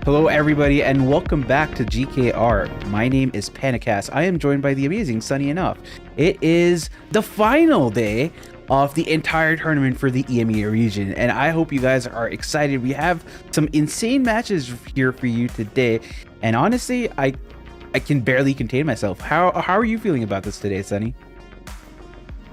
Hello, everybody, and welcome back to GKR. My name is Panicast. I am joined by the amazing Sunny Enough. It is the final day of the entire tournament for the EMEA region, and I hope you guys are excited. We have some insane matches here for you today, and honestly, I can barely contain myself. How are you feeling about this today, Sunny?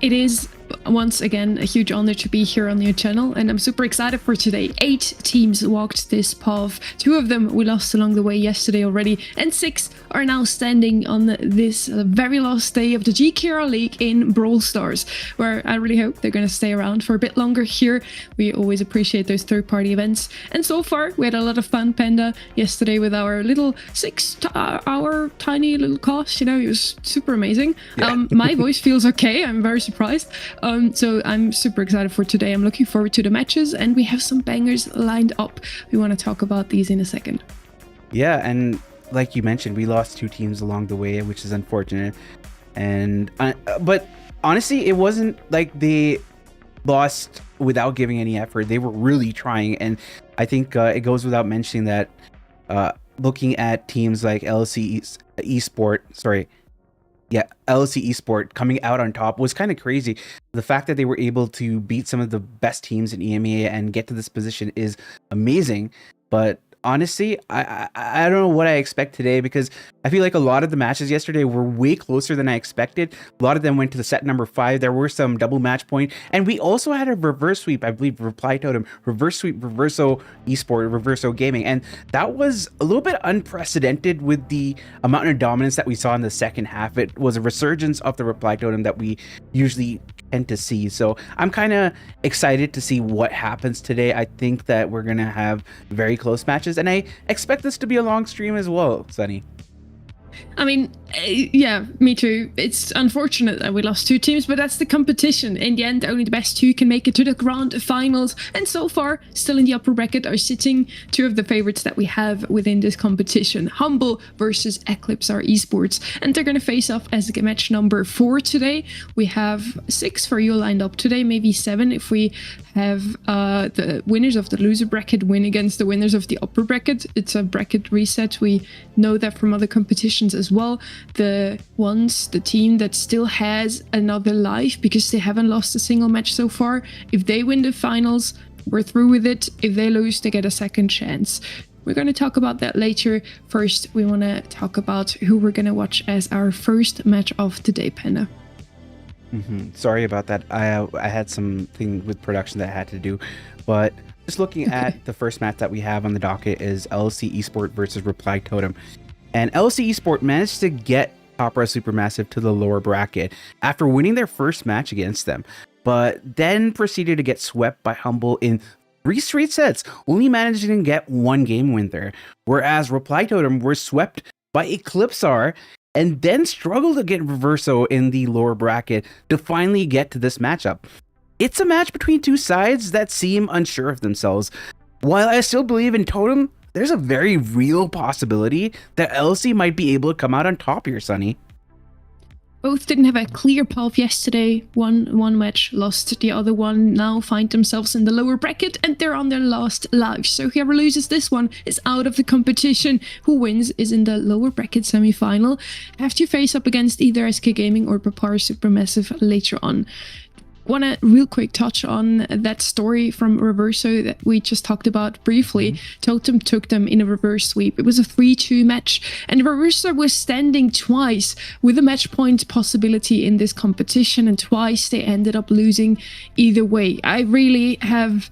It is once again a huge honor to be here on your channel, and I'm super excited for today. 8 teams walked this path. 2 of them we lost along the way yesterday already, and 6 are now standing on this very last day of the GKR League in Brawl Stars, where I really hope they're going to stay around for a bit longer here. We always appreciate those third-party events, and so far we had a lot of fun, Panda, yesterday with our little 6-hour tiny little cast. It was super amazing. Yeah. My voice feels okay. I'm very surprised. So I'm super excited for today. I'm looking forward to the matches, and we have some bangers lined up. We want to talk about these in a second. Yeah, and like you mentioned, we lost 2 teams along the way, which is unfortunate. And but honestly, it wasn't like they lost without giving any effort. They were really trying, and I think it goes without mentioning that looking at teams like LLC Esport coming out on top was kind of crazy. The fact that they were able to beat some of the best teams in EMEA and get to this position is amazing. But honestly, I don't know what I expect today, because I feel like a lot of the matches yesterday were way closer than I expected. A lot of them went to the set number 5. There were some double match point, and we also had a reverse sweep. I believe Reply Totem, reverse sweep, Reverso Esport, Reverso Gaming, and that was a little bit unprecedented with the amount of dominance that we saw in the second half. It was a resurgence of the Reply Totem that we usually tend to see. So I'm kind of excited to see what happens today. I think that we're gonna have very close matches, and I expect this to be a long stream as well, Sunny. I mean, yeah, me too. It's unfortunate that we lost 2 teams, but that's the competition. In the end, only the best 2 can make it to the grand finals. And so far, still in the upper bracket are sitting 2 of the favorites that we have within this competition. Humble versus Eclipse Esports. And they're going to face off as match number 4 today. We have 6 for you lined up today, maybe 7 if we have the winners of the loser bracket win against the winners of the upper bracket. It's a bracket reset. We know that from other competitions as well. The team that still has another life because they haven't lost a single match so far, if they win the finals, we're through with it. If they lose, they get a second chance. We're going to talk about that later. First, we want to talk about who we're going to watch as our first match of the day, Panda. Sorry about that. I had something with production that I had to do, but just looking at the first match that we have on the docket is LLC Esport versus Reply Totem. And LLC Esport managed to get Opera Supermassive to the lower bracket after winning their first match against them, but then proceeded to get swept by Humble in 3 straight sets, only managing to get 1 game win there. Whereas Reply Totem were swept by Eclipse and then struggled to get Reverso in the lower bracket to finally get to this matchup. It's a match between 2 sides that seem unsure of themselves. While I still believe in Totem, there's a very real possibility that LC might be able to come out on top here, Sunny. Both didn't have a clear path yesterday. One match lost, the other one now find themselves in the lower bracket, and they're on their last lives. So whoever loses this one is out of the competition. Who wins is in the lower bracket semi-final. Have to face up against either SK Gaming or Papar Supermassive later on. Want to real quick touch on that story from Reverso that we just talked about briefly. Totem took them in a reverse sweep. It was a 3-2 match, and Reverso was standing twice with a match point possibility in this competition, and twice they ended up losing either way. I really have,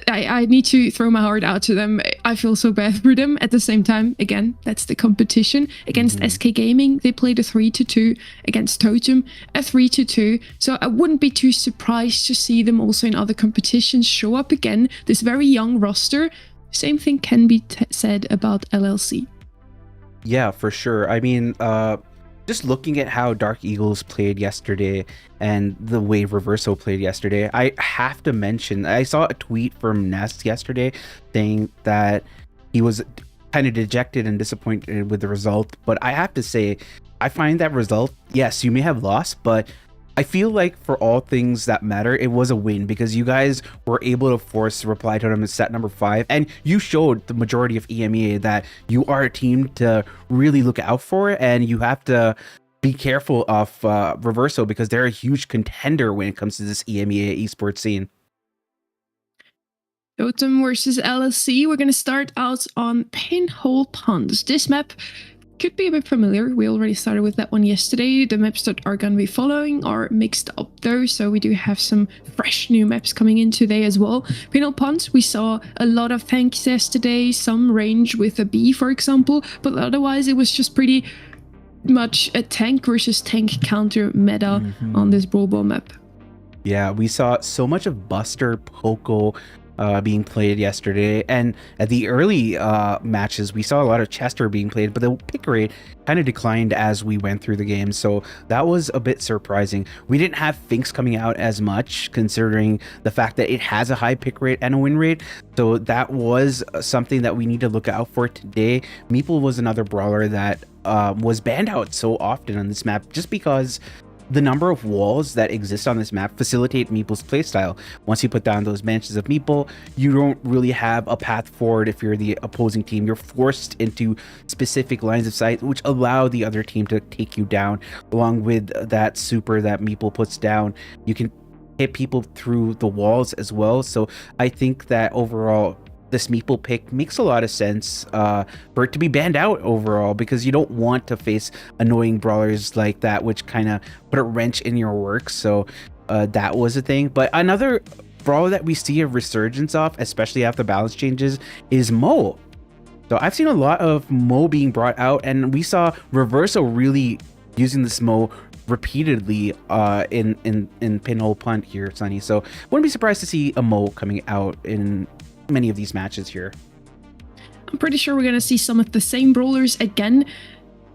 I need to throw my heart out to them. I feel so bad for them. At the same time, again, that's the competition. Against SK Gaming, they played a 3-2. Against Totem, a 3-2. So I wouldn't be too surprised to see them also in other competitions show up again. This very young roster. Same thing can be said about LLC. Yeah, for sure. I mean, just looking at how Dark Eagles played yesterday and the way Reverso played yesterday, I have to mention, I saw a tweet from Nest yesterday saying that he was kind of dejected and disappointed with the result. But I have to say, I find that result, yes, you may have lost, but I feel like for all things that matter, it was a win because you guys were able to force Reply Totem in set number 5, and you showed the majority of EMEA that you are a team to really look out for, and you have to be careful of Reverso because they're a huge contender when it comes to this EMEA esports scene. Totem versus LSC. We're going to start out on Pinhole Ponds. This map could be a bit familiar. We already started with that one yesterday. The maps that are going to be following are mixed up though, so we do have some fresh new maps coming in today as well. Pinhole Ponds, we saw a lot of tanks yesterday, some range with a B, for example, but otherwise it was just pretty much a tank versus tank counter meta on this Brawl Ball map. Yeah, we saw so much of Buster, Poco being played yesterday, and at the early matches we saw a lot of Chester being played, but the pick rate kind of declined as we went through the game, so that was a bit surprising. We didn't have Finks coming out as much considering the fact that it has a high pick rate and a win rate, so that was something that we need to look out for today. Meeple was another brawler that was banned out so often on this map just because the number of walls that exist on this map facilitate Meeple's playstyle. Once you put down those benches of Meeple, you don't really have a path forward if you're the opposing team. You're forced into specific lines of sight which allow the other team to take you down. Along with that super that Meeple puts down, you can hit people through the walls as well. So I think that overall this Meeple pick makes a lot of sense for it to be banned out overall, because you don't want to face annoying brawlers like that which kind of put a wrench in your work. So that was a thing. But another brawler that we see a resurgence of, especially after balance changes, is Mo. So I've seen a lot of Mo being brought out, and we saw Reverso really using this Mo repeatedly in Pinhole Punt here, Sunny. So wouldn't be surprised to see a Mo coming out in many of these matches here. I'm pretty sure we're going to see some of the same brawlers again.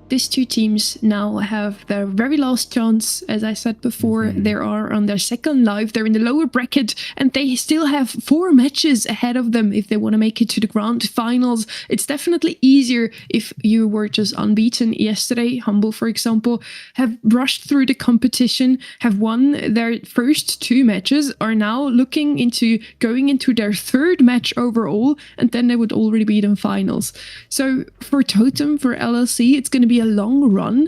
These two teams now have their very last chance. As I said before, they are on their second life. They're in the lower bracket, and they still have 4 matches ahead of them if they want to make it to the grand finals. It's definitely easier if you were just unbeaten yesterday. Humble, for example, have rushed through the competition, have won their first 2 matches, are now looking into going into their 3rd match overall, and then they would already be in finals. So for Totem, for LLC, it's going to be a long run,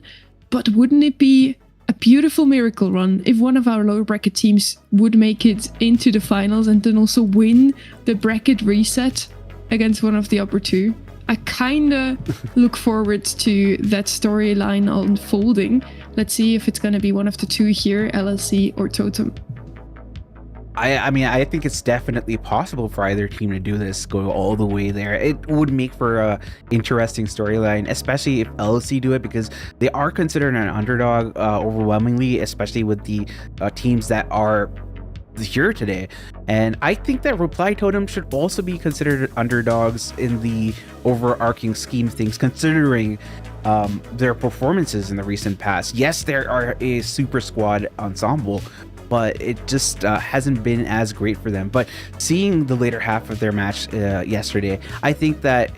but wouldn't it be a beautiful miracle run if one of our lower bracket teams would make it into the finals and then also win the bracket reset against one of the upper 2? I kinda look forward to that storyline unfolding. Let's see if it's gonna be one of the 2 here, LLC or Totem. I mean, I think it's definitely possible for either team to do this, go all the way there. It would make for a interesting storyline, especially if LC do it, because they are considered an underdog overwhelmingly, especially with the teams that are here today. And I think that Reply Totem should also be considered underdogs in the overarching scheme of things, considering their performances in the recent past. Yes, they are a super squad ensemble, but it just hasn't been as great for them. But seeing the later half of their match yesterday, I think that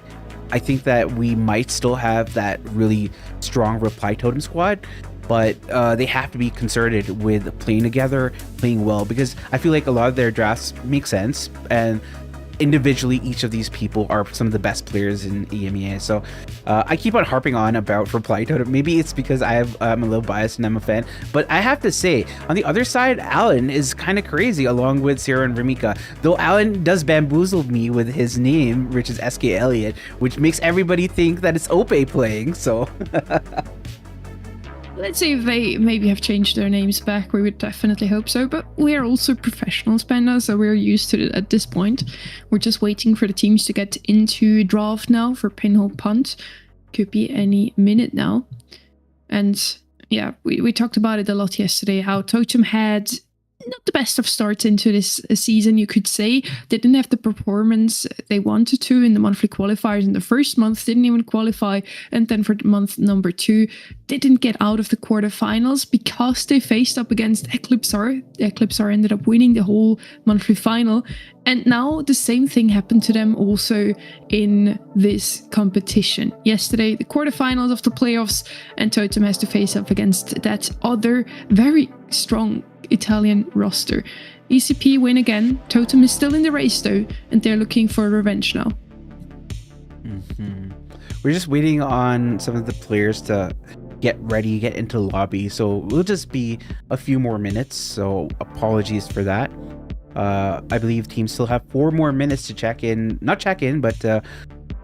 we might still have that really strong Reply Totem squad, but they have to be concerted with playing together, playing well, because I feel like a lot of their drafts make sense, and individually each of these people are some of the best players in EMEA. So I keep on harping on about Reply Totem. Maybe it's because I'm a little biased and I'm a fan, but I have to say, on the other side, Alan is kind of crazy along with Sarah and Ramika, though Alan does bamboozle me with his name, which is SK Elliott, which makes everybody think that it's Ope playing. So let's see if they maybe have changed their names back. We would definitely hope so, but we are also professionals by now, so we're used to it at this point. We're just waiting for the teams to get into draft now for Pinhole Punt. Could be any minute now. And yeah, we talked about it a lot yesterday, how Totem had not the best of starts into this season, you could say. They didn't have the performance they wanted to in the monthly qualifiers in the first month, didn't even qualify. And then for month number 2, they didn't get out of the quarterfinals because they faced up against Eclipsar. Eclipsar ended up winning the whole monthly final. And now the same thing happened to them also in this competition. Yesterday, the quarterfinals of the playoffs, and Totem has to face up against that other very strong Italian roster. ECP win again. Totem is still in the race though, and they're looking for revenge now. We're just waiting on some of the players to get ready, get into the lobby. So we'll just be a few more minutes. So apologies for that. I believe teams still have 4 more minutes to but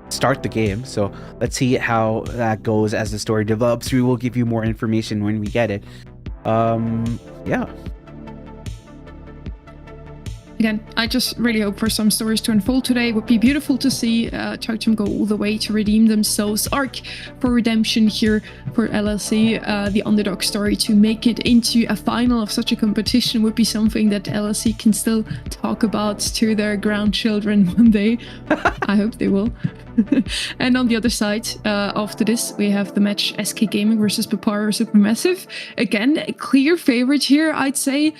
start the game. So let's see how that goes as the story develops. We will give you more information when we get it. Yeah. Again, I just really hope for some stories to unfold today. It would be beautiful to see Totem go all the way to redeem themselves. Arc for redemption here for LLC. The underdog story to make it into a final of such a competition would be something that LLC can still talk about to their grandchildren one day. I hope they will. And on the other side, after this, we have the match SK Gaming versus Papara Supermassive. Again, a clear favorite here, I'd say.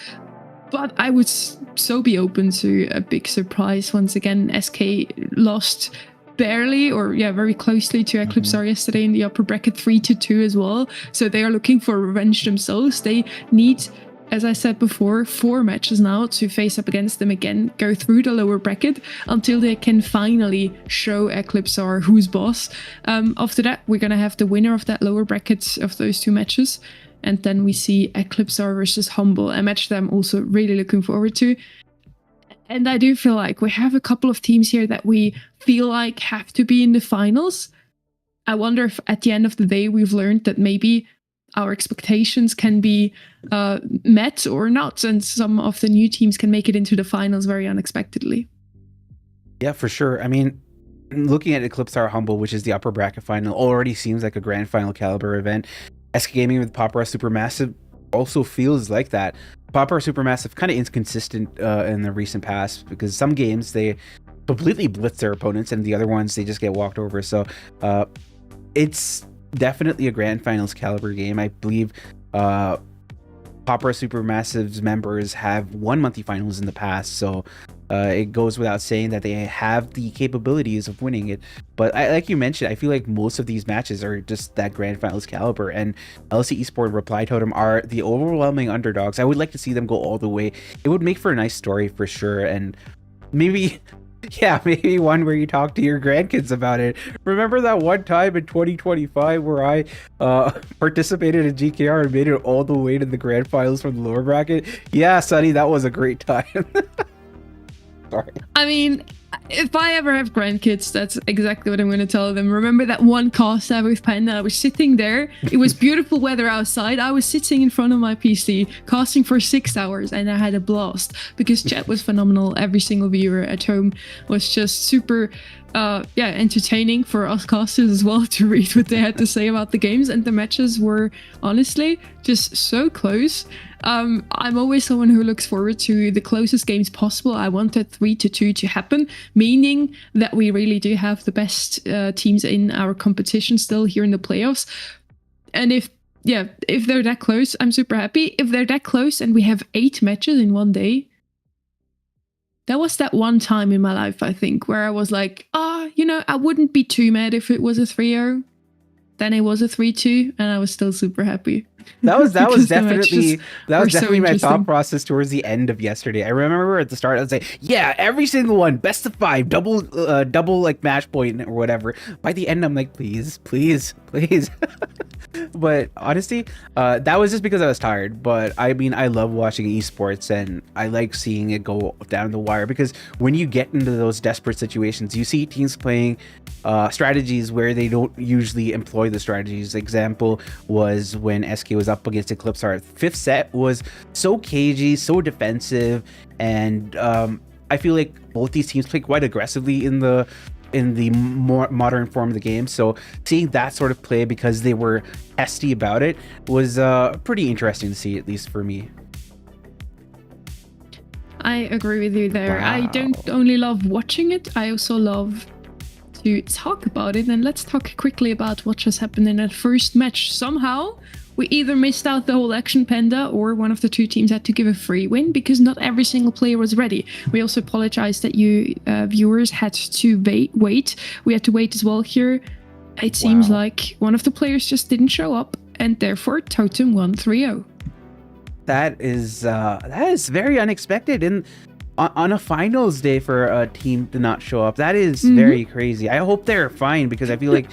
But I would so be open to a big surprise. Once again, SK lost barely or very closely to Eclipsar yesterday in the upper bracket 3-2 as well. So they are looking for revenge themselves. They need, as I said before, 4 matches now to face up against them again, go through the lower bracket until they can finally show Eclipsar who's boss. After that, we're going to have the winner of that lower bracket of those 2 matches. And then we see Eclipsar versus Humble, a match that I'm also really looking forward to. And I do feel like we have a couple of teams here that we feel like have to be in the finals. I wonder if at the end of the day we've learned that maybe our expectations can be met or not, and some of the new teams can make it into the finals very unexpectedly. Yeah, for sure. I mean, looking at Eclipsar Humble, which is the upper bracket final, already seems like a grand final caliber event. SK Gaming with Papara Supermassive also feels like that. Papara Supermassive kind of inconsistent in the recent past, because some games they completely blitz their opponents and the other ones they just get walked over. So it's definitely a grand finals caliber game. I believe Papara Supermassive's members have won monthly finals in the past, so it goes without saying that they have the capabilities of winning it. But like you mentioned, I feel like most of these matches are just that grand finals caliber, and LC Esports Reply Totem are the overwhelming underdogs. I would like to see them go all the way. It would make for a nice story for sure, and maybe one where you talk to your grandkids about it. Remember that one time in 2025 where I participated in GKR and made it all the way to the grand finals from the lower bracket? Yeah, Sonny, that was a great time. Sorry. I mean, if I ever have grandkids, that's exactly what I'm going to tell them. Remember that one cast I with Panda? I was sitting there. It was beautiful weather outside. I was sitting in front of my PC, casting for 6 hours, and I had a blast because chat was phenomenal. Every single viewer at home was just super entertaining for us casters as well to read what they had to say about the games, and the matches were honestly just so close. I'm always someone who looks forward to the closest games possible. I wanted 3-2 to happen, meaning that we really do have the best teams in our competition still here in the playoffs. And if they're that close, I'm super happy. If they're that close and we have 8 matches in one day, that was that one time in my life, I think, where I was like, I wouldn't be too mad if it was a 3-0. Then it was a 3-2, and I was still super happy. That was definitely my so thought process towards the end of yesterday. I remember at the start I was like, yeah, every single one, best of 5, double like match point or whatever. By the end I'm like, please. But honestly, that was just because I was tired. But I mean, I love watching esports and I like seeing it go down the wire, because when you get into those desperate situations, you see teams playing strategies where they don't usually employ the strategies. Example was when SK was up against Eclipsar. 5th set was so cagey, so defensive, and I feel like both these teams play quite aggressively in the more modern form of the game. So seeing that sort of play, because they were testy about it, was pretty interesting to see, at least for me. I agree with you there. Wow. I don't only love watching it, I also love to talk about it. And let's talk quickly about what just happened in that first match. Somehow, we either missed out the whole action panda or one of the two teams had to give a free win because not every single player was ready. We also apologize that you viewers had to wait. We had to wait as well here. It seems like one of the players just didn't show up and therefore Totem won 3-0. That is very unexpected and on a finals day for a team to not show up. That is very crazy. I hope they're fine because I feel like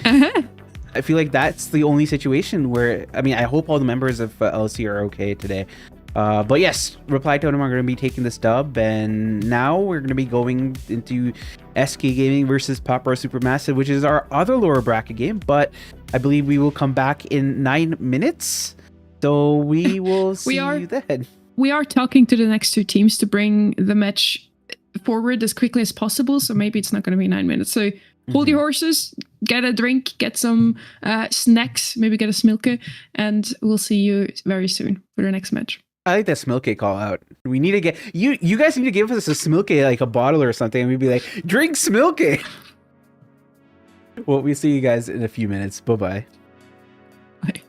I feel like that's the only situation where, I mean, I hope all the members of LC are okay today. But yes, Reply Totem are going to be taking this dub, and now we're going to be going into SK Gaming versus Pop Roar Supermassive, which is our other lower bracket game, but I believe we will come back in 9 minutes. So we will see you then. We are talking to the next two teams to bring the match forward as quickly as possible, so maybe it's not going to be 9 minutes. So hold your horses, get a drink, get some snacks, maybe get a smilke, and we'll see you very soon for the next match. I like that smilke call out. We need to get you guys need to give us a smilke, like a bottle or something, and we'd be like, drink smilke. Well, we'll see you guys in a few minutes. Bye-bye. Bye.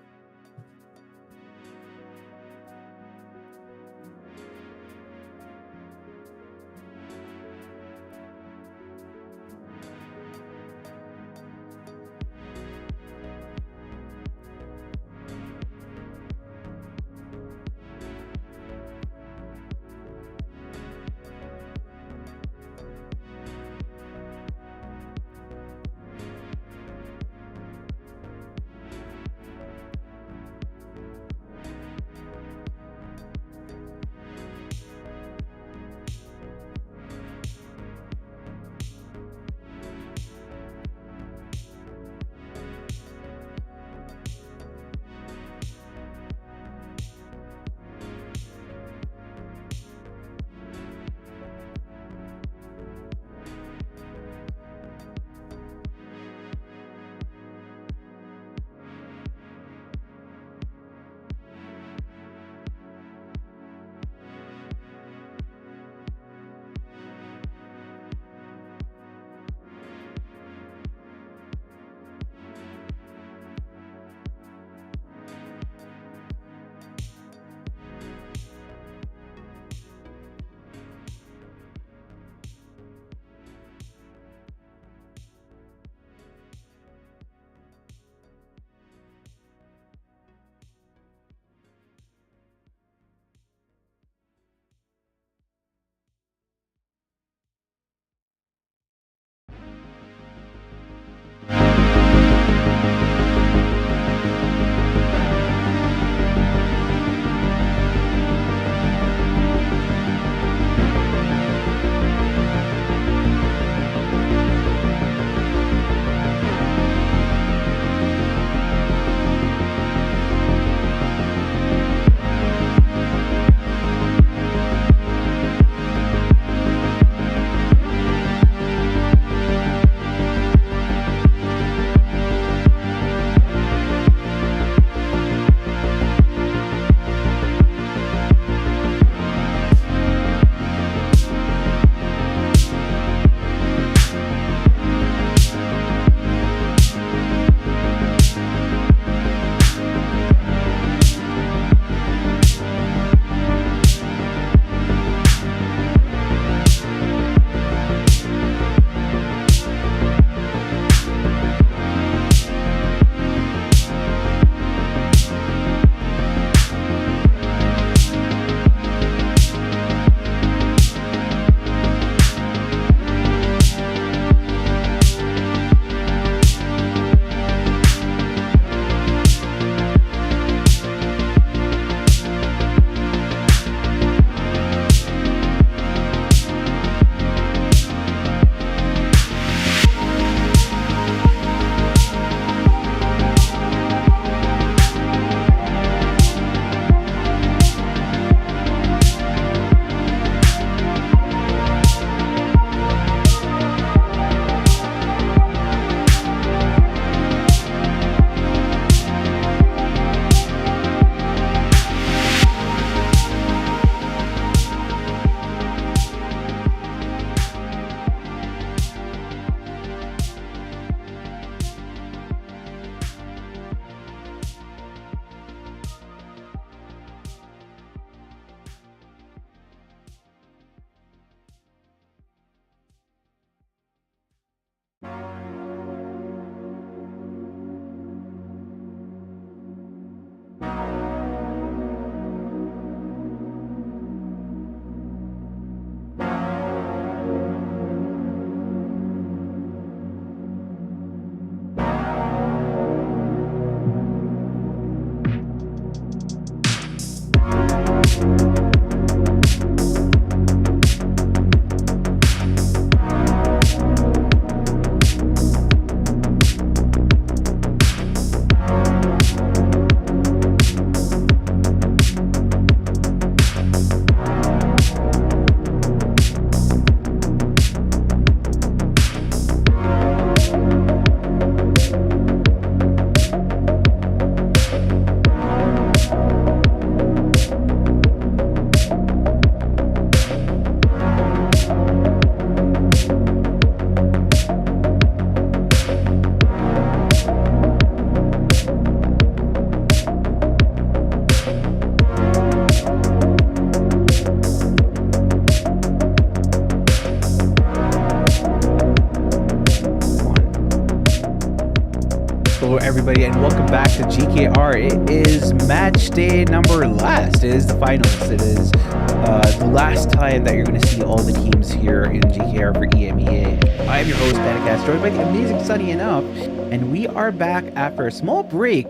Hello, everybody, and welcome back to GKR. It is match day number last. It is the finals. It is the last time that you're going to see all the teams here in GKR for EMEA. I am your host, Panicast, joined by the amazing Sunny Enough, and we are back after a small break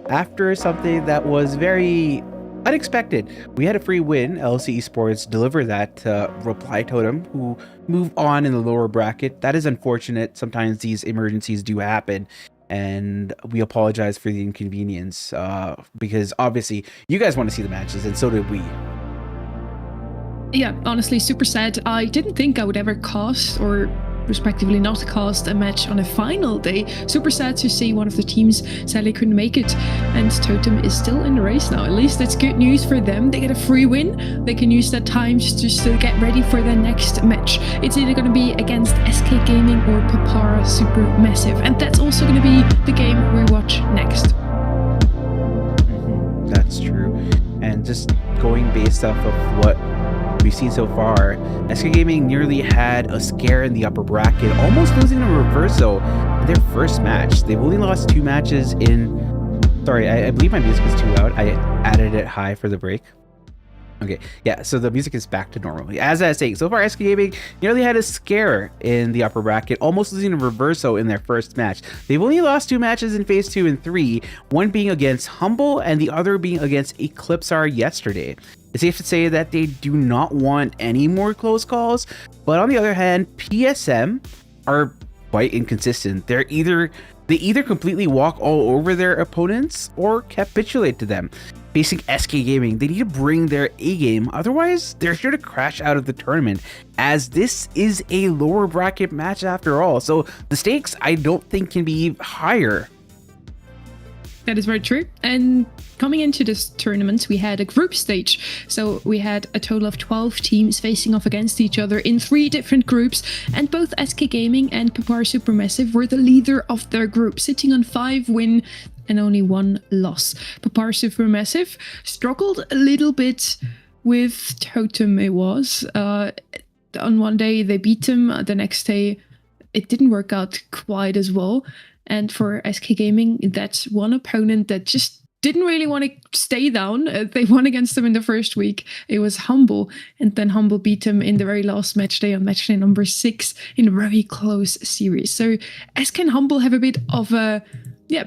after something that was very unexpected. We had a free win. LC Esports delivered that to Reply Totem, who move on in the lower bracket. That is unfortunate. Sometimes these emergencies do happen, and we apologize for the inconvenience because obviously you guys want to see the matches, and so did we. Yeah, honestly, super sad. I didn't think I would ever cast, or respectively not cast, a match on a final day. Super sad to see one of the teams sadly couldn't make it, and Totem is still in the race now. At least that's good news for them. They get a free win. They can use that time just to get ready for their next match. It's either going to be against SK Gaming or Papara Supermassive, and that's also going to be the game we watch next. That's true. And just going based off of what we've seen so far, SK Gaming nearly had a scare in the upper bracket, almost losing to Reverso in their first match. They've only lost 2 matches in... Sorry, I believe my music is too loud. I added it high for the break. Okay, yeah, so the music is back to normal. As I was saying, so far SK Gaming nearly had a scare in the upper bracket, almost losing to Reverso in their first match. They've only lost 2 matches in Phase 2 and 3, one being against Humble and the other being against Eclipsar yesterday. It's safe to say that they do not want any more close calls, but on the other hand, PSM are quite inconsistent. They either completely walk all over their opponents or capitulate to them. Facing SK Gaming, they need to bring their A game, otherwise they're sure to crash out of the tournament, as this is a lower bracket match after all, so the stakes I don't think can be higher. That is very true. And coming into this tournament, we had a group stage. So we had a total of 12 teams facing off against each other in 3 different groups. And both SK Gaming and Papara Supermassive were the leader of their group, sitting on 5 wins and only 1 loss. Papara Supermassive struggled a little bit with Totem, it was. On one day they beat them, the next day it didn't work out quite as well. And for SK Gaming, that's one opponent that just didn't really want to stay down. They won against them in the first week. It was Humble, and then Humble beat them in the very last match day on match day number 6 in a very close series. So SK and Humble have a bit of a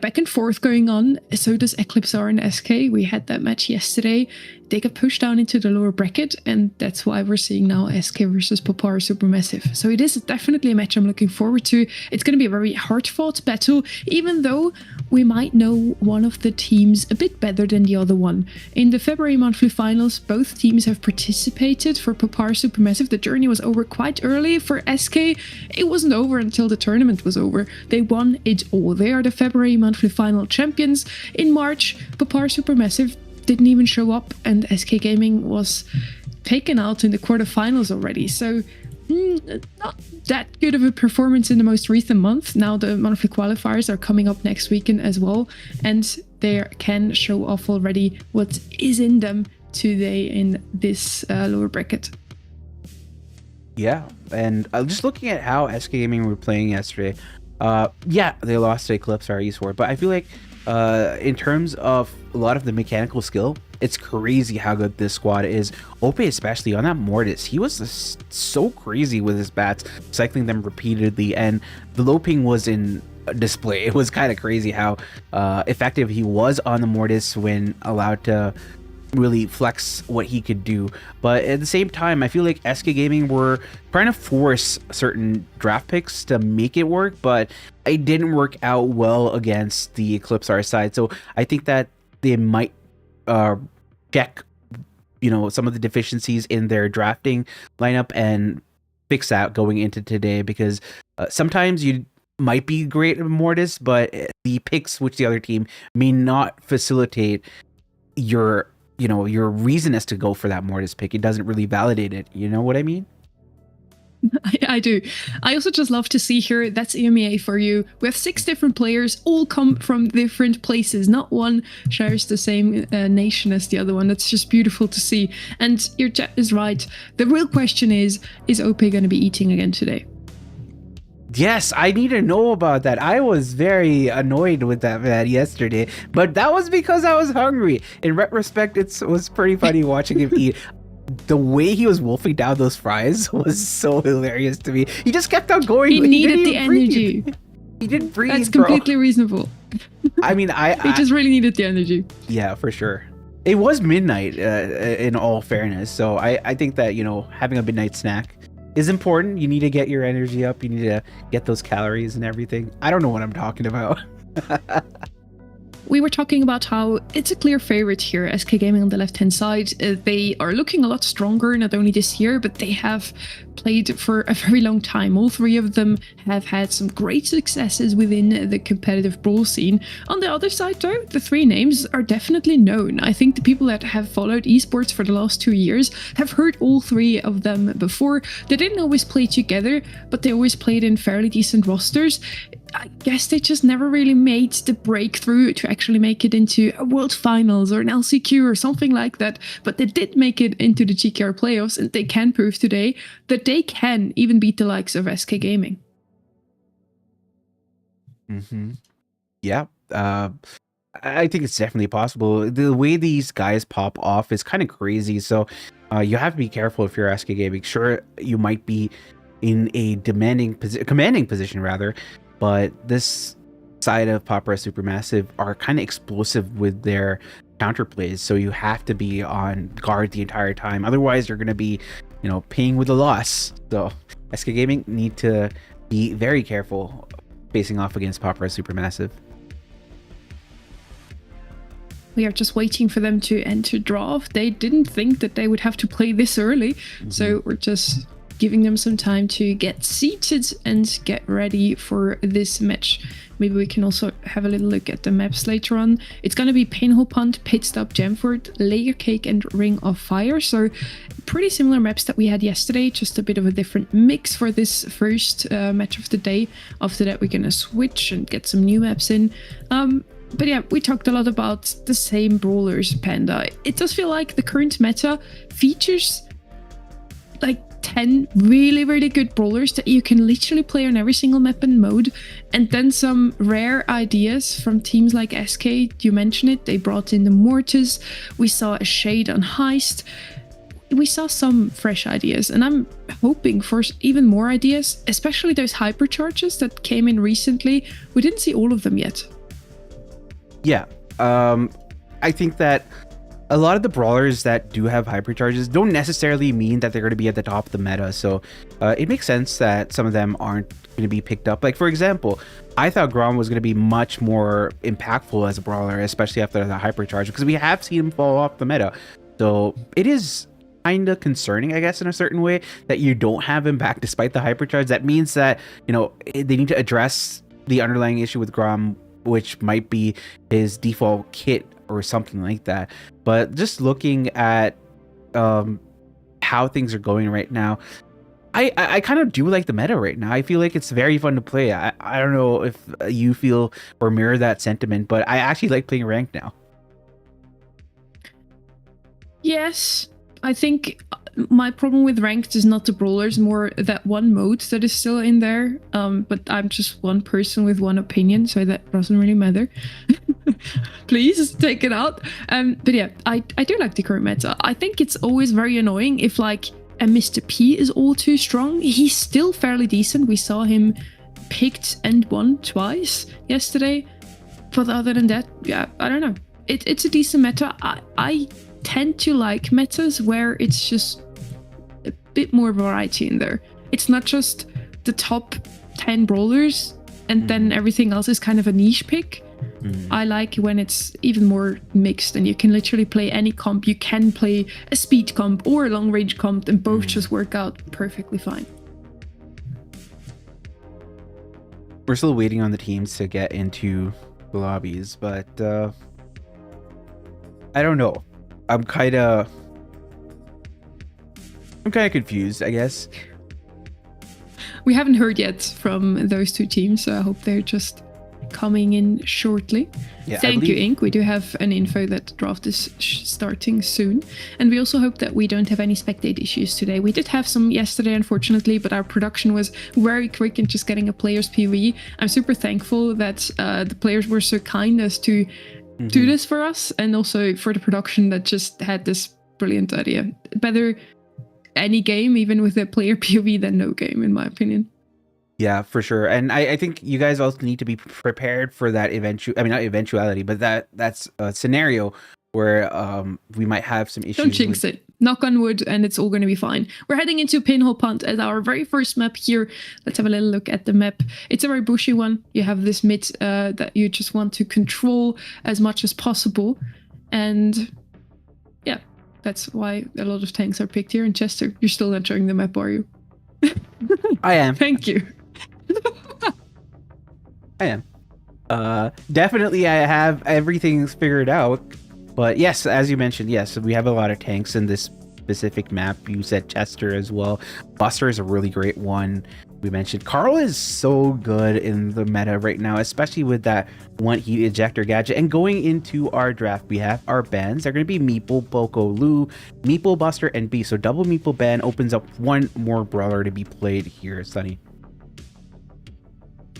back and forth going on. So does Eclipsar and SK. We had that match yesterday. They got pushed down into the lower bracket, and that's why we're seeing now SK versus Papara Supermassive. So it is definitely a match I'm looking forward to. It's going to be a very hard-fought battle, even though we might know one of the teams a bit better than the other one. In the February monthly finals, both teams have participated. For Papara Supermassive, the journey was over quite early. For SK, it wasn't over until the tournament was over. They won it all. They are the February monthly final champions. In March, Papara Supermassive didn't even show up, and SK Gaming was taken out in the quarterfinals already. So not that good of a performance in the most recent month. Now the monthly qualifiers are coming up next weekend as well, and they can show off already what is in them today in this lower bracket. Yeah, and just looking at how SK Gaming were playing yesterday, they lost to Eclipsar Esports, but I feel like in terms of a lot of the mechanical skill, it's crazy how good this squad is. Ope, especially on that Mortis, he was so crazy with his bats, cycling them repeatedly, and the low ping was in display. It was kind of crazy how effective he was on the Mortis when allowed to really flex what he could do. But at the same time, I feel like SK Gaming were trying to force certain draft picks to make it work, but it didn't work out well against the Eclipsar side. So I think that they might check some of the deficiencies in their drafting lineup and fix that going into today, because sometimes you might be great at Mortis, but the picks which the other team may not facilitate your reason as to go for that Mortis pick. It doesn't really validate it. You know what I mean? I do. I also just love to see here, that's EMEA for you. We have 6 different players, all come from different places. Not one shares the same nation as the other one. That's just beautiful to see. And your chat is right. The real question is OP going to be eating again today? Yes, I need to know about that. I was very annoyed with that man yesterday, but that was because I was hungry. In retrospect, it was pretty funny watching him eat. The way he was wolfing down those fries was so hilarious to me. He just kept on going. He needed the breathe. energy. He didn't breathe. That's completely reasonable. I mean, he just really needed the energy. Yeah, for sure. It was midnight, in all fairness. So I think that, you know, having a midnight snack is important. You need to get your energy up. You need to get those calories and everything. I don't know what I'm talking about. We were talking about how it's a clear favorite here, SK Gaming on the left-hand side. They are looking a lot stronger, not only this year, but they have played for a very long time. All three of them have had some great successes within the competitive brawl scene. On the other side, though, the three names are definitely known. I think the people that have followed esports for the last 2 years have heard all three of them before. They didn't always play together, but they always played in fairly decent rosters. I guess they just never really made the breakthrough to actually make it into a World Finals or an LCQ or something like that. But they did make it into the GKR playoffs, and they can prove today that they can even beat the likes of SK Gaming. Yeah. I think it's definitely possible. The way these guys pop off is kind of crazy. So you have to be careful if you're SK Gaming. Sure, you might be in a commanding position rather, but this side of Pop Res Supermassive are kind of explosive with their counterplays, so you have to be on guard the entire time. Otherwise, you're going to be, you know, paying with a loss. So SK Gaming need to be very careful facing off against Pop Res Supermassive. We are just waiting for them to enter draft. They didn't think that they would have to play this early, so we're just giving them some time to get seated and get ready for this match. Maybe we can also have a little look at the maps later on. It's going to be Pinhole Punt, Pit Stop, Jamford, Layer Cake, and Ring of Fire. So pretty similar maps that we had yesterday, just a bit of a different mix for this first match of the day. After that, we're going to switch and get some new maps in. But yeah, we talked a lot about the same brawlers, Panda. It does feel like the current meta features like 10 really, really good brawlers that you can literally play on every single map and mode. And then some rare ideas from teams like SK. You mentioned it, they brought in the Mortis. We saw a Shade on Heist. We saw some fresh ideas, and I'm hoping for even more ideas, especially those hypercharges that came in recently. We didn't see all of them yet. Yeah, I think that a lot of the brawlers that do have hypercharges don't necessarily mean that they're going to be at the top of the meta. So it makes sense that some of them aren't going to be picked up. Like, for example, I thought Grom was going to be much more impactful as a brawler, especially after the hypercharge, because we have seen him fall off the meta. So it is kind of concerning, I guess, in a certain way, that you don't have him back despite the hypercharge. That means that, you know, they need to address the underlying issue with Grom, which might be his default kit or something like that. But just looking at how things are going right now, I kind of do like the meta right now. I feel like it's very fun to play. I don't know if you feel or mirror that sentiment, but I actually like playing ranked now. Yes, I think my problem with ranked is not the brawlers, more that one mode that is still in there. But I'm just one person with one opinion, so that doesn't really matter. Please take it out. But yeah, I do like the current meta. I think it's always very annoying if like a Mr. P is all too strong. He's still fairly decent. We saw him picked and won twice yesterday. But other than that, yeah, I don't know. It's a decent meta. I tend to like metas where it's just a bit more variety in there. It's not just the top 10 brawlers and then everything else is kind of a niche pick. I like when it's even more mixed and you can literally play any comp. You can play a speed comp or a long range comp and both just work out perfectly fine. We're still waiting on the teams to get into the lobbies, but I don't know. I'm kind of confused, I guess. We haven't heard yet from those two teams, so I hope they're just coming in shortly. Yeah, Thank you, Ink. We do have an info that draft is starting soon. And we also hope that we don't have any spectate issues today. We did have some yesterday, unfortunately, but our production was very quick in just getting a player's PV. I'm super thankful that the players were so kind as to do this for us, and also for the production that just had this brilliant idea. Better any game, even with a player POV, than no game, in my opinion. Yeah, for sure. And I think you guys also need to be prepared for that not eventuality, but that's a scenario where we might have some issues. Don't jinx it. Knock on wood, and it's all going to be fine. We're heading into Pinhole Punt as our very first map here. Let's have a little look at the map. It's a very bushy one. You have this mid that you just want to control as much as possible. And yeah, that's why a lot of tanks are picked here. And Chester, you're still not showing the map, are you? I am. Thank you. I am. Definitely I have everything figured out. But yes, as you mentioned, yes, we have a lot of tanks in this specific map. You said Chester as well. Buster is a really great one. We mentioned Carl is so good in the meta right now, especially with that one heat ejector gadget. And going into our draft, we have our bans. They're going to be Meeple, Boko, Lu, Meeple, Buster, and B. So double Meeple ban opens up one more brawler to be played here, Sunny.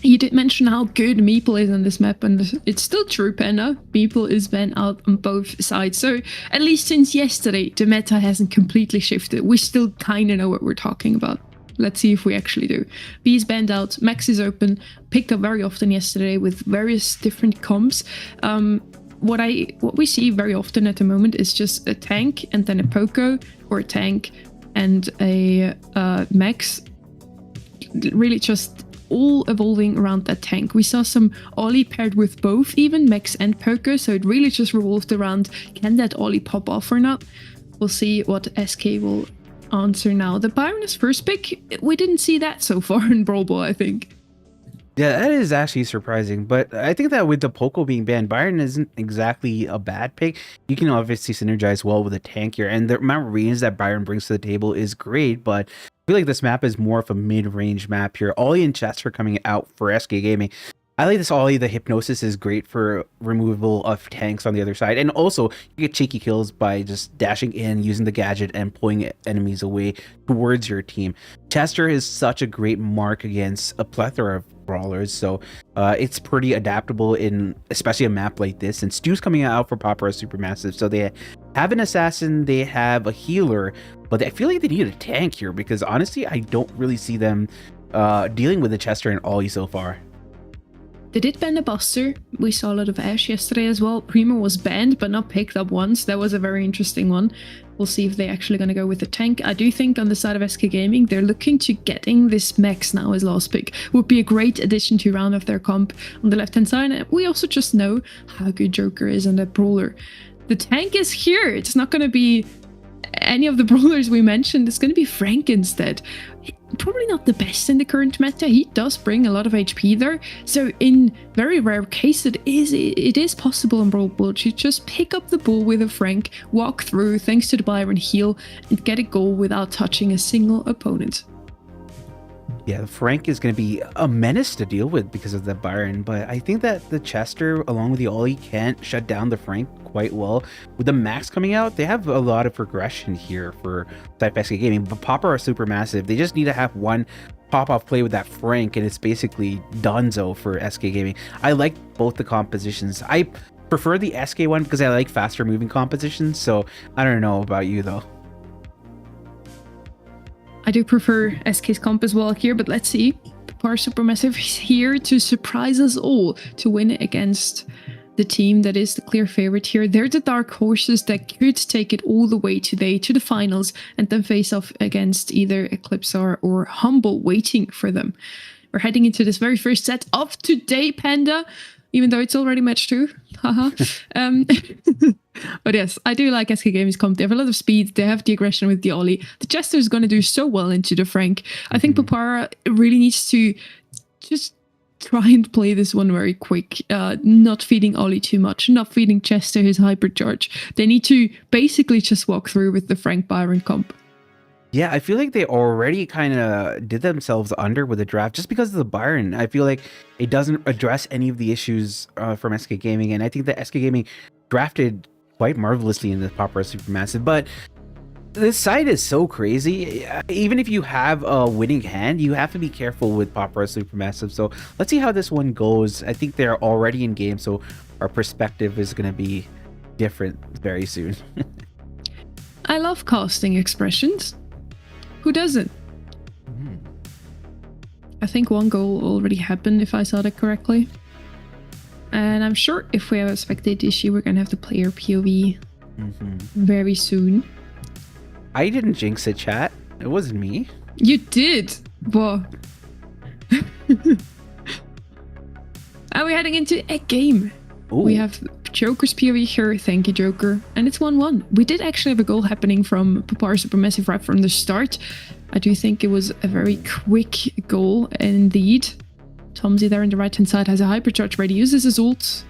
You did mention how good Meeple is on this map, and it's still true, Panda. Meeple is banned out on both sides. So at least since yesterday, the meta hasn't completely shifted. We still kind of know what we're talking about. Let's see if we actually do. B is banned out, Max is open, picked up very often yesterday with various different comps. What we see very often at the moment is just a tank and then a Poco, or a tank and a Max. Really just all evolving around that tank. We saw some Ollie paired with both, even Max and Poco, so it really just revolved around, can that Ollie pop off or not? We'll see what SK will answer now. The Byron is first pick. We didn't see that so far in Brawl Ball, I think. Yeah, that is actually surprising, but I think that with the Poco being banned, Byron isn't exactly a bad pick. You can obviously synergize well with a tank here, and the amount of range that Byron brings to the table is great, but I feel like this map is more of a mid-range map here. Ollie and Chester coming out for SK Gaming. I like this Ollie. The Hypnosis is great for removal of tanks on the other side. And also, you get cheeky kills by just dashing in, using the gadget, and pulling enemies away towards your team. Chester is such a great mark against a plethora of brawlers. So it's pretty adaptable in especially a map like this. And Stu's coming out for Popera Supermassive. So they have an assassin, they have a healer, but I feel like they need a tank here because honestly, I don't really see them dealing with the Chester and Ollie so far. They did ban a Buster. We saw a lot of Ash yesterday as well. Primo was banned, but not picked up once. That was a very interesting one. We'll see if they're actually going to go with the tank. I do think on the side of SK Gaming, they're looking to getting this Max now as last pick. Would be a great addition to round off their comp on the left-hand side. And we also just know how good Joker is on that brawler. The tank is here. It's not going to be any of the brawlers we mentioned. It's going to be Frank instead. Probably not the best in the current meta. He does bring a lot of HP there, so in very rare case it is possible in Brawl Ball to just pick up the ball with a Frank, walk through thanks to the Byron heal, and get a goal without touching a single opponent. Yeah, Frank is going to be a menace to deal with because of the Byron, but I think that the Chester along with the Ollie can't shut down the Frank quite well. With the Max coming out, they have a lot of progression here for SK Gaming, but Popper are super massive. They just need to have one pop-off play with that Frank, and it's basically donezo for SK Gaming. I like both the compositions. I prefer the SK one because I like faster moving compositions, so I don't know about you though. I do prefer SK's comp as well here, but let's see. Par Supermassive is here to surprise us all, to win against the team that is the clear favorite here. They're the dark horses that could take it all the way today to the finals and then face off against either Eclipsar or Humble waiting for them. We're heading into this very first set of today, Panda, even though it's already match 2. Haha. But yes, I do like SK Gaming's comp. They have a lot of speed. They have the aggression with the Ollie. The Chester is going to do so well into the Frank. I think Papara really needs to just try and play this one very quick. Not feeding Ollie too much. Not feeding Chester his hypercharge. They need to basically just walk through with the Frank Byron comp. Yeah, I feel like they already kind of did themselves under with the draft just because of the Byron. I feel like it doesn't address any of the issues from SK Gaming, and I think that SK Gaming drafted quite marvelously in the Popper Supermassive. But this site is so crazy. Even if you have a winning hand, you have to be careful with Popper Supermassive. So let's see how this one goes. I think they're already in game, so our perspective is going to be different very soon. I love casting expressions. Who doesn't? I think one goal already happened, if I saw that correctly. And I'm sure if we have a spectate issue, we're gonna have to play our POV very soon. I didn't jinx it, chat. It wasn't me. You did, but... Are we heading into a game? Ooh. We have Joker's POV here. Thank you, Joker. And it's 1-1. We did actually have a goal happening from Papar Supermassive right from the start. I do think it was a very quick goal indeed. Tomsy there on the right-hand side has a hypercharge ready, uses his ult.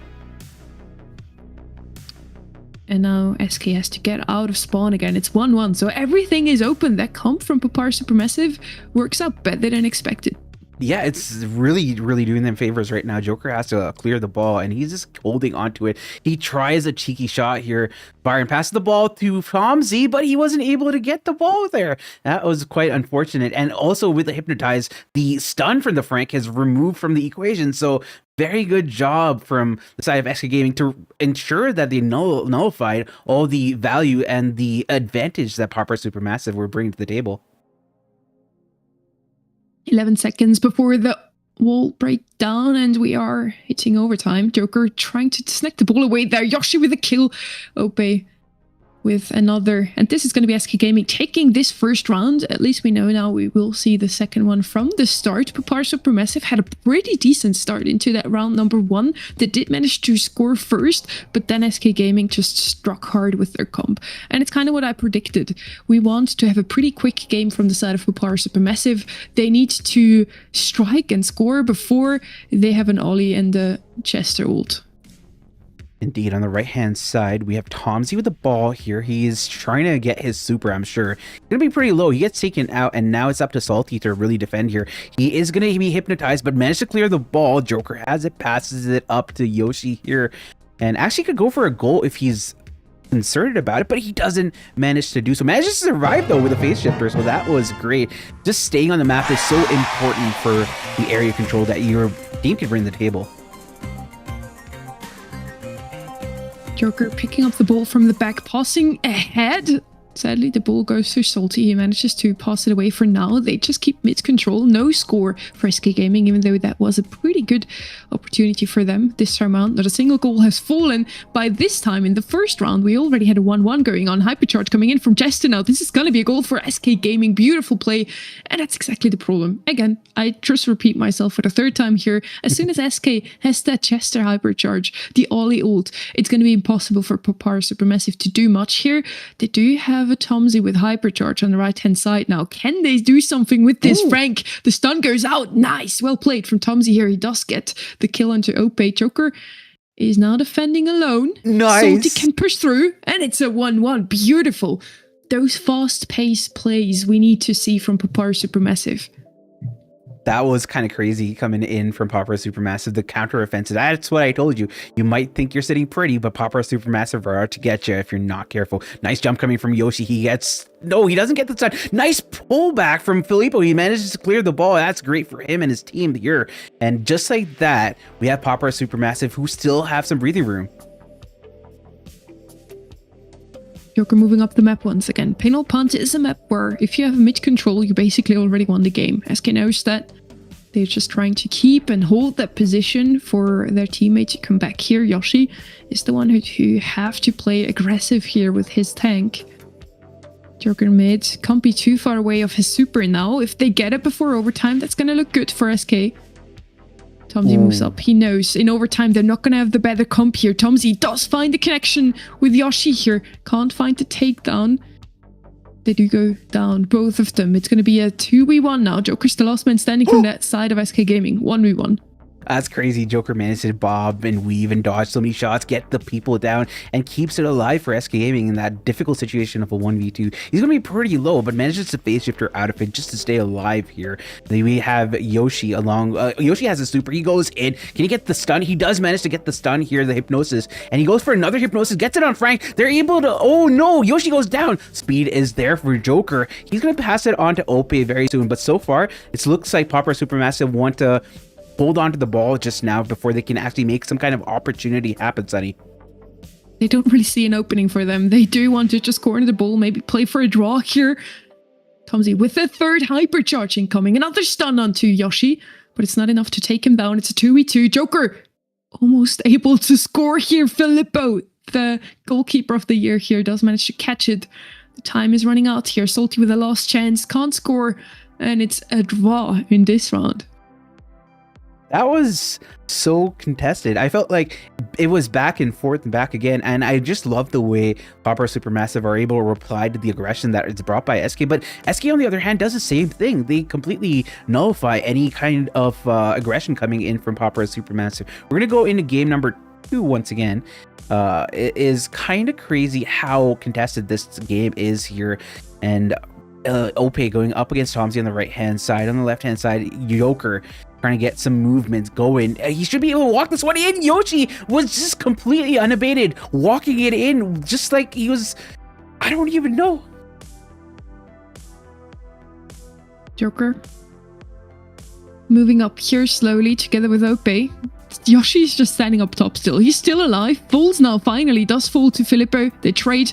And now SK has to get out of spawn again. It's 1-1, so everything is open. That comp from Papar Supermassive works out better than expected. Yeah, it's really doing them favors right now. Joker has to clear the ball, and he's just holding onto it. He tries a cheeky shot here. Byron passes the ball to Tomsy, but he wasn't able to get the ball there. That was quite unfortunate. And also with the Hypnotize, the stun from the Frank has removed from the equation. So very good job from the side of SK Gaming to ensure that they nullified all the value and the advantage that Popper Supermassive were bringing to the table. 11 seconds before the wall break down, and we are hitting overtime. Joker trying to snag the ball away there. Yoshi with a kill. Ope with another. And this is going to be SK Gaming taking this first round. At least we know now we will see the second one from the start. Papar Supermassive had a pretty decent start into that round number 1. They did manage to score first, but then SK Gaming just struck hard with their comp. And it's kind of what I predicted. We want to have a pretty quick game from the side of Papar Supermassive. They need to strike and score before they have an Ollie and the Chester ult. Indeed, on the right-hand side, we have Tomsy with the ball here. He's trying to get his super, I'm sure. Gonna be pretty low. He gets taken out, and now it's up to Salty to really defend here. He is gonna be hypnotized, but managed to clear the ball. Joker has it, passes it up to Yoshi here, and actually could go for a goal if he's concerted about it, but he doesn't manage to do so. Manages to survive, though, with a phase shifter, so that was great. Just staying on the map is so important for the area control that your team can bring to the table. Joker picking up the ball from the back, passing ahead. Sadly, the ball goes to Salty. He manages to pass it away for now. They just keep mid-control. No score for SK Gaming, even though that was a pretty good opportunity for them this time around. Not a single goal has fallen. By this time, in the first round, we already had a 1-1 going on. Hypercharge coming in from Jester now. This is going to be a goal for SK Gaming. Beautiful play. And that's exactly the problem. Again, I just repeat myself for the third time here. As soon as SK has that Chester Hypercharge, the Ollie ult, it's going to be impossible for Papar Supermassive to do much here. They do have a Tomsy with hypercharge on the right hand side now. Can they do something with this? Ooh. Frank, the stun goes out. Nice, well played from Tomsy here. He does get the kill onto Ope. Joker is now defending alone. Nice. Salty can push through, and it's a 1-1. Beautiful. Those fast-paced plays we need to see from Papar Supermassive. That was kind of crazy coming in from Popper Supermassive. The counter offensive. That's what I told you. You might think you're sitting pretty, but Popper Supermassive are out to get you if you're not careful. Nice jump coming from Yoshi. He doesn't get the stun. Nice pullback from Filippo. He manages to clear the ball. That's great for him and his team here. And just like that, we have Popper Supermassive who still have some breathing room. Joker moving up the map once again. Penal Punt is a map where if you have mid control, you basically already won the game. SK knows that. They're just trying to keep and hold that position for their teammate to come back here. Yoshi is the one who have to play aggressive here with his tank. Joker mid can't be too far away of his super now. If they get it before overtime, that's going to look good for SK. Tomsy moves up. He knows in overtime they're not going to have the better comp here. Tomsy does find the connection with Yoshi here. Can't find the takedown. They do go down, both of them. It's going to be a 2v1 now. Joker's the last man standing from that side of SK Gaming. 1v1. That's crazy. Joker managed to bob and weave and dodge so many shots, get the people down, and keeps it alive for SK Gaming in that difficult situation of a 1v2. He's going to be pretty low, but manages to phase shifter out of it just to stay alive here. Then we have Yoshi along. Yoshi has a super. He goes in. Can he get the stun? He does manage to get the stun here, the hypnosis, and he goes for another hypnosis, gets it on Frank. They're able to, oh no, Yoshi goes down. Speed is there for Joker. He's going to pass it on to Ope very soon, but so far, it looks like Popper Supermassive want to hold on to the ball just now before they can actually make some kind of opportunity happen, Sunny. They don't really see an opening for them. They do want to just corner the ball, maybe play for a draw here. Tomsy with the third hypercharge incoming. Another stun onto Yoshi, but it's not enough to take him down. It's a 2v2. Joker almost able to score here. Filippo, the goalkeeper of the year here, does manage to catch it. The time is running out here. Salty with a last chance, can't score, and it's a draw in this round. That was so contested. I felt like it was back and forth and back again, and I just love the way Popper Supermassive are able to reply to the aggression that is brought by SK, but SK on the other hand does the same thing. They completely nullify any kind of aggression coming in from Popper Supermassive. We're going to go into game number 2 once again. It is kind of crazy how contested this game is here, and Ope going up against Tomsy on the right hand side. On the left hand side, Joker trying to get some movements going. He should be able to walk this one in. Yoshi was just completely unabated, walking it in just like he was, I don't even know. Joker moving up here slowly together with Ope. Yoshi's just standing up top still. He's still alive. Falls now, finally. Does fall to Filippo. They trade,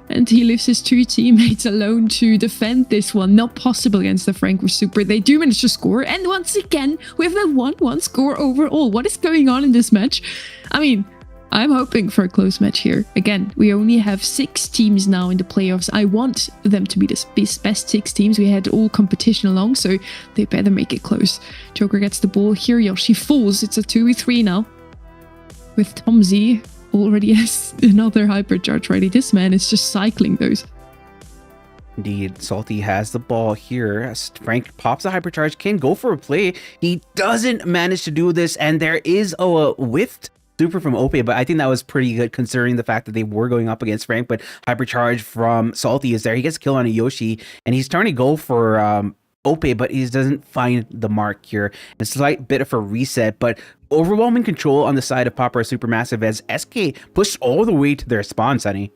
and he leaves his 2 teammates alone to defend this one. Not possible against the Frank with Super. They do manage to score, and once again, we have a 1-1 score overall. What is going on in this match? I mean, I'm hoping for a close match here. Again, we only have 6 teams now in the playoffs. I want them to be the best 6 teams. We had all competition along, so they better make it close. Joker gets the ball here. Yoshi falls. It's a 2v3 now. With Tomsy already has another hypercharge ready. This man is just cycling those. Indeed, Salty has the ball here. Frank pops a hypercharge, can go for a play. He doesn't manage to do this, and there is a whiffed super from Ope, but I think that was pretty good considering the fact that they were going up against Frank, but hypercharge from Salty is there. He gets a kill on a Yoshi, and he's trying to go for Ope, but he doesn't find the mark here. A slight bit of a reset, but overwhelming control on the side of Popper Supermassive as SK pushed all the way to their spawn, Sunny.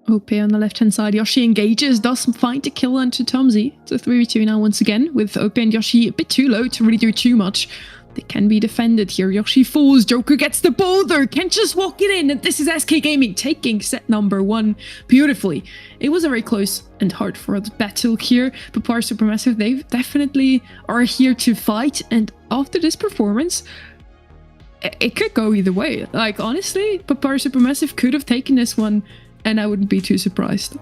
Ope on the left-hand side. Yoshi engages, does find a kill onto Tomsy. It's a 3v2 now once again, with Ope and Yoshi a bit too low to really do too much. They can be defended here. Yoshi falls. Joker gets the ball though. Can't just walk it in. And this is SK Gaming taking set number 1 beautifully. It was a very close and hard fought battle here. But Popper Supermassive, they definitely are here to fight. And after this performance, it could go either way. Like, honestly, Popper Supermassive could have taken this one, and I wouldn't be too surprised.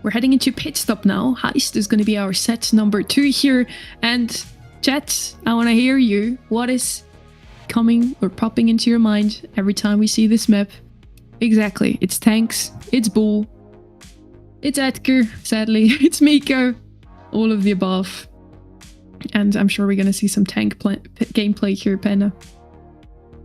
We're heading into pit stop now. Heist is going to be our set number 2 here. And chat, I want to hear you. What is coming or popping into your mind every time we see this map? Exactly. It's tanks. It's Bull. It's Edgar, sadly. It's Miko. All of the above. And I'm sure we're going to see some tank gameplay here, Penna.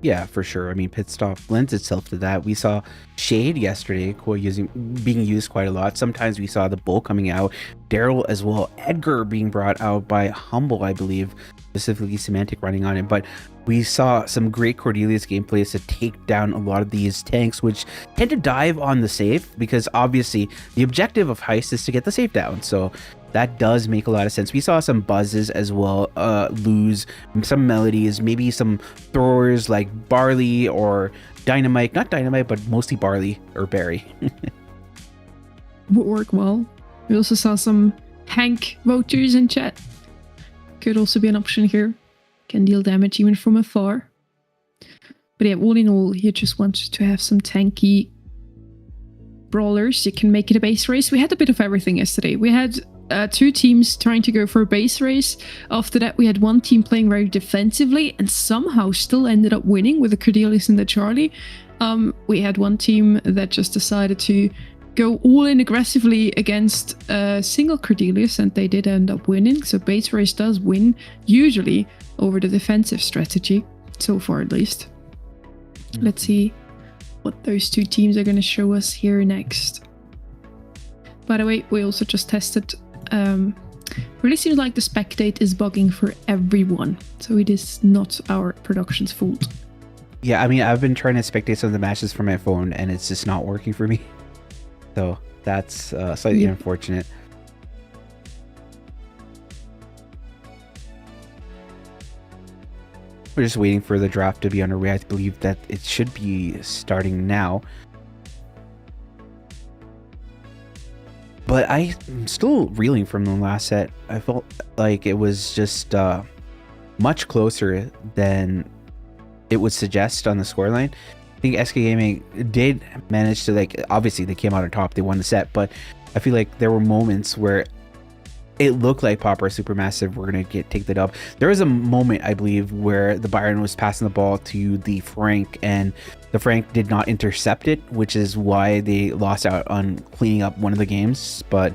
Yeah, for sure. I mean, pit stop lends itself to that. We saw Shade yesterday being used quite a lot. Sometimes we saw the Bull coming out, Daryl as well, Edgar being brought out by Humble, I believe, specifically Semantic running on it. But we saw some great Cordelius gameplays to take down a lot of these tanks, which tend to dive on the safe because obviously the objective of Heist is to get the safe down. So that does make a lot of sense. We saw some buzzes as well, lose some melodies, maybe some throwers like Barley or Dynamite, not Dynamite, but mostly Barley or Barry. Would work well. We also saw some Hank voters in chat. Could also be an option here. Can deal damage even from afar. But yeah, all in all, you just want to have some tanky brawlers. You can make it a base race. We had a bit of everything yesterday. We had 2 teams trying to go for a base race. After that, we had 1 team playing very defensively and somehow still ended up winning with the Cordelius and the Charlie. We had 1 team that just decided to go all in aggressively against single Cordelius, and they did end up winning. So base race does win usually over the defensive strategy, so far at least. Let's see what those two teams are going to show us here next. By the way, we also just tested. Really seems like the spectate is bugging for everyone, so it is not our production's fault. Yeah, I mean, I've been trying to spectate some of the matches from my phone, and it's just not working for me. So that's slightly unfortunate. We're just waiting for the draft to be underway. I believe that it should be starting now. But I'm still reeling from the last set. I felt like it was just much closer than it would suggest on the scoreline. I think SK Gaming did manage to, like, obviously they came out on top, they won the set, but I feel like there were moments where it looked like Popper Supermassive were going to take the dub. There was a moment, I believe, where the Byron was passing the ball to the Frank, and the Frank did not intercept it, which is why they lost out on cleaning up one of the games. But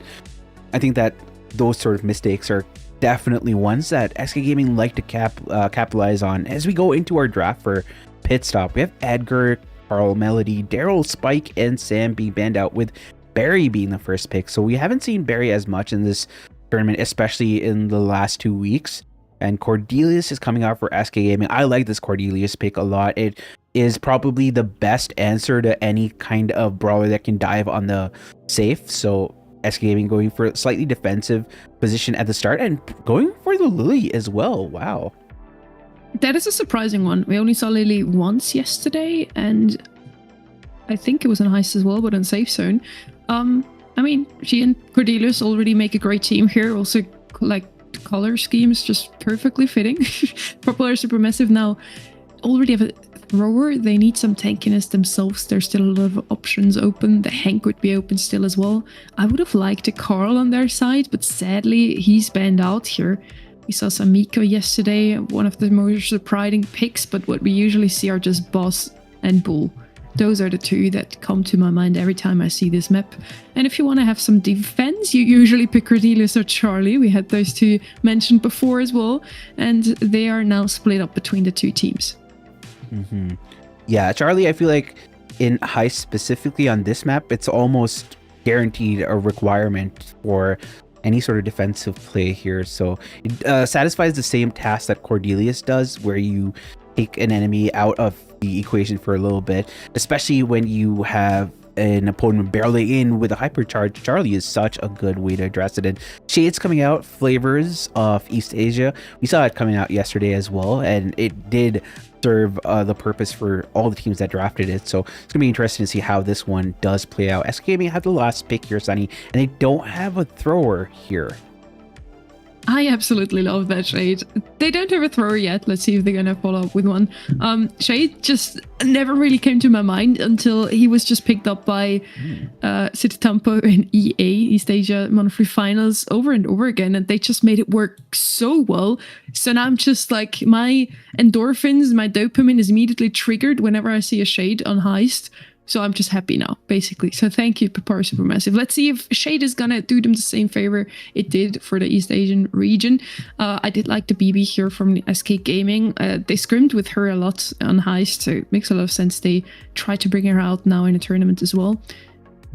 I think that those sort of mistakes are definitely ones that SK Gaming like to capitalize on as we go into our draft for Pit Stop. We have Edgar, Carl, Melody, Daryl, Spike, and Sam being banned out, with Barry being the first pick. So we haven't seen Barry as much in this tournament, especially in the last 2 weeks. And Cordelius is coming out for SK Gaming. I like this Cordelius pick a lot. It is probably the best answer to any kind of brawler that can dive on the safe. So SK Gaming going for a slightly defensive position at the start and going for the Lily as well. Wow. That is a surprising one. We only saw Lily once yesterday, and I think it was in Heist as well, but in Safe Zone. I mean, she and Cordelius already make a great team here. Also, like, color schemes just perfectly fitting. Popular Supermassive now already have a thrower. They need some tankiness themselves. There's still a lot of options open. The Hank would be open still as well. I would have liked a Carl on their side, but sadly, he's banned out here. We saw some Miko yesterday, one of the more surprising picks, but what we usually see are just Boss and Bull. Those are the two that come to my mind every time I see this map. And if you want to have some defense, you usually pick Cordelius or Charlie. We had those two mentioned before as well, and they are now split up between the two teams. Yeah, Charlie, I feel like in Heist specifically on this map, it's almost guaranteed a requirement for any sort of defensive play here. So it satisfies the same task that Cordelius does, where you take an enemy out of the equation for a little bit, especially when you have an opponent barreling in with a hypercharge. Charlie is such a good way to address it. And Shades coming out, Flavors of East Asia, we saw it coming out yesterday as well, and it did serve the purpose for all the teams that drafted it. So it's gonna be interesting to see how this one does play out. SK Gaming have the last pick here, Sunny, and they don't have a thrower here. I absolutely love that Shade. They don't have a thrower yet. Let's see if they're gonna follow up with one. Shade just never really came to my mind until he was just picked up by City Tampo and EA, East Asia Monthly Finals, over and over again, and they just made it work so well. So now I'm just like, my endorphins, my dopamine is immediately triggered whenever I see a Shade on Heist. So I'm just happy now, basically. So thank you, Papara Supermassive. Let's see if Shade is gonna do them the same favor it did for the East Asian region. I did like the BB here from the SK Gaming. They scrimmed with her a lot on Heist, so it makes a lot of sense. They tried to bring her out now in a tournament as well.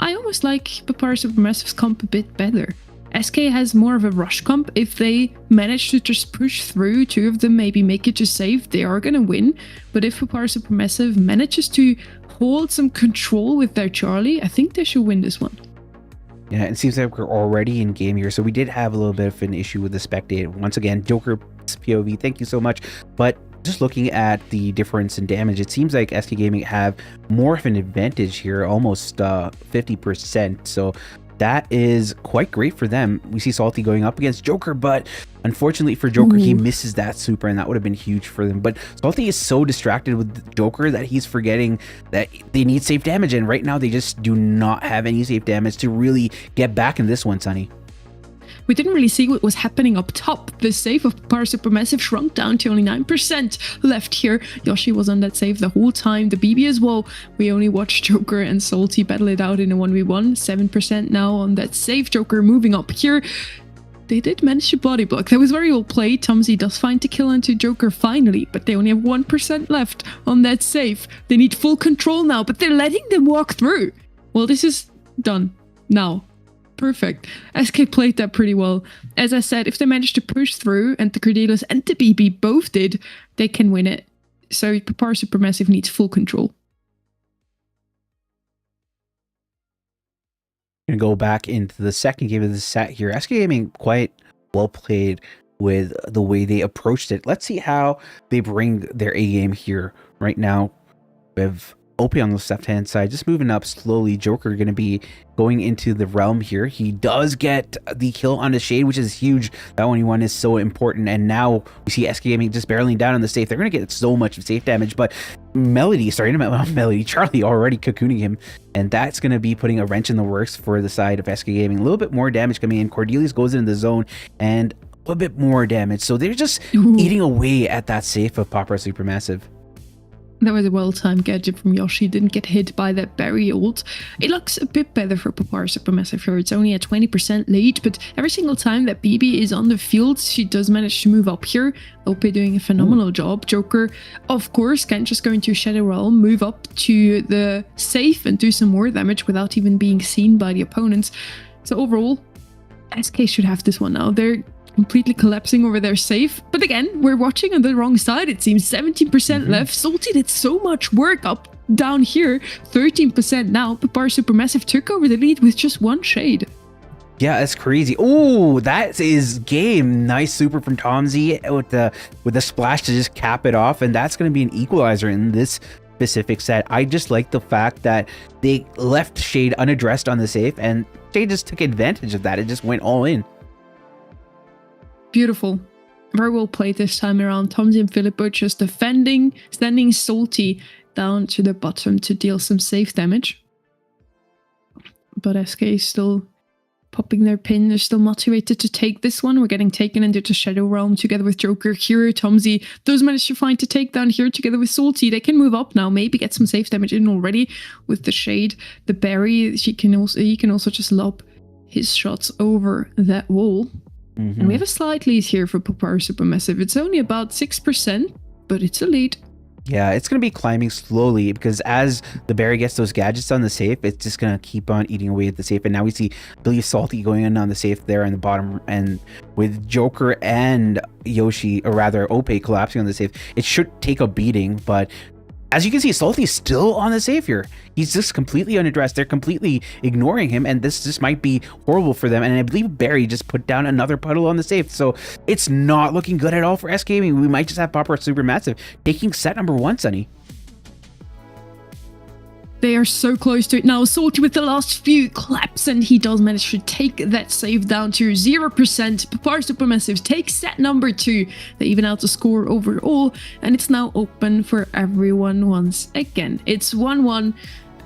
I almost like Papara Supermassive's comp a bit better. SK has more of a rush comp. If they manage to just push through, two of them maybe make it to safe, they are gonna win. But if Papara Supermassive manages to hold some control with their Charlie, I think they should win this one. Yeah, it seems like we're already in game here. So we did have a little bit of an issue with the spectate. Once again, Joker POV, thank you so much. But just looking at the difference in damage, it seems like SK Gaming have more of an advantage here, almost 50%. So that is quite great for them. We see Salty going up against Joker, but unfortunately for Joker, he misses that super, and that would have been huge for them. But Salty is so distracted with Joker that he's forgetting that they need safe damage, and right now they just do not have any safe damage to really get back in this one, Sunny. we didn't really see what was happening up top. The save of Papara Supermassive shrunk down to only 9% left here. Yoshi was on that save the whole time. The BB as well. We only watched Joker and Salty battle it out in a 1v1. 7% now on that save. Joker moving up here. They did manage to body block. That was very well played. Tomzy does find the kill onto Joker finally, but they only have 1% left on that save. They need full control now, but they're letting them walk through. Well, this is done now. Perfect. SK played that pretty well. As I said, if they manage to push through, and the Cordelius and the BB both did, they can win it. So Papara Supermassive needs full control. Gonna go back into the second game of the set here. SK Gaming quite well played with the way they approached it. Let's see how they bring their A game here. Right now, we have OP on the left hand side, just moving up slowly. Joker going to be going into the realm here. He does get the kill on the Shade, which is huge. That only one is so important. And now we see SK Gaming just barreling down on the safe. They're going to get so much safe damage, but Melody, Charlie already cocooning him, and that's going to be putting a wrench in the works for the side of SK Gaming. A little bit more damage coming in. Cordelius goes into the zone, and a bit more damage. So they're just eating away at that safe of Papara Supermassive. That was a well-timed gadget from Yoshi. Didn't get hit by that berry ult. It looks a bit better for Papara Supermassive here. It's only a 20% lead, but every single time that BB is on the field, she does manage to move up here. OP doing a phenomenal job. Joker, of course, can just go into Shadow Realm, move up to the safe and do some more damage without even being seen by the opponents. So overall, SK should have this one now. They're completely collapsing over their safe. But again, we're watching on the wrong side. It seems 17% left. Salty did so much work up down here. 13% now. Papara Supermassive took over the lead with just one Shade. Yeah, that's crazy. Oh, that is game. Nice super from Tomzy with the splash to just cap it off. And that's going to be an equalizer in this specific set. I just like the fact that they left Shade unaddressed on the safe, and Shade just took advantage of that. It just went all in. Beautiful. Very well played this time around. Tomzy and Filippo just defending, sending Salty down to the bottom to deal some safe damage. But SK is still popping their pin. They're still motivated to take this one. We're getting taken into the Shadow Realm together with Joker here. Tomzy does manage to find the takedown here together with Salty. They can move up now, maybe get some safe damage in already with the Shade. The berry, he can also just lob his shots over that wall. And we have a slight lead here for Papara Supermassive. It's only about 6%, but it's a lead. Yeah, it's going to be climbing slowly because as the berry gets those gadgets on the safe, it's just going to keep on eating away at the safe. And now we see, I believe, Salty going in on the safe there on the bottom. And with Joker and Yoshi, or rather OP, collapsing on the safe, it should take a beating. But as you can see, Salty is still on the safe here. He's just completely unaddressed. They're completely ignoring him, and this just might be horrible for them. And I believe Barry just put down another puddle on the safe, so it's not looking good at all for SK Gaming. We might just have Papara Supermassive taking set number 1, Sunny. They are so close to it now. Salty with the last few claps, and he does manage to take that save down to 0%. Papara Supermassive takes set number 2. They even out the score overall, and it's now open for everyone once again. It's 1-1,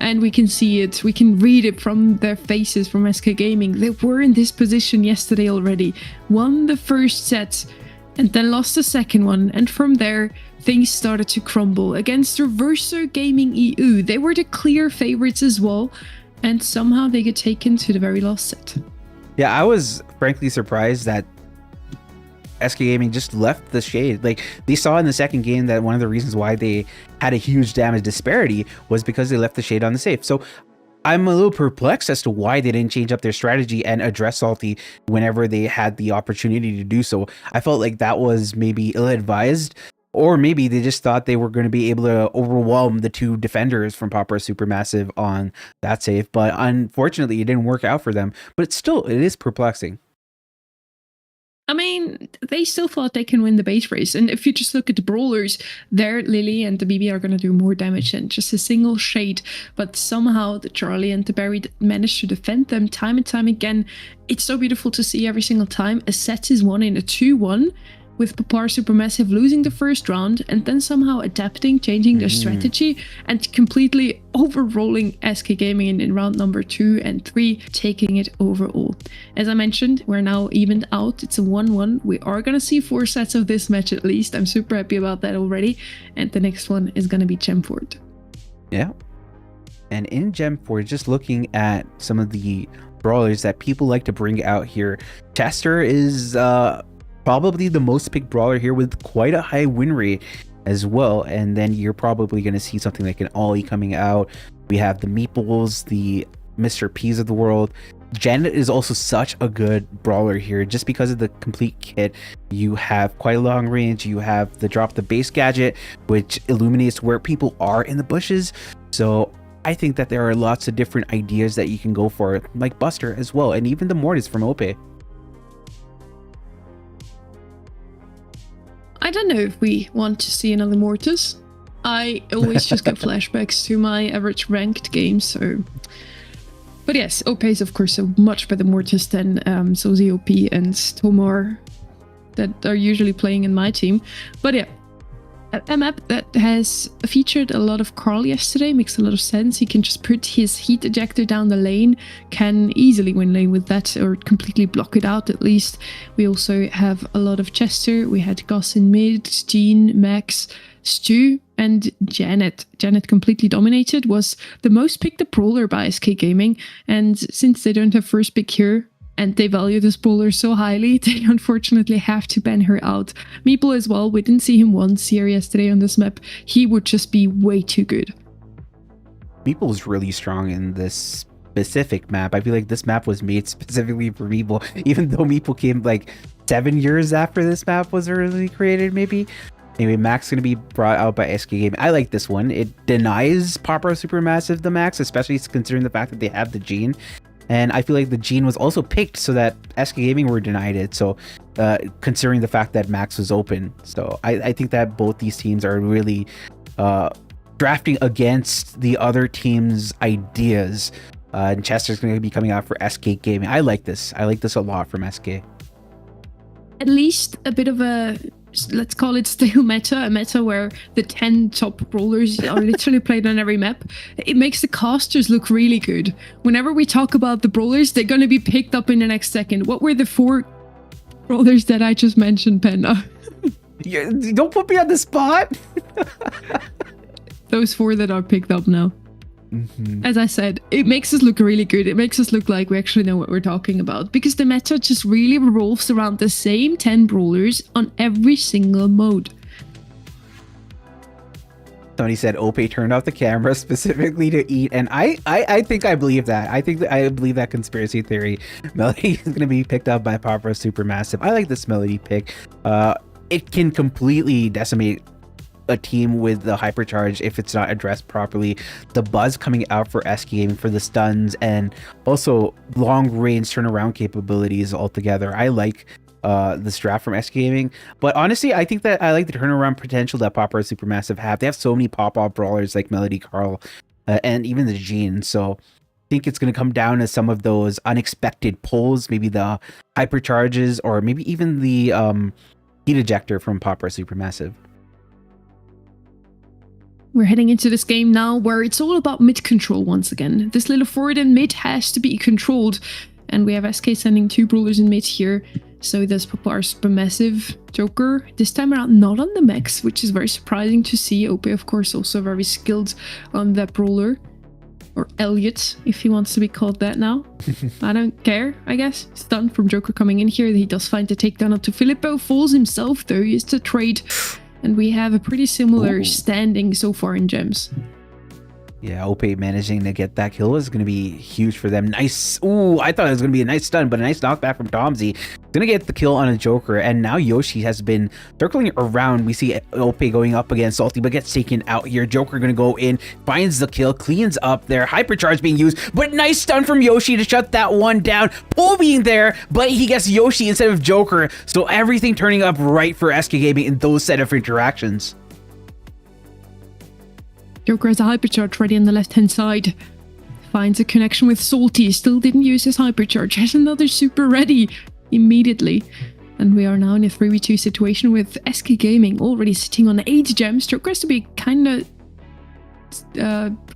and we can see it. We can read it from their faces from SK Gaming. They were in this position yesterday already. Won the first set, and then lost the second one, and from there things started to crumble against Reverso Gaming EU. They were the clear favorites as well, and somehow they get taken to the very last set. Yeah, I was frankly surprised that SK Gaming just left the Shade. Like, they saw in the second game that one of the reasons why they had a huge damage disparity was because they left the Shade on the safe. So I'm a little perplexed as to why they didn't change up their strategy and address Salty whenever they had the opportunity to do so. I felt like that was maybe ill-advised, or maybe they just thought they were going to be able to overwhelm the two defenders from Papara Supermassive on that safe, but unfortunately it didn't work out for them. But it is perplexing. I mean, they still thought they can win the base race. And if you just look at the brawlers, there, Lily and the BB are going to do more damage than just a single Shade. But somehow the Charlie and the Barry managed to defend them time and time again. It's so beautiful to see every single time. A set is won in a 2-1. with Papar Supermassive losing the first round and then somehow adapting, changing their strategy, and completely overrolling SK Gaming in round number 2 and 3, taking it overall. As I mentioned, we're now evened out. It's a 1-1. We are going to see 4 sets of this match at least. I'm super happy about that already. And the next one is going to be Gemford. Yeah. And in Gemford, just looking at some of the brawlers that people like to bring out here, Chester is probably the most picked brawler here with quite a high win rate as well. And then you're probably going to see something like an Ollie coming out. We have the Meeples, the Mr. P's of the world. Janet is also such a good brawler here just because of the complete kit. You have quite a long range. You have the drop the base gadget, which illuminates where people are in the bushes. So I think that there are lots of different ideas that you can go for, like Buster as well, and even the Mortis from Ope. I don't know if we want to see another Mortis. I always just get flashbacks to my average ranked games, so... But yes, OP is of course a much better Mortis than Sozi OP and Tomar that are usually playing in my team. But yeah, a map that has featured a lot of Carl yesterday makes a lot of sense. He can just put his heat ejector down the lane, can easily win lane with that, or completely block it out at least. We also have a lot of Chester. We had Goss in mid, Jean, Max, Stu, and Janet. Janet completely dominated, was the most picked up brawler by SK Gaming, and since they don't have first pick here, and they value this brawler so highly, they unfortunately have to ban her out. Meeple as well, we didn't see him once here yesterday on this map. He would just be way too good. Meeple is really strong in this specific map. I feel like this map was made specifically for Meeple, even though Meeple came like 7 years after this map was originally created, maybe. Anyway, Max going to be brought out by SK Gaming. I like this one. It denies Popro Supermassive the Max, especially considering the fact that they have the Gene. And I feel like the Gene was also picked so that SK Gaming were denied it. So considering the fact that Max was open. So I think that both these teams are really drafting against the other team's ideas. And Chester's going to be coming out for SK Gaming. I like this. I like this a lot from SK. At least a bit of a, let's call it stale meta, a meta where the 10 top brawlers are literally played on every map. It makes the casters look really good. Whenever we talk about the brawlers, they're going to be picked up in the next second. What were the 4 brawlers that I just mentioned, Penna? Don't put me on the spot. Those 4 that are picked up now. As I said, it makes us look really good. It makes us look like we actually know what we're talking about, because the meta just really revolves around the same 10 brawlers on every single mode. Somebody said Ope turned off the camera specifically to eat, and I think I believe that. I believe that conspiracy theory. Melody is going to be picked up by Popro Supermassive. I like this Melody pick. It can completely decimate a team with the hypercharge if it's not addressed properly. The buzz coming out for SK Gaming for the stuns, and also long range turnaround capabilities altogether. I like this draft from SK Gaming, but honestly I think that I like the turnaround potential that Popper Supermassive have. They have so many pop-off brawlers like Melody, Carl, and even the Gene. So I think it's going to come down to some of those unexpected pulls, maybe the hypercharges, or maybe even the heat ejector from Popper Supermassive. We're heading into this game now where it's all about mid control once again. This little forward and mid has to be controlled. And we have SK sending 2 brawlers in mid here. So there's Papar Supermassive, Joker, this time around not on the max, which is very surprising to see. OP, of course, also very skilled on that brawler. Or Elliot, if he wants to be called that now. I don't care, I guess. Stun from Joker coming in here. He does find the takedown up to Filippo. Falls himself, though. He is to trade. And we have a pretty similar standing so far in gems. Yeah, Ope managing to get that kill is going to be huge for them. Nice. Ooh, I thought it was going to be a nice stun, but a nice knockback from Tomsy. Going to get the kill on a Joker, and now Yoshi has been circling around. We see Ope going up against Salty, but gets taken out here. Joker going to go in, finds the kill, cleans up there. Hypercharge being used, but nice stun from Yoshi to shut that one down. Pull being there, but he gets Yoshi instead of Joker. So everything turning up right for SK Gaming in those set of interactions. Joker has a hypercharge ready on the left-hand side. Finds a connection with Salty. Still didn't use his hypercharge. Has another super ready immediately. And we are now in a 3v2 situation with SK Gaming already sitting on 8 gems. Joker has to be kind of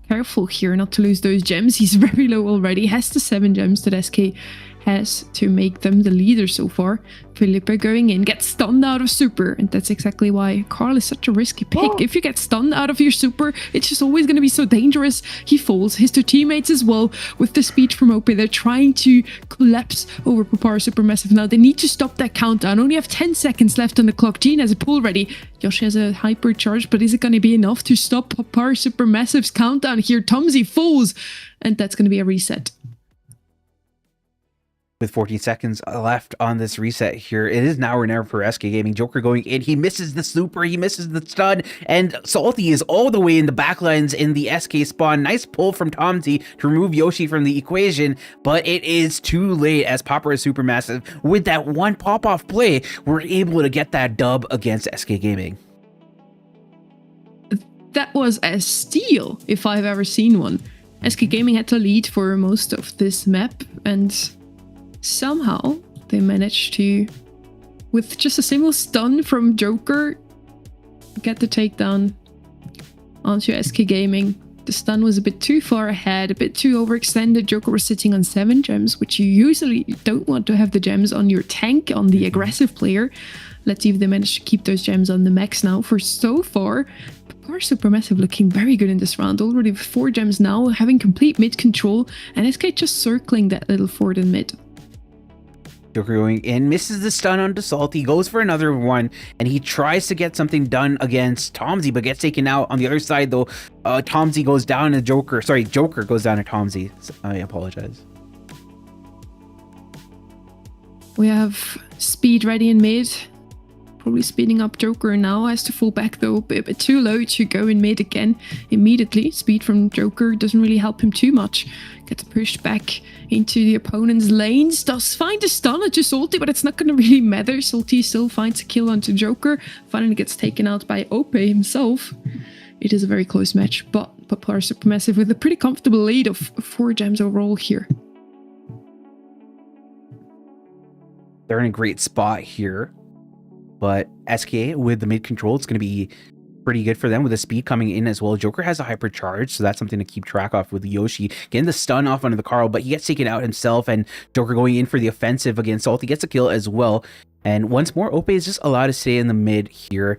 careful here not to lose those gems. He's very low already. Has the 7 gems that SK has to make them the leader so far. Felipe going in, gets stunned out of super, and that's exactly why Carl is such a risky pick. Oh. If you get stunned out of your super, it's just always going to be so dangerous. He falls. His 2 teammates as well with the speed from OP. They're trying to collapse over Papara Supermassive now. They need to stop that countdown. Only have 10 seconds left on the clock. Gene has a pull ready. Yoshi has a hyper charge, but is it going to be enough to stop Papara Supermassive's countdown here? Tomsy falls, and that's going to be a reset. With 14 seconds left on this reset here, it is now or never for SK Gaming. Joker going in, he misses the super, he misses the stun, and Salty is all the way in the backlines in the SK spawn. Nice pull from Tomsy to remove Yoshi from the equation, but it is too late as Papara Supermassive, with that one pop-off play, were able to get that dub against SK Gaming. That was a steal, if I've ever seen one. SK Gaming had to lead for most of this map, and somehow they managed to, with just a single stun from Joker, get the takedown onto SK Gaming. The stun was a bit too far ahead, a bit too overextended. Joker was sitting on 7 gems, which you usually don't want to have the gems on your tank, on the aggressive player. Let's see if they manage to keep those gems on the max now. For so far, Papara Supermassive looking very good in this round. Already with 4 gems now, having complete mid control, and SK just circling that little fort in mid. Joker going in, misses the stun onto Salty, goes for another one, and he tries to get something done against Tomsy, but gets taken out. On the other side, though, Tomsy goes down to Joker. Sorry, Joker goes down to Tomsy. I apologize. We have speed ready in mid. Probably speeding up. Joker now has to fall back though, a bit too low to go in mid again immediately. Speed from Joker doesn't really help him too much. Gets pushed back into the opponent's lanes. Does find a stun onto Salty, but it's not going to really matter. Salty still finds a kill onto Joker. Finally gets taken out by OP himself. It is a very close match, but Papara Supermassive with a pretty comfortable lead of 4 gems overall here. They're in a great spot here. But SK with the mid control, it's going to be pretty good for them with the speed coming in as well. Joker has a hyper charge, so that's something to keep track of with Yoshi. Getting the stun off onto the Carl, but he gets taken out himself, and Joker going in for the offensive against Salty gets a kill as well. And once more, Ope is just allowed to stay in the mid here,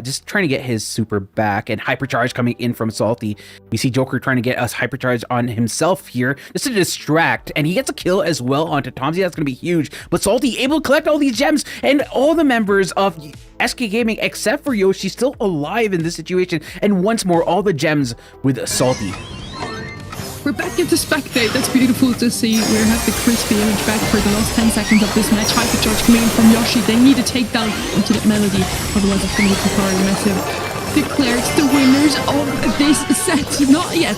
just trying to get his super back, and hypercharge coming in from Salty. We see Joker trying to get us hypercharge on himself here, just to distract, and he gets a kill as well onto Tomsy. That's going to be huge. But Salty able to collect all these gems, and all the members of SK Gaming, except for Yoshi, still alive in this situation. And once more, all the gems with Salty. We're back into Spectate. That's beautiful to see. We have the crispy image back for the last 10 seconds of this match. Hypercharge coming in from Yoshi. They need a takedown onto that Melody. Otherwise, it's going to be Papara Massive declared the winners of this set. Not yet.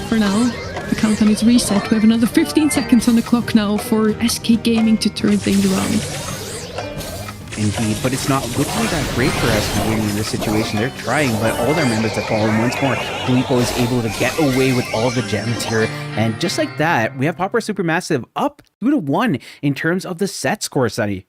For now, the countdown is reset. We have another 15 seconds on the clock now for SK Gaming to turn things around. Indeed, but it's not looking that great for SK Gaming in this situation. They're trying, but all their members have fallen. Once more, Filippo is able to get away with all the gems here. And just like that, we have Papara Supermassive up 2-1 in terms of the set score, Sunny.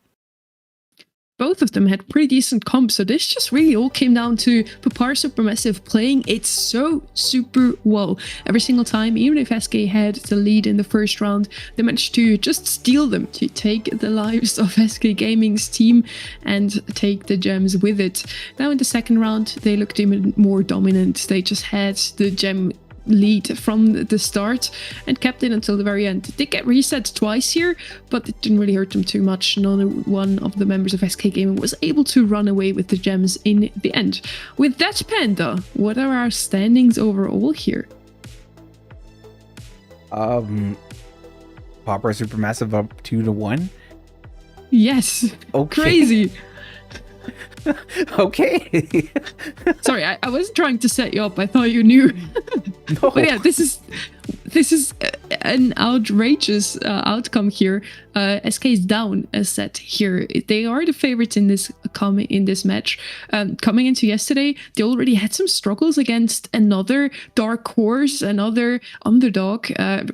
Both of them had pretty decent comps, so this just really all came down to Papara Supermassive playing it so super well. Every single time, even if SK had the lead in the first round, they managed to just steal them, to take the lives of SK Gaming's team and take the gems with it. Now in the second round, they looked even more dominant. They just had the gem lead from the start and kept it until the very end. They get reset twice here, but it didn't really hurt them too much. None one of the members of SK Gaming was able to run away with the gems in the end. With that, Panda, what are our standings overall here? Papara Supermassive up 2-1. Yes. Okay. Crazy. Okay. Sorry, I was trying to set you up. I thought you knew. No. But yeah, this is an outrageous outcome here. SK is down a set here. They are the favorites in this match. Coming into yesterday, they already had some struggles against another dark horse, another underdog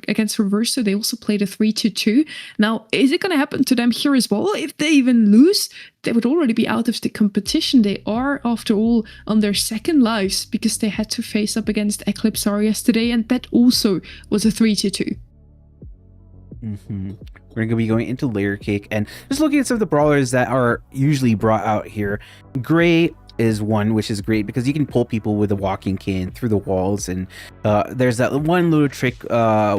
against Reverso. They also played a 3-2. Now, is it going to happen to them here as well? If they even lose, they would already be out of the competition. They are, after all, on their second lives because they had to face up against Eclipsar yesterday, and that also was a 3-2. We're going to be going into Layer Cake and just looking at some of the brawlers that are usually brought out here. Gray is one, which is great because you can pull people with a walking cane through the walls, and there's that one little trick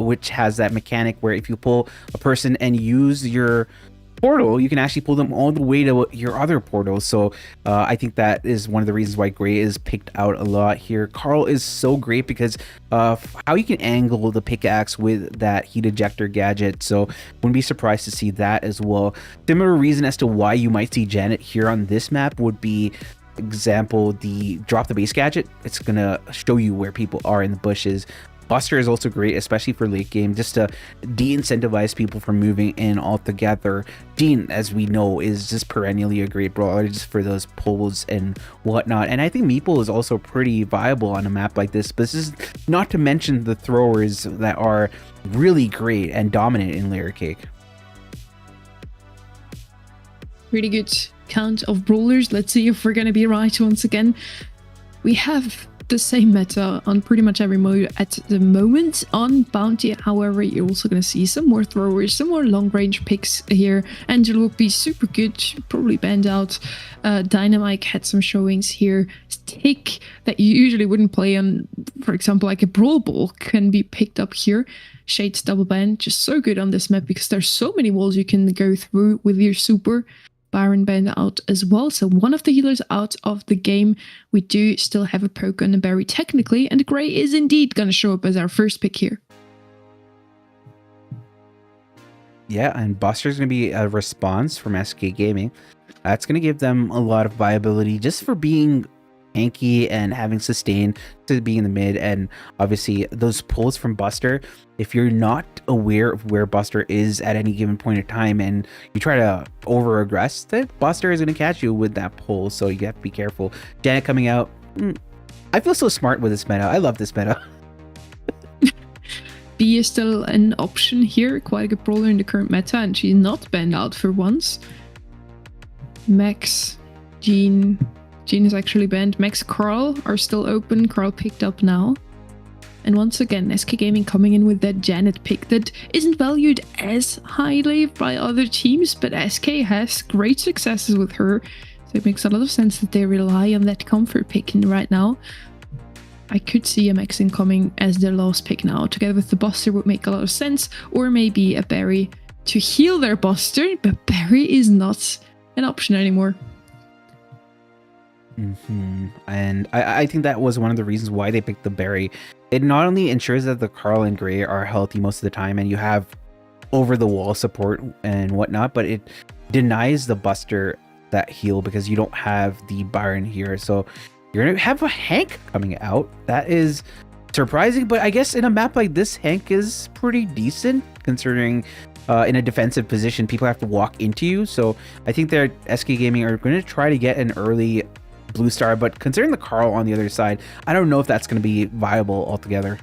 which has that mechanic where if you pull a person and use your portal, you can actually pull them all the way to your other portal. So I think that is one of the reasons why Gray is picked out a lot here. Carl is so great because of how you can angle the pickaxe with that heat ejector gadget, so wouldn't be surprised to see that as well. Similar reason as to why you might see Janet here on this map would be, example, the drop the base gadget. It's gonna show you where people are in the bushes. Buster is also great, especially for late game, just to de-incentivize people from moving in altogether. Jean, as we know, is just perennially a great brawler just for those pulls and whatnot. And I think Meeple is also pretty viable on a map like this. But this is not to mention the throwers that are really great and dominant in Layer Cake. Really good count of brawlers. Let's see if we're going to be right once again. We have the same meta on pretty much every mode at the moment. On Bounty, however, you're also going to see some more throwers, some more long-range picks here. Angela would be super good, probably banned out. Dynamite had some showings here. Tick, that you usually wouldn't play on, for example, like a Brawl Ball, can be picked up here. Shade's double ban, just so good on this map because there's so many walls you can go through with your super. Byron banned out as well, so one of the healers out of the game. We do still have a poke on the berry technically, and the Gray is indeed going to show up as our first pick here. Yeah, and Buster's going to be a response from SK Gaming. That's going to give them a lot of viability just for being tanky and having sustain to be in the mid. And obviously those pulls from Buster, if you're not aware of where Buster is at any given point of time and you try to over aggress, then Buster is going to catch you with that pull, so you have to be careful. Janet coming out, I feel so smart with this meta. I love this meta. B is still an option here, quite a good brawler in the current meta, and she's not banned out for once. Max, Jean is actually banned. Max, Carl are still open. Carl picked up now. And once again, SK Gaming coming in with that Janet pick that isn't valued as highly by other teams, but SK has great successes with her. So it makes a lot of sense that they rely on that comfort pick right now. I could see a Maxine coming as their last pick now. Together with the Buster would make a lot of sense. Or maybe a Barry to heal their Buster, but Barry is not an option anymore. And I think that was one of the reasons why they picked the berry. It not only ensures that the Carl and Gray are healthy most of the time and you have over the wall support and whatnot, but it denies the Buster that heal because you don't have the Byron here. So you're gonna have a Hank coming out. That is surprising, but I guess in a map like this, Hank is pretty decent considering in a defensive position people have to walk into you. So I think that SK Gaming are going to try to get an early blue star, but considering the Carl on the other side, I don't know if that's going to be viable altogether.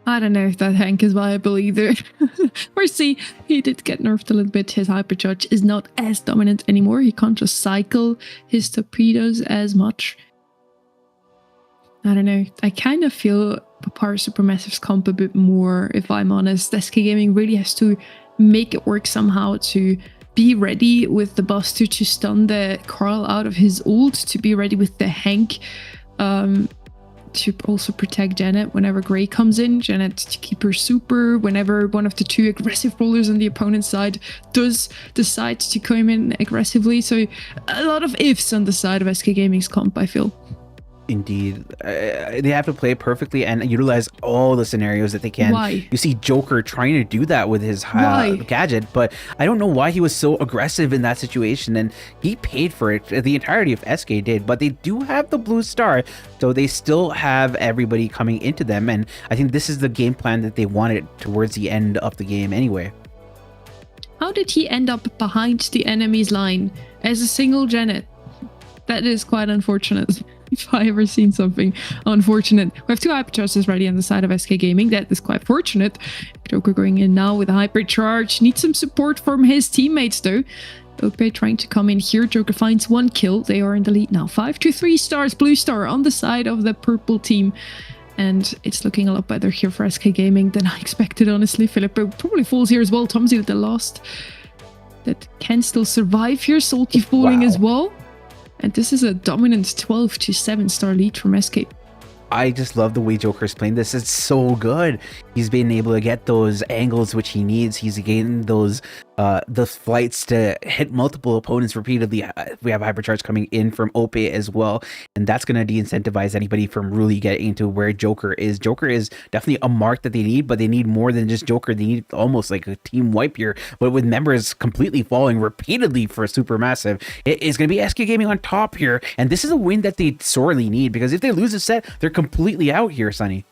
I don't know if that Hank is viable either. Or see, he did get nerfed a little bit. His hypercharge is not as dominant anymore. He can't just cycle his torpedoes as much. I don't know. I kind of feel Papar Supermassive's comp a bit more, if I'm honest. SK Gaming really has to make it work somehow to be ready with the Buster to stun the Carl out of his ult, to be ready with the Hank, to also protect Janet whenever Gray comes in. Janet to keep her super whenever one of the two aggressive brawlers on the opponent's side does decide to come in aggressively. So a lot of ifs on the side of SK Gaming's comp, I feel. Indeed. They have to play it perfectly and utilize all the scenarios that they can. Why? You see Joker trying to do that with his gadget, but I don't know why he was so aggressive in that situation, and he paid for it. The entirety of SK did, but they do have the blue star, so they still have everybody coming into them, and I think this is the game plan that they wanted towards the end of the game anyway. How did he end up behind the enemy's line as a single Janet? That is quite unfortunate. If I ever seen something unfortunate. We have 2 hypercharges ready on the side of SK Gaming. That is quite fortunate. Joker going in now with a hypercharge. Needs some support from his teammates though. Ope trying to come in here. Joker finds 1 kill. They are in the lead now. 5 to 3 stars. Blue star on the side of the purple team. And it's looking a lot better here for SK Gaming than I expected, honestly. Filippo probably falls here as well. Tomsy with the last. That can still survive here. Salty falling as well. And this is a dominant 12 to 7 star lead from SK. I just love the way Joker's playing this. It's so good. He's been able to get those angles which he needs. He's getting those the flights to hit multiple opponents repeatedly. We have hypercharge coming in from Ope as well, and that's going to de-incentivize anybody from really getting into where Joker is. Joker is definitely a mark that they need, but they need more than just Joker. They need almost like a team wipe here, but with members completely falling repeatedly for Supermassive, it is going to be SK Gaming on top here, and this is a win that they sorely need, because if they lose a set, they're completely out here, Sonny.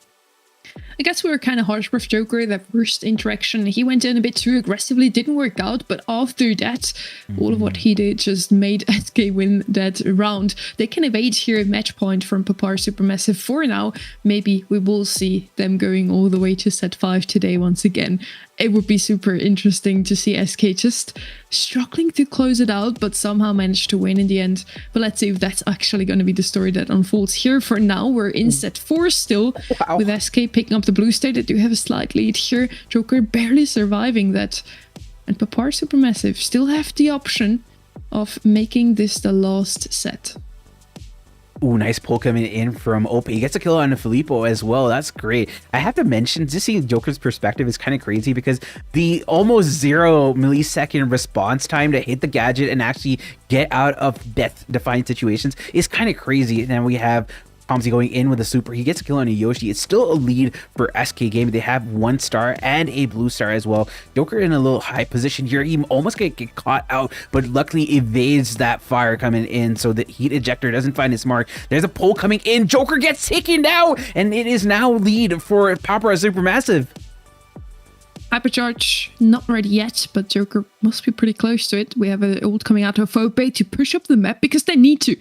I guess we were kind of harsh with Joker. That first interaction, he went in a bit too aggressively, didn't work out, but after that, all of what he did just made SK win that round. They can evade here match point from Papar Supermassive for now. Maybe we will see them going all the way to set 5 today once again. It would be super interesting to see SK just struggling to close it out, but somehow managed to win in the end. But let's see if that's actually going to be the story that unfolds here. For now, we're in set 4 still, with SK picking up the blue state. They do have a slight lead here. Joker barely surviving that. And Papar Supermassive still have the option of making this the last set. Ooh, nice pull coming in from Ope. He gets a kill on Filippo as well. That's great. I have to mention, just seeing Joker's perspective is kind of crazy, because the almost 0 millisecond response time to hit the gadget and actually get out of death-defying situations is kind of crazy. And then we have Tomsy going in with a super. He gets a kill on a Yoshi. It's still a lead for SK Gaming. They have 1 star and a blue star as well. Joker in a little high position here. He almost get caught out, but luckily evades that fire coming in, so the heat ejector doesn't find its mark. There's a pull coming in. Joker gets taken down, and it is now lead for Papar Supermassive. Hypercharge not ready yet, but Joker must be pretty close to it. We have an ult coming out of Ope to push up the map, because they need to.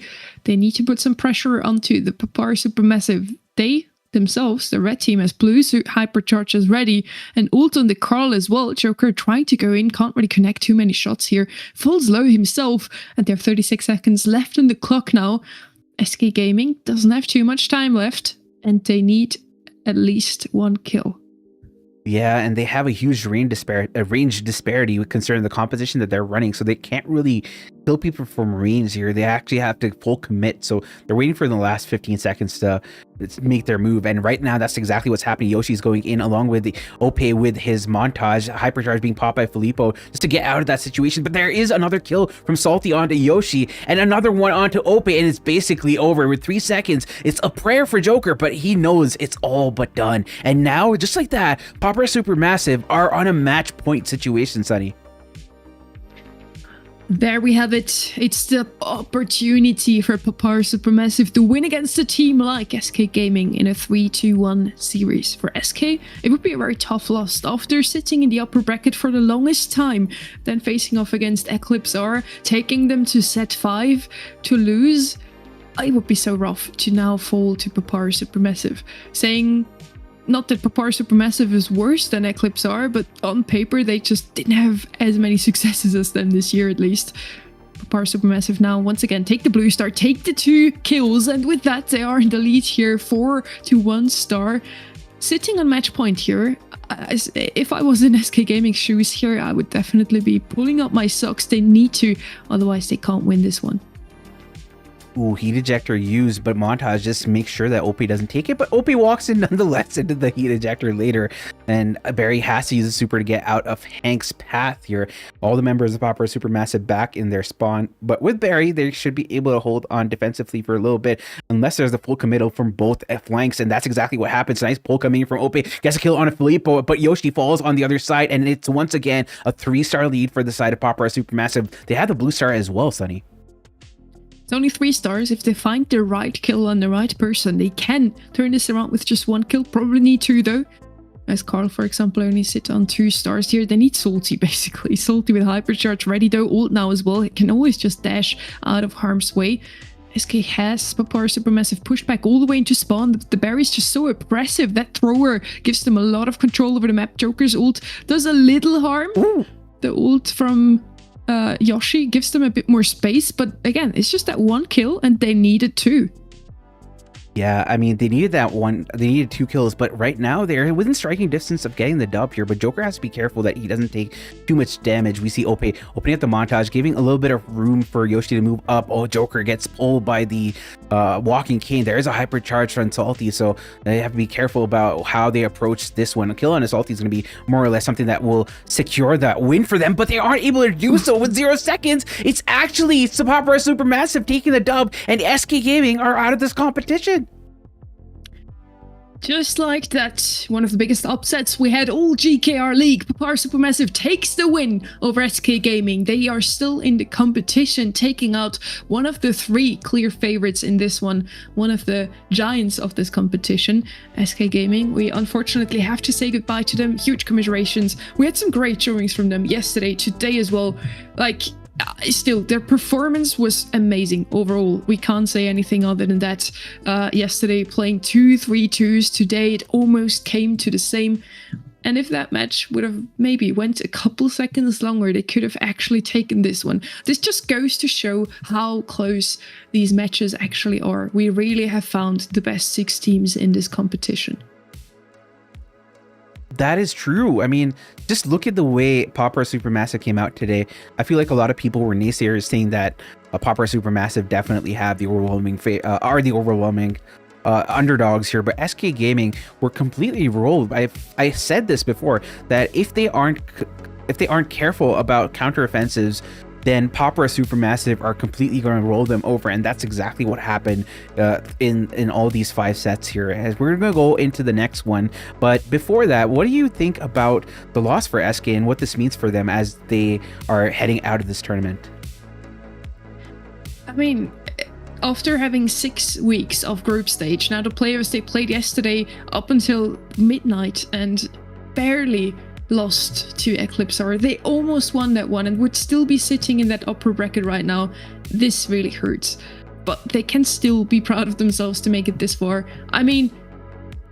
They need to put some pressure onto the Papar Supermassive. They themselves, the red team, has blue, so hypercharge is ready, and ult on the Carl as well. Joker trying to go in, can't really connect too many shots here. Falls low himself, and they have 36 seconds left on the clock now. SK Gaming doesn't have too much time left, and they need at least 1 kill. Yeah, and they have a huge range disparity concerning the composition that they're running, so they can't really kill people from range here. They actually have to full commit, so they're waiting for the last 15 seconds to make their move, and right now that's exactly what's happening. Yoshi's going in along with the Ope with his montage, hypercharge being popped by Filippo just to get out of that situation, but there is another kill from Salty onto Yoshi, and another one onto Ope, and it's basically over with 3 seconds. It's a prayer for Joker, but he knows it's all but done, and now, just like that, Papar Supermassive are on a match point situation, Sonny. There we have it. It's the opportunity for Papar Supermassive to win against a team like SK Gaming in a 3-2-1 series. For SK, it would be a very tough loss after sitting in the upper bracket for the longest time, then facing off against Eclipse R, taking them to set 5 to lose. It would be so rough to now fall to Papar Supermassive. Saying not that Papar Supermassive is worse than Eclipse R, but on paper they just didn't have as many successes as them this year at least. Papar Supermassive now once again take the blue star, take the 2 kills, and with that they are in the lead here, 4 to 1 star. Sitting on match point here, if I was in SK Gaming's shoes here, I would definitely be pulling up my socks. They need to, otherwise they can't win this one. Ooh, heat ejector used, but Montage just makes sure that OP doesn't take it, but OP walks in nonetheless into the heat ejector later, and Barry has to use a super to get out of Hank's path here. All the members of Popper Supermassive back in their spawn, but with Barry, they should be able to hold on defensively for a little bit, unless there's a full committal from both flanks, and that's exactly what happens. Nice pull coming in from OP, gets a kill on a Filippo, but Yoshi falls on the other side, and it's once again a 3-star lead for the side of Popper Supermassive. They have the blue star as well, Sunny. It's only 3 stars. If they find the right kill on the right person, they can turn this around with just 1 kill. Probably need 2 though. As Carl, for example, only sit on 2 stars here. They need Salty, basically. Salty with hypercharge ready though. Ult now as well. It can always just dash out of harm's way. SK has Popper Supermassive pushed back all the way into spawn. The Barry's just so oppressive. That thrower gives them a lot of control over the map. Joker's ult does a little harm. Ooh. The ult from Yoshi gives them a bit more space, but again, it's just that 1 kill and they needed 2. Yeah, I mean, they needed that one. They needed 2 kills, but right now they're within striking distance of getting the dub here. But Joker has to be careful that he doesn't take too much damage. We see Ope opening up the Montage, giving a little bit of room for Yoshi to move up. Oh, Joker gets pulled by the Walking Cane. There is a hypercharge from Salty, so they have to be careful about how they approach this one. A kill on a Salty is going to be more or less something that will secure that win for them, but they aren't able to do so with 0 seconds. It's actually Popper Supermassive taking the dub, and SK Gaming are out of this competition. Just like that, one of the biggest upsets we had all GKR League. Popper Supermassive takes the win over SK Gaming. They are still in the competition, taking out one of the 3 clear favorites in this one of the giants of this competition. SK Gaming, we unfortunately have to say goodbye to them. Huge commiserations. We had some great showings from them yesterday, today as well. Like, still, their performance was amazing overall. We can't say anything other than that. Yesterday playing 2 3-2s, today it almost came to the same. And if that match would have maybe went a couple seconds longer, they could have actually taken this one. This just goes to show how close these matches actually are. We really have found the best 6 teams in this competition. That is true. I mean, just look at the way Popper Supermassive came out today. I feel like a lot of people were naysayers saying that Popper Supermassive definitely have the overwhelming underdogs here, but SK Gaming were completely rolled. I said this before, that if they aren't careful about counteroffensives, then Popper Supermassive are completely going to roll them over, and that's exactly what happened in all these 5 sets here. As we're going to go into the next one, but before that, what do you think about the loss for SK and what this means for them as they are heading out of this tournament? I mean, after having 6 weeks of group stage, now the players, they played yesterday up until midnight and barely lost to Eclipsar. They almost won that one and would still be sitting in that upper bracket right now. This really hurts, but they can still be proud of themselves to make it this far. I mean,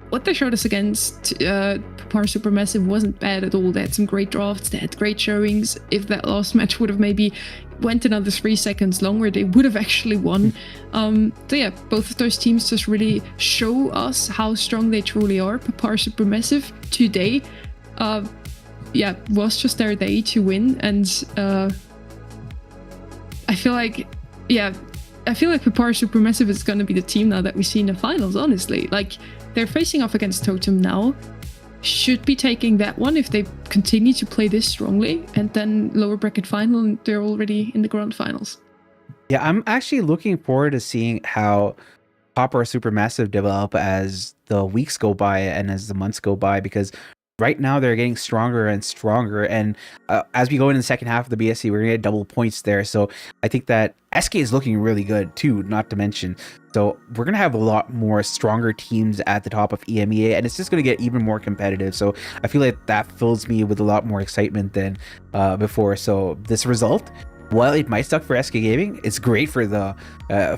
what they showed us against Popper Supermassive wasn't bad at all. They had some great drafts, they had great showings. If that last match would have maybe went another 3 seconds longer, they would have actually won. So yeah, both of those teams just really show us how strong they truly are. Popper Supermassive today was just their day to win, and I feel like Popper Supermassive is going to be the team now that we see in the finals, honestly. Like, they're facing off against Totem now, should be taking that one if they continue to play this strongly, and then lower bracket final, and they're already in the grand finals. Yeah, I'm actually looking forward to seeing how Popper Supermassive develop as the weeks go by and as the months go by, because right now they're getting stronger and stronger, and as we go into the second half of the BSC, we're gonna get double points there. So I think that SK is looking really good too, not to mention. So we're gonna have a lot more stronger teams at the top of EMEA, and it's just gonna get even more competitive. So I feel like that fills me with a lot more excitement than before. So this result, while it might suck for SK Gaming, it's great for the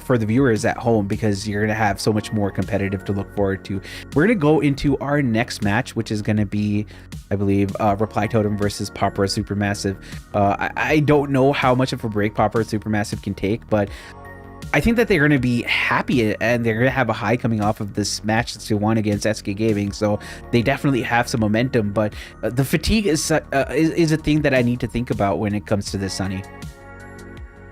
viewers at home, because you're gonna have so much more competitive to look forward to. We're gonna go into our next match, which is gonna be, I believe, Reply Totem versus Popper Supermassive. I don't know how much of a break Popper Supermassive can take, but I think that they're going to be happy, and they're going to have a high coming off of this match that they won against SK Gaming. So they definitely have some momentum, but the fatigue is a thing that I need to think about when it comes to this, Sunny.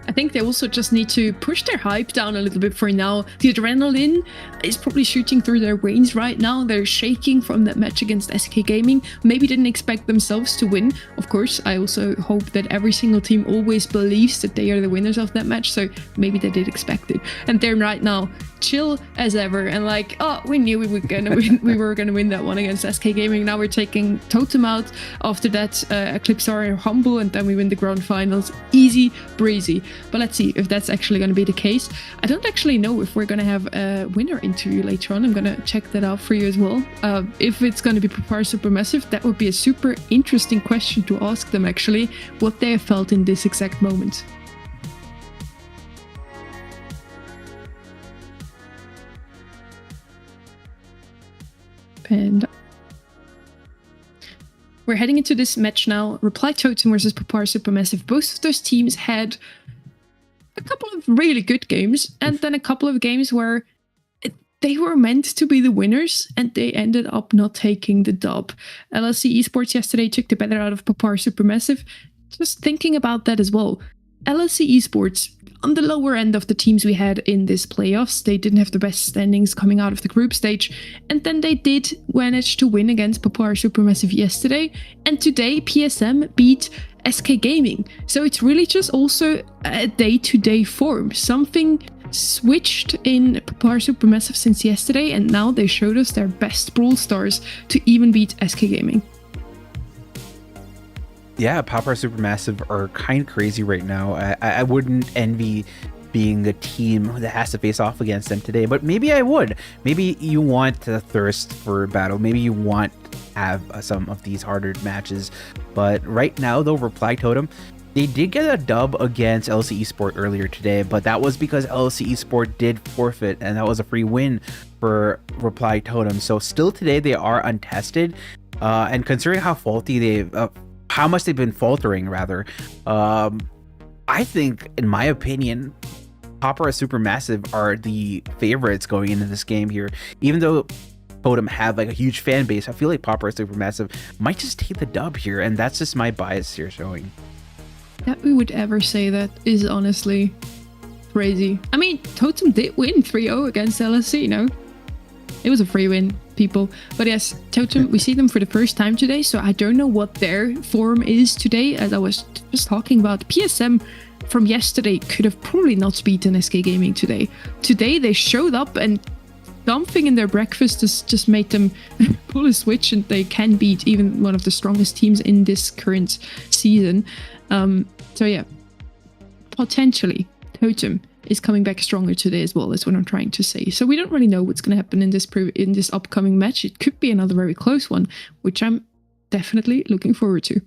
I think they also just need to push their hype down a little bit for now. The adrenaline is probably shooting through their veins right now. They're shaking from that match against SK Gaming. Maybe didn't expect themselves to win. Of course, I also hope that every single team always believes that they are the winners of that match. So maybe they did expect it. And they're right now chill as ever and like, oh, we knew we were gonna win. We were gonna win that one against SK Gaming. Now we're taking Totem out. After that, Eclipse are humble, and then we win the grand finals. Easy breezy. But let's see if that's actually going to be the case. I don't actually know if we're going to have a winner interview later on. I'm going to check that out for you as well. If it's going to be Prepare Supermassive, that would be a super interesting question to ask them actually, what they have felt in this exact moment. Panda. We're heading into this match now. Reply Totem versus Prepare Supermassive. Both of those teams had a couple of really good games, and then a couple of games where they were meant to be the winners, and they ended up not taking the dub. LLC Esports yesterday took the better out of Prepare Supermassive. Just thinking about that as well. LLC Esports, on the lower end of the teams we had in this playoffs, they didn't have the best standings coming out of the group stage, and then they did manage to win against Prepare Supermassive yesterday, and today PSM beat SK Gaming. So it's really just also a day-to-day form. Something switched in Prepare Supermassive since yesterday, and now they showed us their best Brawl stars to even beat SK Gaming. Yeah, Prepare Supermassive are kind of crazy right now. I wouldn't envy being a team that has to face off against them today, but maybe I would. Maybe you want to thirst for battle. Maybe you want to have some of these harder matches. But right now, though, Reply Totem, they did get a dub against LC Esport earlier today, but that was because LC Esport did forfeit, and that was a free win for Reply Totem. So still today, they are untested. And considering how faulty how much they've been faltering, rather, I think, in my opinion, Prepare Supermassive are the favorites going into this game here. Even though Totem have like a huge fan base, I feel like Prepare Supermassive might just take the dub here, and that's just my bias here showing. That we would ever say that is honestly crazy. I mean, Totem did win 3-0 against LSC, no? It was a free win, people. But yes, Totem, we see them for the first time today, so I don't know what their form is today. As I was just talking about, PSM from yesterday could have probably not beaten SK Gaming today. Today they showed up, and something in their breakfast has just made them pull a switch, and they can beat even one of the strongest teams in this current season. So yeah, potentially Totem is coming back stronger today as well, is what I'm trying to say. So we don't really know what's going to happen in this upcoming match. It could be another very close one, which I'm definitely looking forward to.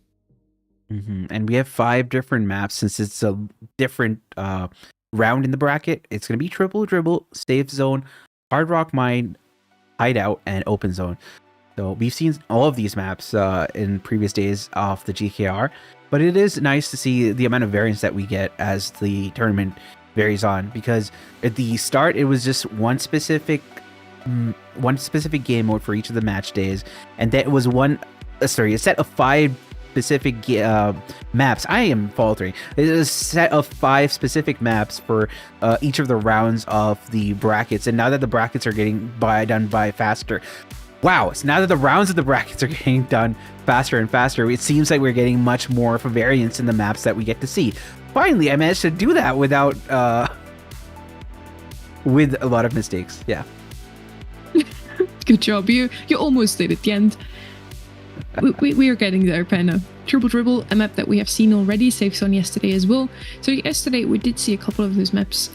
And we have 5 different maps. Since it's a different round in the bracket, it's going to be Triple Dribble, Safe Zone, Hard Rock Mine, Hideout, and Open Zone. So we've seen all of these maps in previous days of the GKR, but it is nice to see the amount of variance that we get as the tournament varies on, because at the start it was just one specific game mode for each of the match days, and that was a set of 5 specific maps. I am faltering. It is a set of 5 specific maps for each of the rounds of the brackets, and now that the brackets are getting done by faster. Wow, so now that the rounds of the brackets are getting done faster and faster, it seems like we're getting much more of a variance in the maps that we get to see. Finally, I managed to do that without with a lot of mistakes. Yeah. Good job. You almost did at the end. We are getting there, Penna. Triple Dribble, a map that we have seen already, Safe Zone yesterday as well. So yesterday we did see a couple of those maps,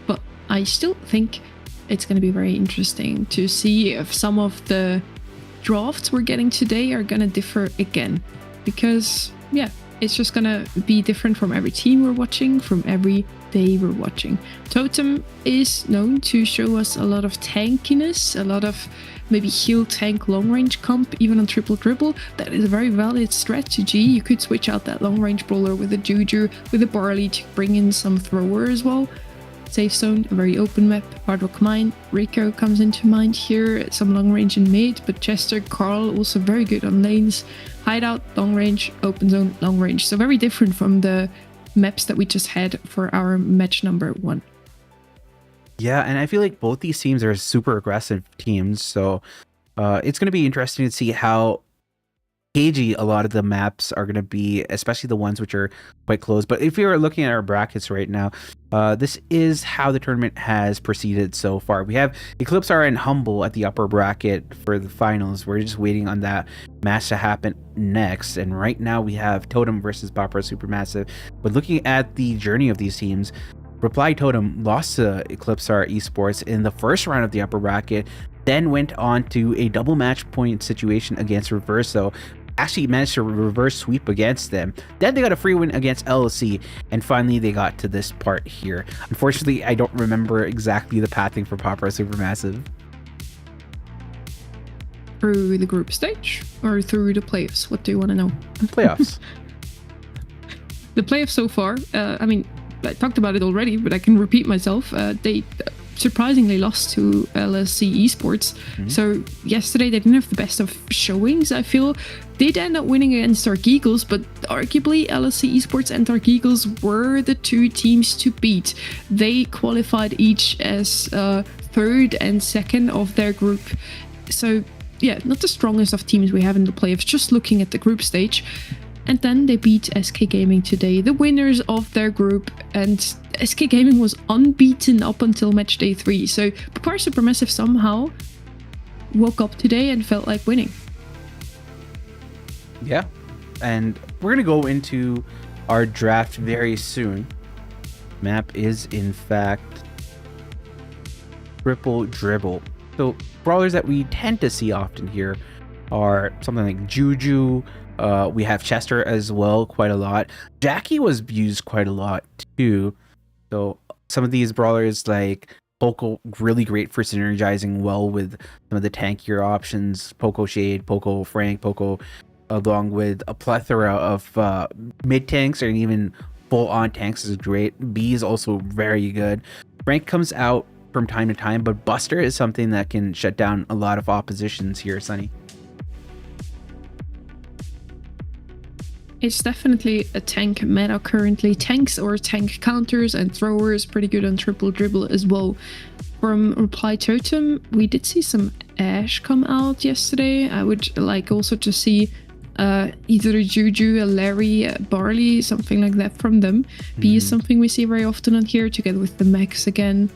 but I still think it's going to be very interesting to see if some of the drafts we're getting today are going to differ again. Because, yeah, it's just going to be different from every team we're watching, from every day we're watching. Totem is known to show us a lot of tankiness, a lot of maybe heal tank long range comp, even on Triple Dribble. That is a very valid strategy. You could switch out that long range brawler with a Juju, with a Barley to bring in some thrower as well. Safe Zone, a very open map. Hard Rock Mine, Rico comes into mind here. Some long range in mid, but Chester, Carl also very good on lanes. Hideout, long range, Open Zone, long range. So very different from the maps that we just had for our match number 1. Yeah, and I feel like both these teams are super aggressive teams, so it's going to be interesting to see how cagey a lot of the maps are going to be, especially the ones which are quite close. But if you're looking at our brackets right now, this is how the tournament has proceeded so far. We have Eclipsar and Humble at the upper bracket for the finals. We're just waiting on that match to happen next. And right now we have Totem versus Bopper Supermassive. But looking at the journey of these teams, Reply Totem lost to Eclipsar Esports in the first round of the upper bracket, then went on to a double match point situation against Reverso. Actually managed to reverse sweep against them. Then they got a free win against LLC, and finally they got to this part here. Unfortunately, I don't remember exactly the pathing for Popper Supermassive. Through the group stage or through the playoffs? What do you want to know? Playoffs. The playoffs so far, I mean, I talked about it already, but I can repeat myself. They surprisingly lost to LSC Esports. So yesterday they didn't have the best of showings, I feel. They did end up winning against Dark Eagles, but arguably LSC Esports and Dark Eagles were the two teams to beat. They qualified each as third and second of their group. So yeah, not the strongest of teams we have in the playoffs, just looking at the group stage. And then they beat SK Gaming today, the winners of their group, and SK Gaming was unbeaten up until match day 3. So Papar Supermassive somehow woke up today and felt like winning. Yeah, and we're gonna go into our draft very soon. Map is in fact Triple Dribble. So brawlers that we tend to see often here are something like Juju. We have Chester as well, quite a lot. Jackie was used quite a lot too. So some of these brawlers like Poco, really great for synergizing well with some of the tankier options. Poco Shade, Poco Frank, Poco, along with a plethora of mid tanks or even full on tanks is great. B is also very good. Frank comes out from time to time, but Buster is something that can shut down a lot of oppositions here, Sunny. It's definitely a tank meta currently. Tanks or tank counters and throwers, pretty good on Triple Dribble as well. From Reply Totem, we did see some Ash come out yesterday. I would like also to see either a Juju, a Larry, a Barley, something like that from them. B is something we see very often on here, together with the Max again.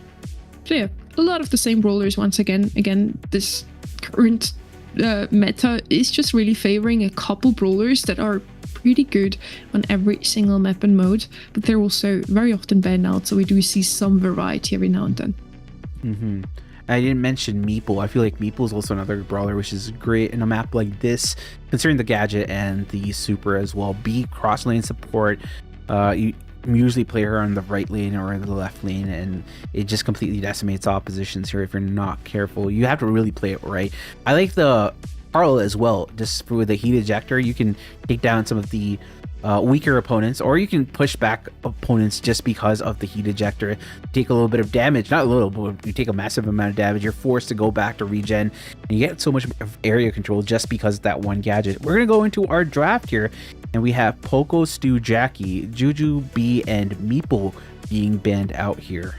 So yeah, a lot of the same brawlers once again. Again, this current meta is just really favoring a couple brawlers that are pretty good on every single map and mode, but they're also very often banned out, so we do see some variety every now and then. I didn't mention Meeple. I feel like Meeple is also another brawler which is great in a map like this, considering the gadget and the super as well. B cross lane support. You usually play her on the right lane or the left lane, and it just completely decimates oppositions here if you're not careful. You have to really play it right. I like the Carl as well. Just with the heat ejector, you can take down some of the weaker opponents, or you can push back opponents just because of the heat ejector. Take a little bit of damage, not a little, but you take a massive amount of damage. You're forced to go back to regen, and you get so much area control just because of that one gadget. We're gonna go into our draft here, and we have Poco, Stu, Jackie, Juju, B, and Meeple being banned out here.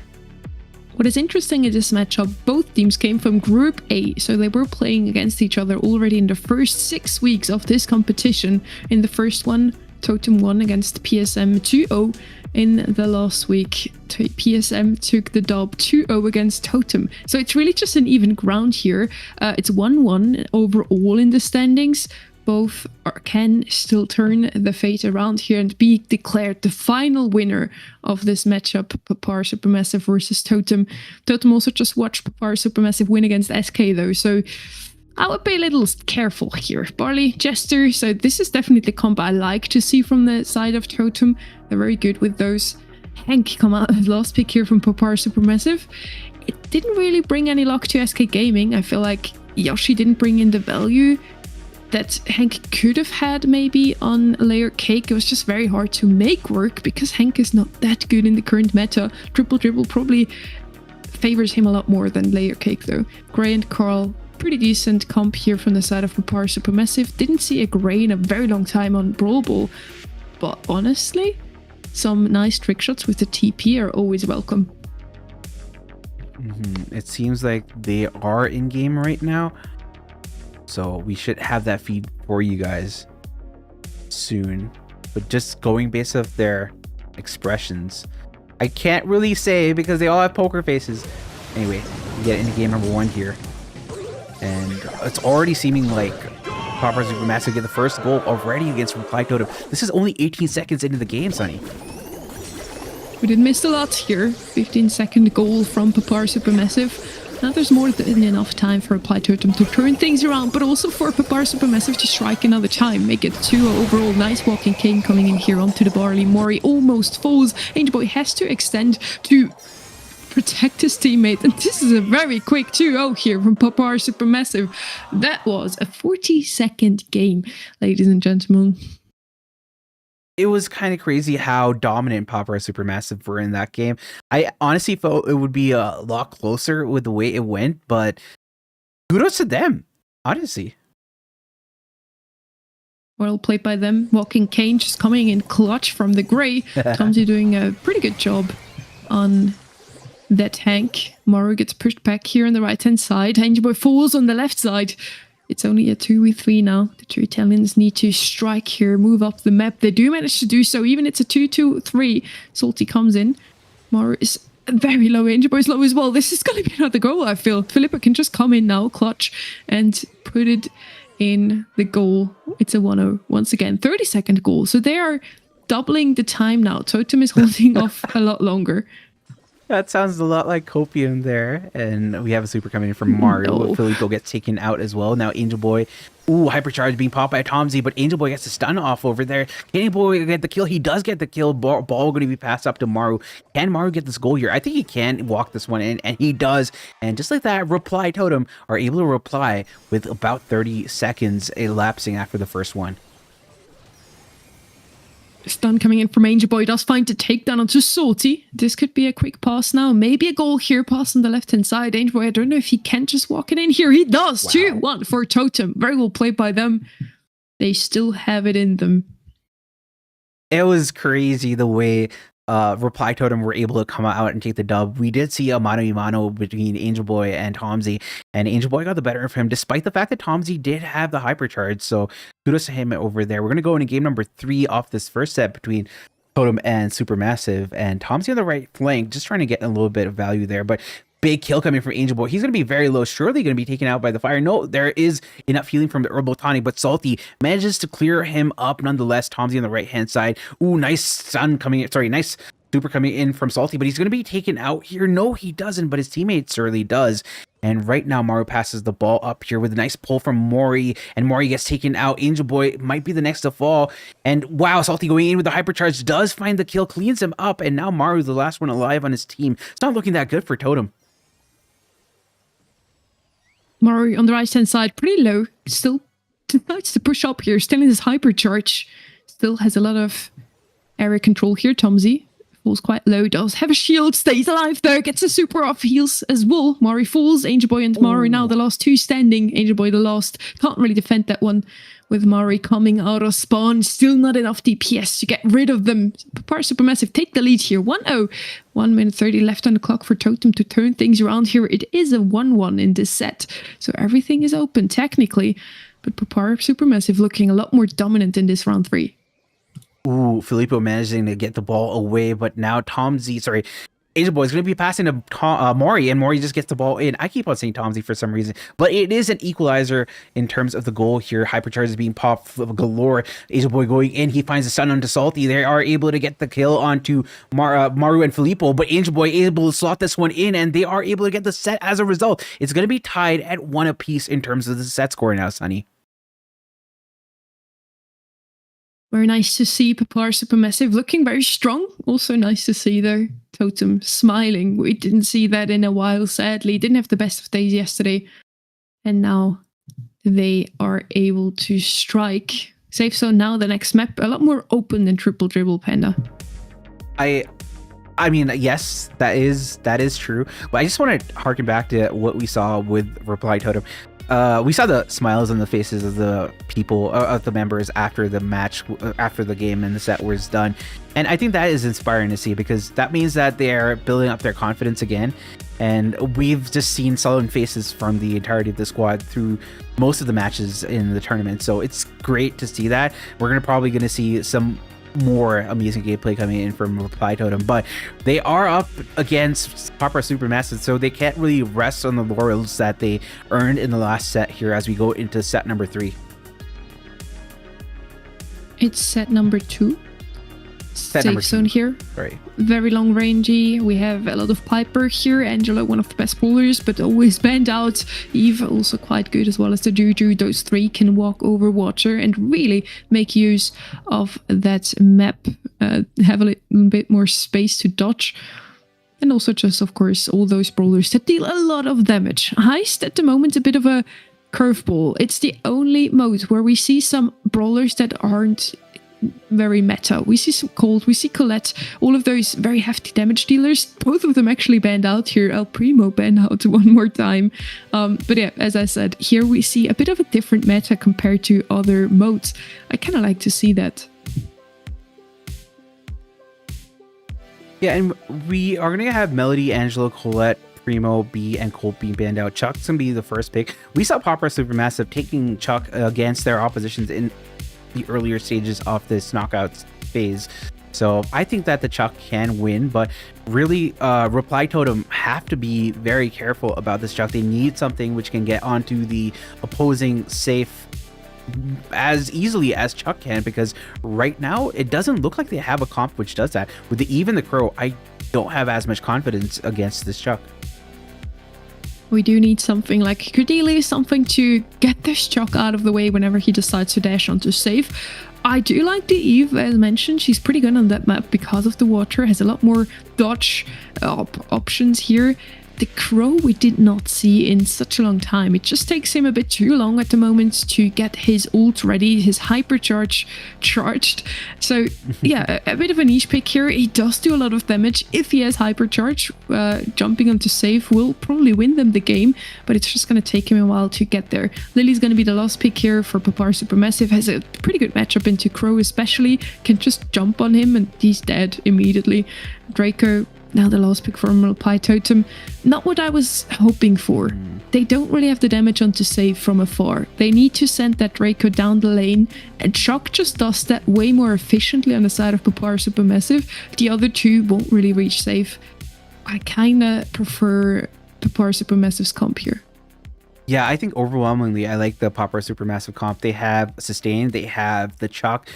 What is interesting in this matchup, both teams came from Group A, so they were playing against each other already in the first 6 weeks of this competition. In the first one, Totem won against PSM 2-0. In the last week, PSM took the dub 2-0 against Totem. So it's really just an even ground here. It's 1-1 overall in the standings. Both can still turn the fate around here and be declared the final winner of this matchup, Papar Supermassive versus Totem. Totem also just watched Papar Supermassive win against SK though, so I would be a little careful here. Barley, Jester, so this is definitely a combo I like to see from the side of Totem. They're very good with those. Hank come out as last pick here from Papar Supermassive. It didn't really bring any luck to SK Gaming. I feel like Yoshi didn't bring in the value that Hank could have had maybe on Layer Cake. It was just very hard to make work because Hank is not that good in the current meta. Triple Dribble probably favors him a lot more than Layer Cake though. Gray and Carl, pretty decent comp here from the side of Papar Supermassive. Didn't see a Gray in a very long time on Brawl Ball, but honestly, some nice trick shots with the TP are always welcome. It seems like they are in game right now, so we should have that feed for you guys soon. But just going based off their expressions, I can't really say because they all have poker faces. Anyway, we get into game number 1 here, and it's already seeming like Popper Supermassive get the first goal already against Reply Totem. This is only 18 seconds into the game, Sonny. We did miss a lot here. 15-second goal from Papar Supermassive. Now there's more than enough time for Reply Totem to turn things around, but also for Papar Supermassive to strike another time. Make it 2 overall. Nice walking Kane coming in here onto the barley. Mori almost falls. Angel Boy has to extend to protect his teammate. And this is a very quick 2-0 here from Papar Supermassive. That was a 40-second game, ladies and gentlemen. It was kind of crazy how dominant Popper Supermassive were in that game. I honestly felt it would be a lot closer with the way it went, but kudos to them, honestly. Well played by them. Walking Kane just coming in clutch from the grey. Tomsy doing a pretty good job on that tank. Maru gets pushed back here on the right-hand side. Angel Boy falls on the left side. It's only a 2v3 now. The 2 Italians need to strike here, move up the map. They do manage to do so. Even it's a 2-2-3. Salty comes in. Maru is very low. Angel Boy is low as well. This is going to be another goal, I feel. Filippo can just come in now, clutch, and put it in the goal. It's a 1-0 once again. 30-second goal. So they are doubling the time now. Totem is holding off a lot longer. That sounds a lot like Copium there. And we have a super coming in from Mario. No. Filippo gets taken out as well. Now Angel Boy, ooh, hypercharge being popped by Tomsy, but Angel Boy gets a stun off over there. Can Angel Boy get the kill? He does get the kill. Ball going to be passed up to Maru. Can Maru get this goal here? I think he can walk this one in, and he does. And just like that, Reply Totem are able to reply with about 30 seconds elapsing after the first one. Stun coming in from Angel Boy, does find the takedown onto Salty. This could be a quick pass now. Maybe a goal here, pass on the left-hand side. Angel Boy, I don't know if he can just walk it in here. He does! Wow. 2-1 for Totem. Very well played by them. They still have it in them. It was crazy the way Reply Totem were able to come out and take the dub. We did see a mano-a-mano between Angel Boy and Tomsy, and Angel Boy got the better of him, despite the fact that Tomsy did have the hypercharge. So kudos to him over there. We're going to go into game number 3 off this first set between Totem and Supermassive, and Tomsy on the right flank, just trying to get a little bit of value there. But big kill coming from Angel Boy. He's going to be very low, surely going to be taken out by the fire. No, there is enough healing from the Herbal Tonic, but Salty manages to clear him up nonetheless. Tomsy on the right-hand side. Ooh, nice stun coming in. Sorry, nice super coming in from Salty, but he's going to be taken out here. No, he doesn't, but his teammate surely does. And right now, Maru passes the ball up here with a nice pull from Mori, and Mori gets taken out. Angel Boy might be the next to fall. And wow, Salty going in with the hypercharge does find the kill, cleans him up, and now Maru's the last one alive on his team. It's not looking that good for Totem. Maru on the right-hand side, pretty low. Still decides to push up here, still in his hypercharge. Still has a lot of area control here, Tomsy. Falls quite low, does have a shield, stays alive there, gets a super off, heals as well. Mari falls, Angel Boy and Maru now the last 2 standing. Angel Boy the last, can't really defend that one with Mari coming out of spawn. Still not enough DPS to get rid of them. Papar Supermassive take the lead here, 1-0. 1 minute 30 left on the clock for Totem to turn things around here. It is a 1-1 in this set, so everything is open technically, but Papar Supermassive looking a lot more dominant in this round 3. Ooh, Filippo managing to get the ball away, but now Angel Boy is going to be passing to Mori, and Mori just gets the ball in. I keep on saying Tomsy for some reason, but it is an equalizer in terms of the goal here. Hypercharge is being popped galore. Angel Boy going in, he finds the stun onto Salty. They are able to get the kill onto Maru and Filippo, but Angel Boy able to slot this one in, and they are able to get the set as a result. It's going to be tied at 1 apiece in terms of the set score now, Sonny. Very nice to see Papar Supermassive looking very strong. Also nice to see their Totem smiling. We didn't see that in a while, sadly. Didn't have the best of days yesterday. And now they are able to strike. Safe zone now, the next map. A lot more open than Triple Dribble, Panda. I mean, yes, that is true. But I just want to harken back to what we saw with Reply Totem. we saw the smiles on the faces of the people, of the members after the match, after the game and the set was done, and I think that is inspiring to see, because that means that they're building up their confidence again. And we've just seen sullen faces from the entirety of the squad through most of the matches in the tournament, so it's great to see that. We're probably gonna see some more amazing gameplay coming in from Reply Totem, but they are up against Papa Supermassive, so they can't really rest on the laurels that they earned in the last set here as we go into set number 3. It's set number 2. Set Safe number zone 2. here. Right. Very long rangey. We have a lot of Piper here. Angela, one of the best bowlers, but always banned out. Eve, also quite good, as well as the Juju. Those three can walk over water and really make use of that map. Have a little bit more space to dodge. And also just, of course, all those brawlers that deal a lot of damage. Heist at the moment, a bit of a curveball. It's the only mode where we see some brawlers that aren't very meta. We see some Cold, we see Colette, all of those very hefty damage dealers. Both of them actually banned out here. El Primo banned out one more time. But yeah, as I said, here we see a bit of a different meta compared to other modes. I kind of like to see that. Yeah, and we are going to have Melody, Angela, Colette, Primo, B, and Colt being banned out. Chuck's going to be the first pick. We saw Popper Supermassive taking Chuck against their oppositions in the earlier stages of this knockouts phase. So I think that the Chuck can win, but really Reply Totem have to be very careful about this Chuck. They need something which can get onto the opposing safe as easily as Chuck can, because right now it doesn't look like they have a comp which does that. With the Eve and the Crow, I don't have as much confidence against this Chuck. We do need something like Cordelia, something to get this Chuck out of the way whenever he decides to dash onto safe. I do like the Eve, as mentioned. She's pretty good on that map because of the water, has a lot more dodge options here. The Crow we did not see in such a long time. It just takes him a bit too long at the moment to get his ult ready, his hypercharge charged. So yeah, a bit of a niche pick here. He does do a lot of damage. If he has hypercharge, jumping onto safe will probably win them the game, but it's just going to take him a while to get there. Lily's going to be the last pick here for Papar Supermassive. Has a pretty good matchup into Crow especially. Can just jump on him and he's dead immediately. Draco, now the last pick from Reply Totem. Not what I was hoping for. They don't really have the damage onto save from afar. They need to send that Draco down the lane, and Chuck just does that way more efficiently on the side of Papar Supermassive. The other two won't really reach safe. I kinda prefer Papar Supermassive's comp here. Yeah, I think overwhelmingly I like the Popper Supermassive comp. They have Sustain, they have the Chuck,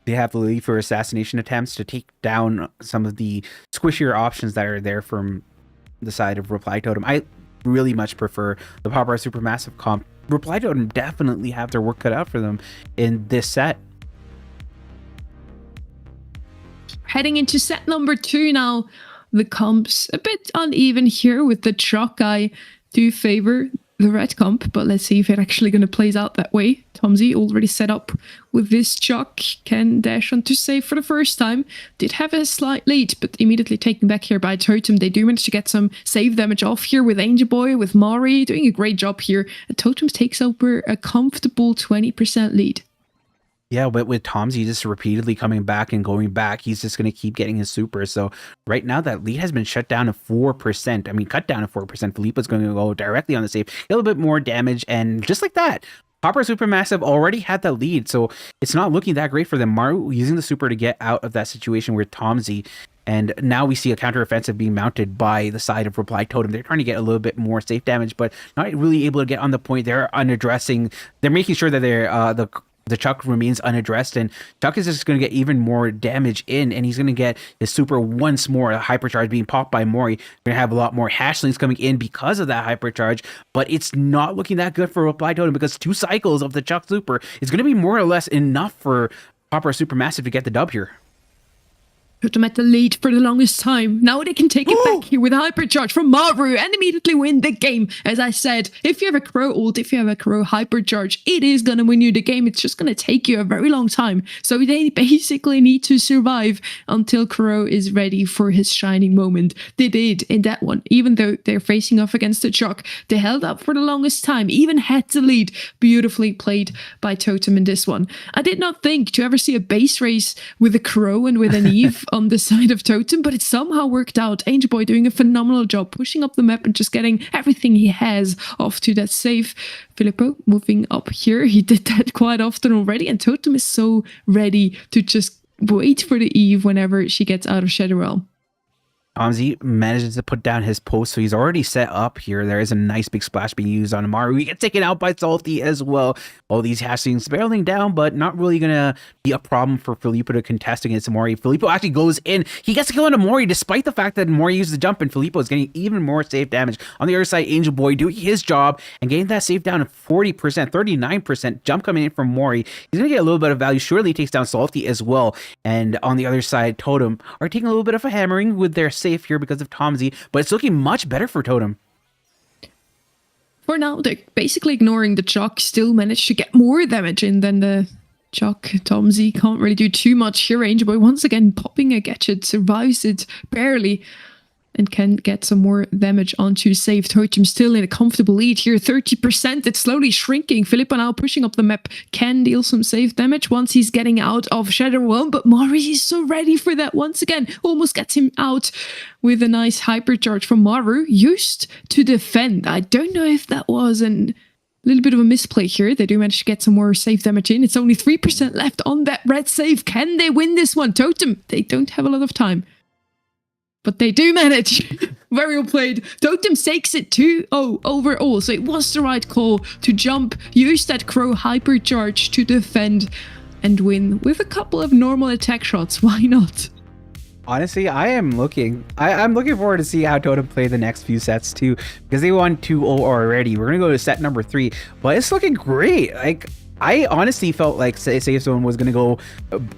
they have the Lily for assassination attempts to take down some of the squishier options that are there from the side of Reply Totem. I really much prefer the Popper Supermassive comp. Reply Totem definitely have their work cut out for them in this set. Heading into set number 2 now. The comps a bit uneven here with the Chuck. I do favor the red comp, but let's see if it actually going to plays out that way. Tomsy already set up with this Chuck, can dash onto safe for the first time. Did have a slight lead, but immediately taken back here by Totem. They do manage to get some save damage off here with Angel Boy, with Mari, doing a great job here. And Totem takes over a comfortable 20% lead. Yeah, but with Tomsy just repeatedly coming back and going back, he's just going to keep getting his super. So right now that lead has been shut down to 4%. I mean, cut down to 4%. Felipe's going to go directly on the save, a little bit more damage. And just like that, Popper Supermassive already had that lead. So it's not looking that great for them. Maru using the super to get out of that situation with Tomsy. And now we see a counteroffensive being mounted by the side of Reply Totem. They're trying to get a little bit more safe damage, but not really able to get on the point. They're unaddressing. They're making sure that they're the Chuck remains unaddressed, and Chuck is just going to get even more damage in, and he's going to get his super once more, a hypercharge being popped by Mori. We're going to have a lot more hashlings coming in because of that hypercharge, but it's not looking that good for Reply Totem because 2 cycles of the Chuck super is going to be more or less enough for Popper Supermassive to get the dub here. Totem at the lead for the longest time. Now they can take it back here with a hypercharge from Maru and immediately win the game. As I said, if you have a Crow ult, if you have a Crow hypercharge, it is going to win you the game. It's just going to take you a very long time. So they basically need to survive until Crow is ready for his shining moment. They did in that one. Even though they're facing off against the Chuck, they held up for the longest time, even had the lead. Beautifully played by Totem in this one. I did not think to ever see a base race with a Crow and with an Eve on the side of Totem, but it somehow worked out. Angel Boy doing a phenomenal job pushing up the map and just getting everything he has off to that save. Filippo moving up here. He did that quite often already, and Totem is so ready to just wait for the Eve whenever she gets out of Shadow Realm. Tomzy manages to put down his post, so he's already set up here. There is a nice big splash being used on Maru. He gets taken out by Salty as well. All these hashings barreling down, but not really gonna be a problem for Filippo to contest against Mori. Filippo actually goes in. He gets to kill into Mori, despite the fact that Mori used the jump, and Filippo is getting even more safe damage. On the other side, Angel Boy doing his job and getting that save down to 40%, 39%. Jump coming in from Mori. He's gonna get a little bit of value. Surely takes down Salty as well. And on the other side, Totem are taking a little bit of a hammering with their safe here because of Tomzy, but it's looking much better for Totem. For now, they're basically ignoring the Chuck, still managed to get more damage in than the Chuck. Tomzy can't really do too much here. Angel Boy once again popping a gadget, survives it barely, and can get some more damage onto save. Totem still in a comfortable lead here, 30%. It's slowly shrinking. Filippo now pushing up the map, can deal some save damage once he's getting out of Shadow Realm, but Mari is so ready for that once again. Almost gets him out with a nice hypercharge from Maru, used to defend. I don't know if that was a little bit of a misplay here. They do manage to get some more save damage in. It's only 3% left on that red save. Can they win this one? Totem, they don't have a lot of time, but they do manage. Very well played. Totem takes it 2-0 overall. So it was the right call to jump, use that Crow hypercharge to defend and win with a couple of normal attack shots. Why not? Honestly, I'm looking forward to see how Totem play the next few sets too, because they won 2-0 already. We're gonna go to set number 3, but it's looking great. Like, I honestly felt like Safe Zone was going to go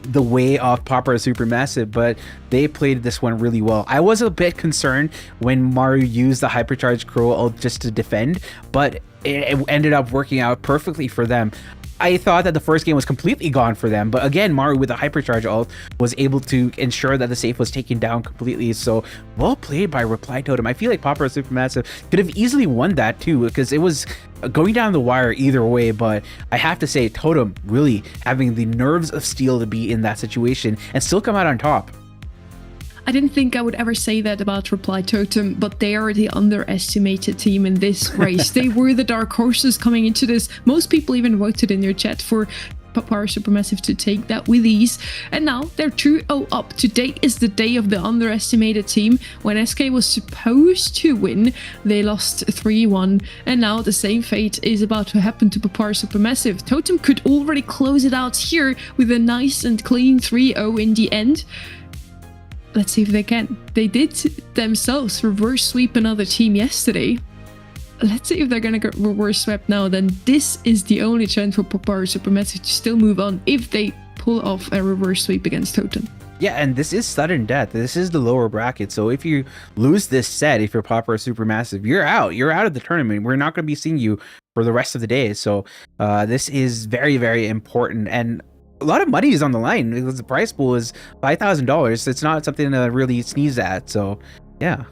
the way of Popper Supermassive, but they played this one really well. I was a bit concerned when Maru used the Hypercharge Crow ult just to defend, but it ended up working out perfectly for them. I thought that the first game was completely gone for them, but again, Maru with the Hypercharge ult was able to ensure that the safe was taken down completely. So well played by Reply Totem. I feel like Popper Supermassive could have easily won that too, because it was going down the wire either way. But I have to say, Totem really having the nerves of steel to be in that situation and still come out on top. I didn't think I would ever say that about Reply Totem, but they are the underestimated team in this race. They were the dark horses coming into this. Most people even voted in your chat for Power Supermassive to take that with ease. And now they're 2-0 up. Today is the day of the underestimated team. When SK was supposed to win, they lost 3-1. And now the same fate is about to happen to Power Supermassive. Totem could already close it out here with a nice and clean 3-0 in the end. Let's see if they can. They did themselves reverse sweep another team yesterday. Let's see if they're gonna get reverse swept now. Then this is the only chance for Power Supermassive to still move on if they pull off a reverse sweep against Totem. Yeah, and this is sudden death. This is the lower bracket. So if you lose this set, if you're Popper Supermassive, you're out. You're out of the tournament. We're not going to be seeing you for the rest of the day. So this is very, very important. And a lot of money is on the line because the prize pool is $5,000. It's not something to really sneeze at. So, yeah.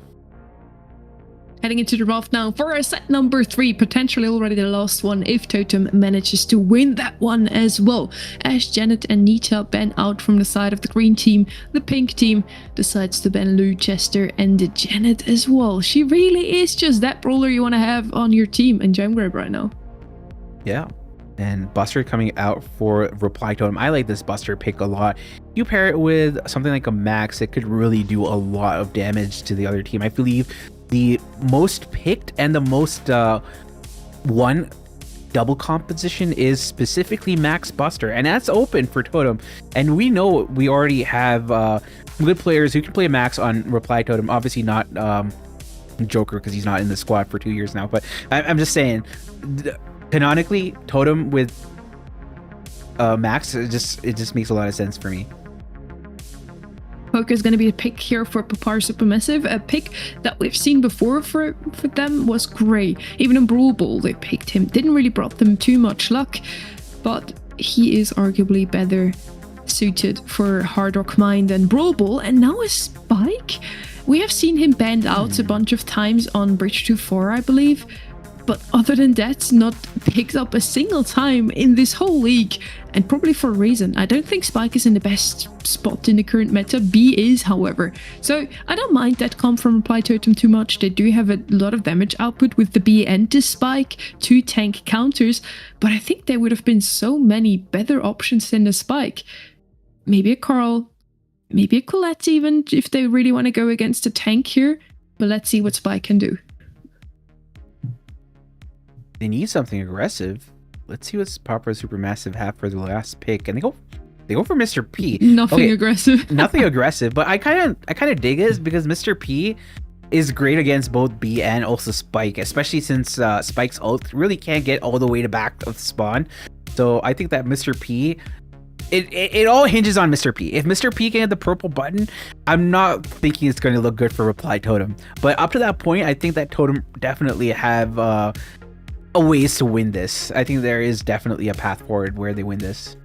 Heading into the draft now for our set number 3, potentially already the last one if Totem manages to win that one as well. As Janet and Nita ban out from the side of the green team, the pink team decides to ban Lou, Chester, and the Janet as well. She really is just that brawler you want to have on your team in Gem Grab right now. Yeah. And Buster coming out for Reply Totem. I like this Buster pick a lot. You pair it with something like a Max, it could really do a lot of damage to the other team. I believe the most picked and the most won double composition is specifically Max Buster, and that's open for Totem. And we know we already have good players who can play Max on Reply Totem. Obviously not Joker, because he's not in the squad for 2 years now, but I'm just saying, canonically, Totem with Max, it just makes a lot of sense for me. Poker is going to be a pick here for Papar Supermassive. A pick that we've seen before for them was Gray. Even in Brawl Ball, they picked him. Didn't really brought them too much luck, but he is arguably better suited for Hard Rock Mine than Brawl Ball. And now a Spike. We have seen him banned out a bunch of times on Bridge 2-4, I believe. But other than that, not picked up a single time in this whole league. And probably for a reason. I don't think Spike is in the best spot in the current meta. B is, however. So I don't mind that comp from Reply Totem too much. They do have a lot of damage output with the B and the Spike, 2 tank counters. But I think there would have been so many better options than the Spike. Maybe a Carl, maybe a Colette even, if they really want to go against a tank here. But let's see what Spike can do. They need something aggressive. Let's see what's Popper Supermassive have for the last pick, and they go for Mr. P. Nothing aggressive. Nothing aggressive, but I kind of dig this because Mr. P is great against both B and also Spike, especially since Spike's ult really can't get all the way to back of the spawn. So I think that Mr. P, it all hinges on Mr. P. If Mr. P can get the purple button, I'm not thinking it's going to look good for Reply Totem. But up to that point, I think that Totem definitely have a ways to win this. I think there is definitely a path forward where they win this.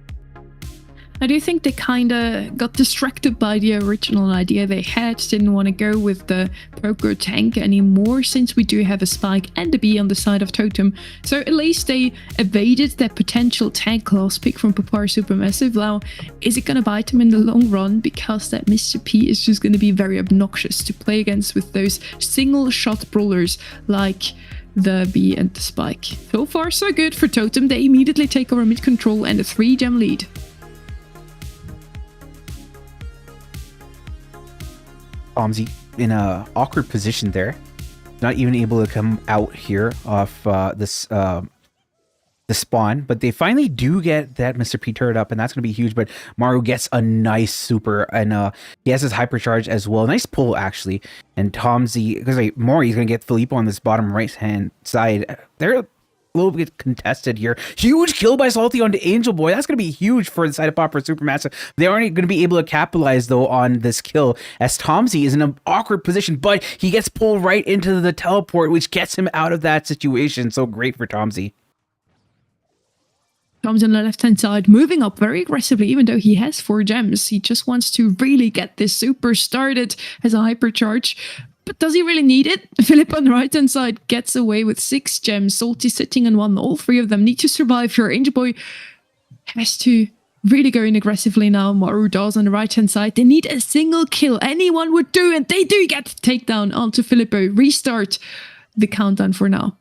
I do think they kind of got distracted by the original idea they had. Didn't want to go with the poker tank anymore since we do have a Spike and a B on the side of Totem. So at least they evaded that potential tank class pick from Papar Supermassive. Now, is it going to bite them in the long run? Because that Mr. P is just going to be very obnoxious to play against with those single shot brawlers like the B and the Spike. So far so good for Totem. They immediately take over mid control and a 3-gem lead. Omzi in a awkward position there, not even able to come out here off the spawn, but they finally do get that Mr. P turret up, and that's going to be huge. But Maru gets a nice super, and he has his hypercharge as well. Nice pull, actually. And Tomzy, because Maury's going to get Filippo on this bottom right-hand side. They're a little bit contested here. Huge kill by Salty onto Angel Boy. That's going to be huge for the side of Popper Supermassive. They aren't going to be able to capitalize, though, on this kill, as Tomzy is in an awkward position, but he gets pulled right into the teleport, which gets him out of that situation. So great for Tomzy. Tom's on the left-hand side, moving up very aggressively, even though he has 4 gems. He just wants to really get this super started as a hypercharge. But does he really need it? Philip on the right-hand side gets away with 6 gems. Salty sitting on 1. All 3 of them need to survive here. Angel Boy has to really go in aggressively now. Maru does on the right-hand side. They need a single kill. Anyone would do, and they do get the takedown onto Filippo. Restart the countdown for now.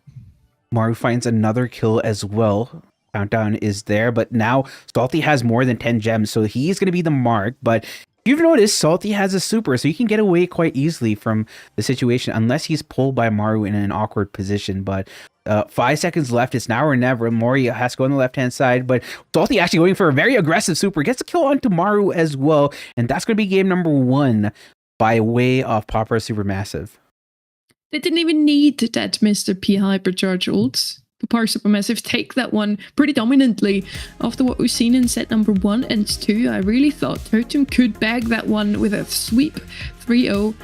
Maru finds another kill as well. Countdown is there, but now Salty has more than 10 gems, so he's going to be the mark. But you've noticed Salty has a super, so he can get away quite easily from the situation unless he's pulled by Maru in an awkward position. But 5 seconds left. It's now or never. Mori has to go on the left-hand side, but Salty actually going for a very aggressive super. Gets a kill onto Maru as well, and that's going to be game number 1 by way of Popper Supermassive. They didn't even need that Mr. P hypercharge ult. Papar Supermassive take that one pretty dominantly after what we've seen in set number 1 and 2. I really thought Totem could bag that one with a sweep 3-0.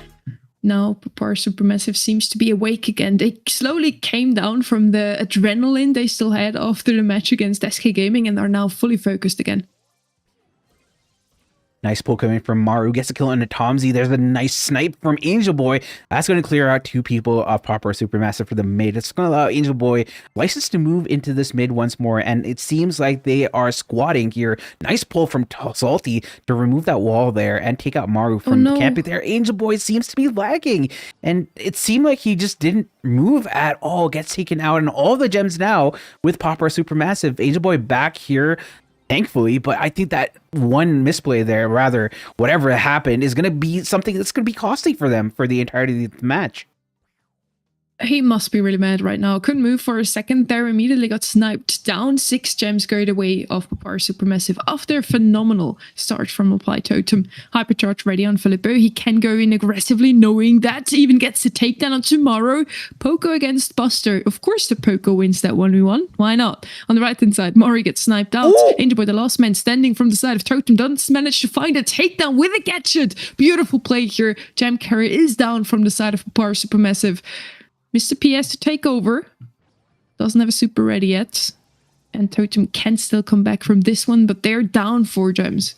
Now Papar Supermassive seems to be awake again. They slowly came down from the adrenaline they still had after the match against SK Gaming and are now fully focused again. Nice pull coming from Maru. Gets a kill on Tomzy. There's a nice snipe from Angel Boy. That's going to clear out 2 people of Popper Supermassive for the mid. It's going to allow Angel Boy license to move into this mid once more. And it seems like they are squatting here. Nice pull from Salty to remove that wall there and take out Maru from camping there. Angel Boy seems to be lagging. And it seemed like he just didn't move at all. Gets taken out. And all the gems now with Popper Supermassive. Angel Boy back here, thankfully, but I think that one misplay there, rather, whatever happened, is going to be something that's going to be costly for them for the entirety of the match. He must be really mad right now. Couldn't move for a second there. Immediately got sniped down. 6 gems carried away off Papar Supermassive after a phenomenal start from Apply Totem. Hypercharge ready on Filippo. He can go in aggressively, knowing that. Even gets a takedown on tomorrow. Poco against Buster. Of course the Poco wins that 1v1. Why not? On the right hand side, Mori gets sniped out. Angelboy, the last man standing from the side of Totem, doesn't manage to find a takedown with a gadget. Beautiful play here. Gem carry is down from the side of Papar Supermassive. Mr. P has to take over. Doesn't have a super ready yet. And Totem can still come back from this one, but they're down 4 gems.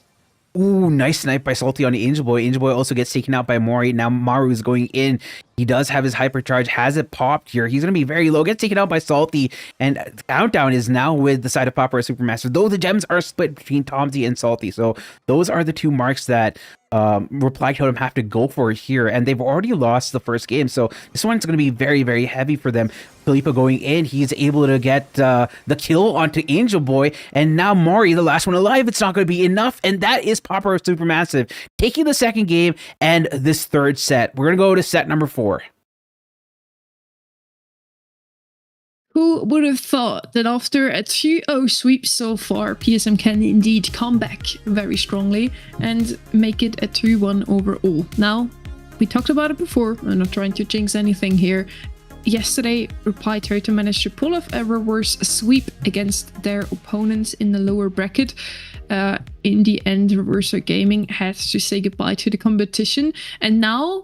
Ooh, nice snipe by Salty on the Angel Boy. Angel Boy also gets taken out by Mori. Now Maru is going in. He does have his hypercharge, has it popped here. He's going to be very low, gets taken out by Salty, and Countdown is now with the side of Popper Supermaster, though the gems are split between Tomsy and Salty. So those are the 2 marks that Reply Totem have to go for here, and they've already lost the first game. So this one's going to be very, very heavy for them. Filippo going in, he's able to get the kill onto Angel Boy, and now Mori, the last one alive, it's not going to be enough, and that is Popper Supermassive taking the second game and this third set. We're going to go to set number 4. Who would have thought that after a 2-0 sweep so far, PSM can indeed come back very strongly and make it a 2-1 overall. Now, we talked about it before, I'm not trying to jinx anything here. Yesterday, Reply Totem managed to pull off a reverse sweep against their opponents in the lower bracket. In the end, Reverser Gaming had to say goodbye to the competition, and now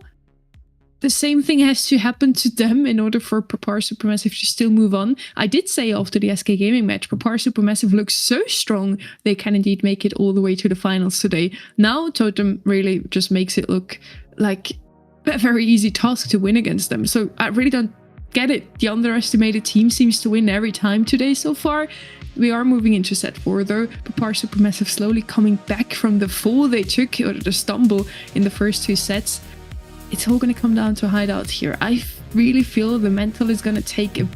the same thing has to happen to them in order for Papar Supermassive to still move on. I did say after the SK Gaming match, Papar Supermassive looks so strong they can indeed make it all the way to the finals today. Now Totem really just makes it look like a very easy task to win against them. So I really don't get it. The underestimated team seems to win every time today so far. We are moving into set 4 though. Papar Supermassive slowly coming back from the fall they took, or the stumble in the first 2 sets. It's all going to come down to a hideout here. I really feel the mental is going to take a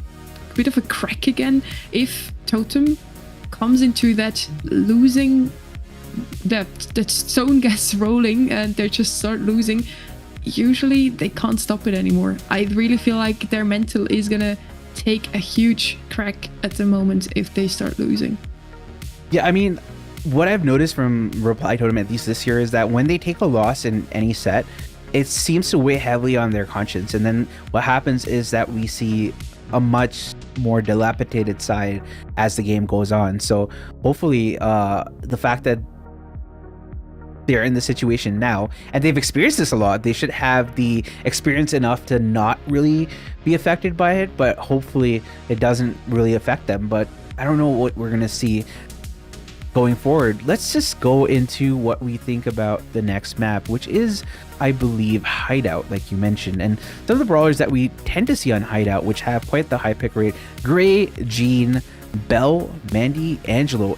bit of a crack again if Totem comes into that losing, that zone gets rolling and they just start losing. Usually they can't stop it anymore. I really feel like their mental is going to take a huge crack at the moment if they start losing. Yeah, I mean, what I've noticed from Reply Totem, at least this year, is that when they take a loss in any set, it seems to weigh heavily on their conscience, and then what happens is that we see a much more dilapidated side as the game goes on. So hopefully the fact that they're in the situation now and they've experienced this a lot, they should have the experience enough to not really be affected by it, but hopefully it doesn't really affect them. But I don't know what we're gonna see going forward. Let's just go into what we think about the next map, which is, I believe, Hideout, like you mentioned. And some of the brawlers that we tend to see on Hideout, which have quite the high pick rate: Gray, Jean, Belle, Mandy, Angelo,